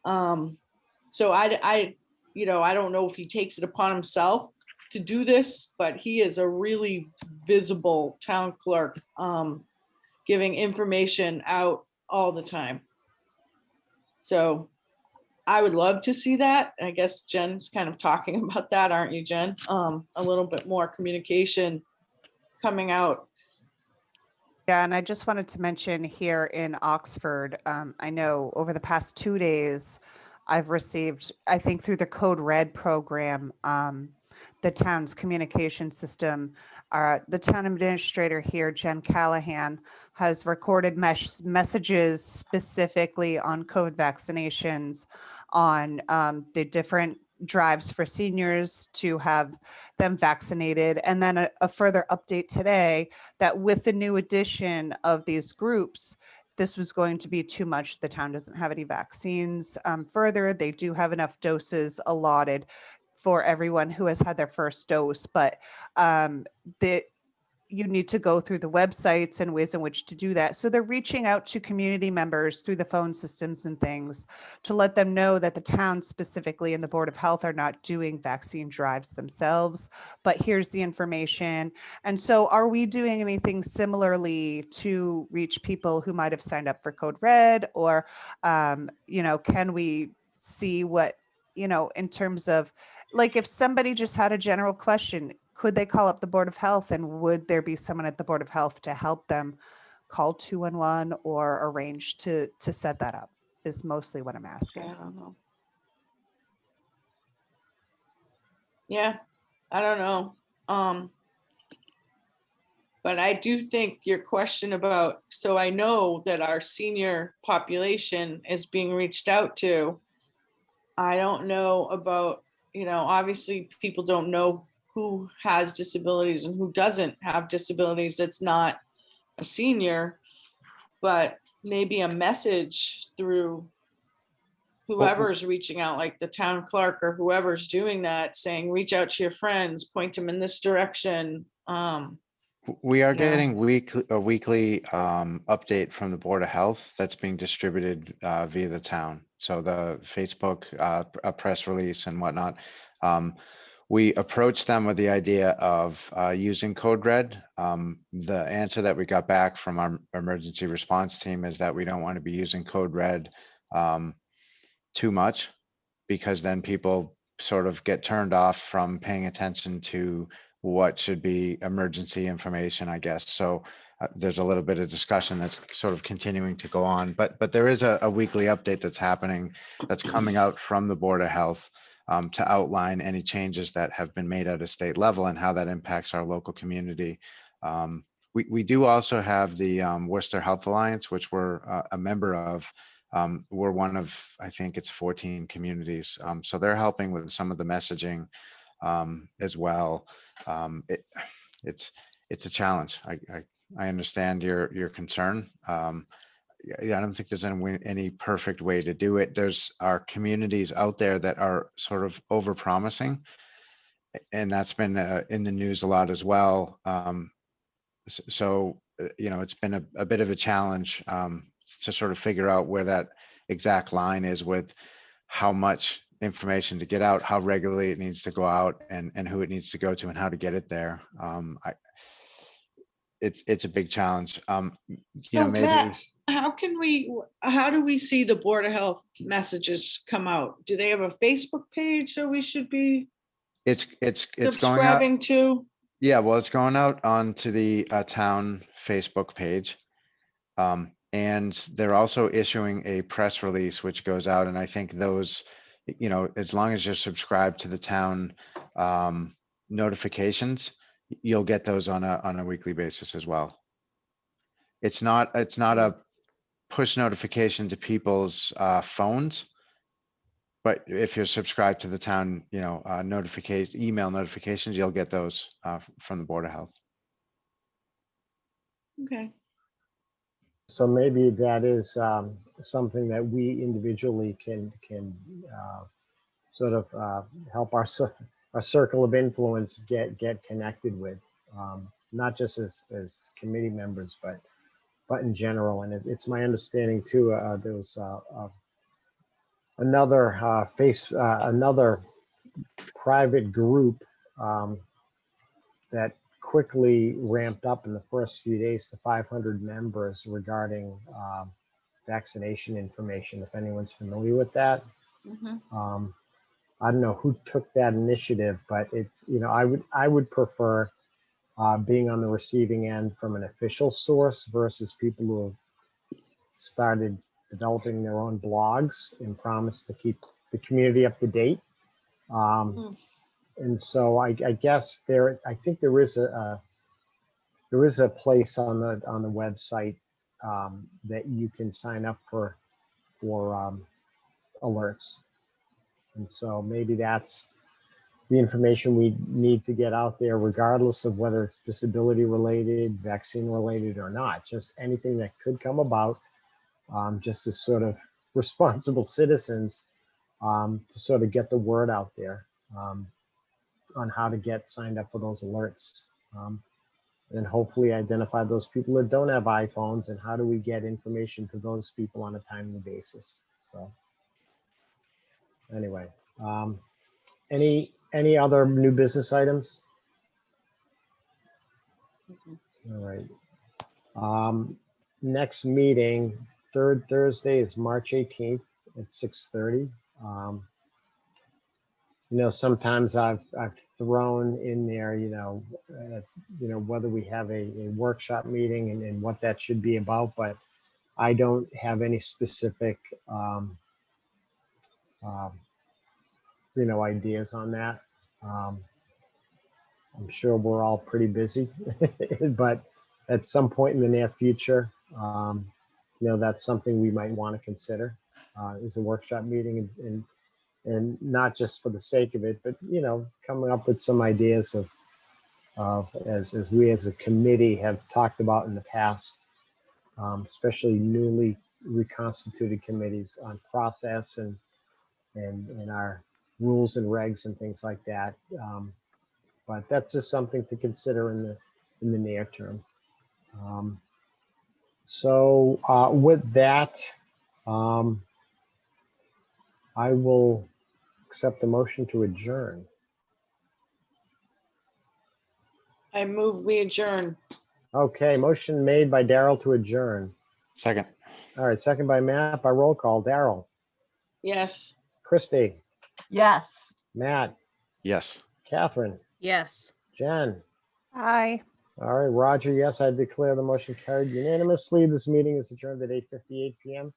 So I, you know, I don't know if he takes it upon himself to do this, but he is a really visible town clerk, giving information out all the time. So I would love to see that. I guess Jen's kind of talking about that, aren't you, Jen? A little bit more communication coming out. Yeah, and I just wanted to mention here in Oxford, I know over the past 2 days, I've received, I think through the Code Red program, the town's communication system. The town administrator here, Jen Callahan, has recorded messages specifically on COVID vaccinations, on the different drives for seniors to have them vaccinated. And then a further update today that with the new addition of these groups, this was going to be too much. The town doesn't have any vaccines. Further, they do have enough doses allotted for everyone who has had their first dose, but you need to go through the websites and ways in which to do that. So they're reaching out to community members through the phone systems and things to let them know that the town specifically and the Board of Health are not doing vaccine drives themselves, but here's the information. And so are we doing anything similarly to reach people who might have signed up for Code Red, or, can we see what, in terms of, like, if somebody just had a general question, could they call up the Board of Health, and would there be someone at the Board of Health to help them call 211 or arrange to set that up, is mostly what I'm I asking. don't know. Yeah, I don't know. But I do think your question about, so I know that our senior population is being reached out to. I don't know about, obviously people don't know who has disabilities and who doesn't have disabilities. It's not a senior, but maybe a message through whoever's reaching out, like the town clerk or whoever's doing that, saying, reach out to your friends, point them in this direction. We are you know. getting a weekly update from the Board of Health that's being distributed via the town. So the Facebook, a press release and whatnot. We approached them with the idea of using Code Red. The answer that we got back from our emergency response team is that we don't want to be using Code Red too much, because then people sort of get turned off from paying attention to what should be emergency information, I guess. So there's a little bit of discussion that's sort of continuing to go on, but there is a weekly update that's happening, that's coming out from the Board of Health to outline any changes that have been made at a state level and how that impacts our local community. We do also have the Worcester Health Alliance, which we're a member of. We're one of, I think it's 14 communities. So they're helping with some of the messaging as well. It's a challenge. I understand your concern. I don't think there's any perfect way to do it. There's our communities out there that are sort of over promising, and that's been in the news a lot as well. So it's been a bit of a challenge to sort of figure out where that exact line is with how much information to get out, how regularly it needs to go out, and who it needs to go to, and how to get it there. It's a big challenge. So maybe Matt, how do we see the Board of Health messages come out? Do they have a Facebook page that we should be it's going out? subscribing to? Yeah, well, it's going out onto the town Facebook page. And they're also issuing a press release, which goes out. And I think those, as long as you're subscribed to the town notifications, you'll get those on a weekly basis as well. It's not a push notification to people's phones, but if you're subscribed to the town, email notifications, you'll get those from the Board of Health. Okay. So maybe that is something that we individually can sort of help our circle of influence get connected with, not just as committee members, but in general. And it's my understanding too. There was another private group that quickly ramped up in the first few days to 500 members regarding vaccination information, if anyone's familiar with that. Mm-hmm. I don't know who took that initiative, but it's, I would prefer being on the receiving end from an official source versus people who have started developing their own blogs and promise to keep the community up to date. And so I guess I think there is a place on the website that you can sign up for alerts. And so maybe that's the information we need to get out there, regardless of whether it's disability related, vaccine related or not, just anything that could come about, just as sort of responsible citizens, to sort of get the word out there on how to get signed up for those alerts. And hopefully identify those people that don't have iPhones, and how do we get information to those people on a timely basis. So anyway, any other new business items? All right. Next meeting, third Thursday is March 18th at 6:30. Sometimes I've thrown in there, whether we have a workshop meeting and what that should be about, but I don't have any specific, ideas on that. I'm sure we're all pretty busy, but at some point in the near future, that's something we might want to consider, is a workshop meeting, and not just for the sake of it, but, coming up with some ideas of as we as a committee have talked about in the past, especially newly reconstituted committees, on process and our rules and regs and things like that. But that's just something to consider in the near term. So with that, I will accept the motion to adjourn. I move we adjourn. Okay, motion made by Daryl to adjourn. Second. All right, second by Matt, by roll call. Daryl, Yes. Christie, Yes. Matt, Yes. Catherine, Yes. Jen. Aye. All right, Roger, yes, I declare the motion carried unanimously. This meeting is adjourned at 8:58 p.m.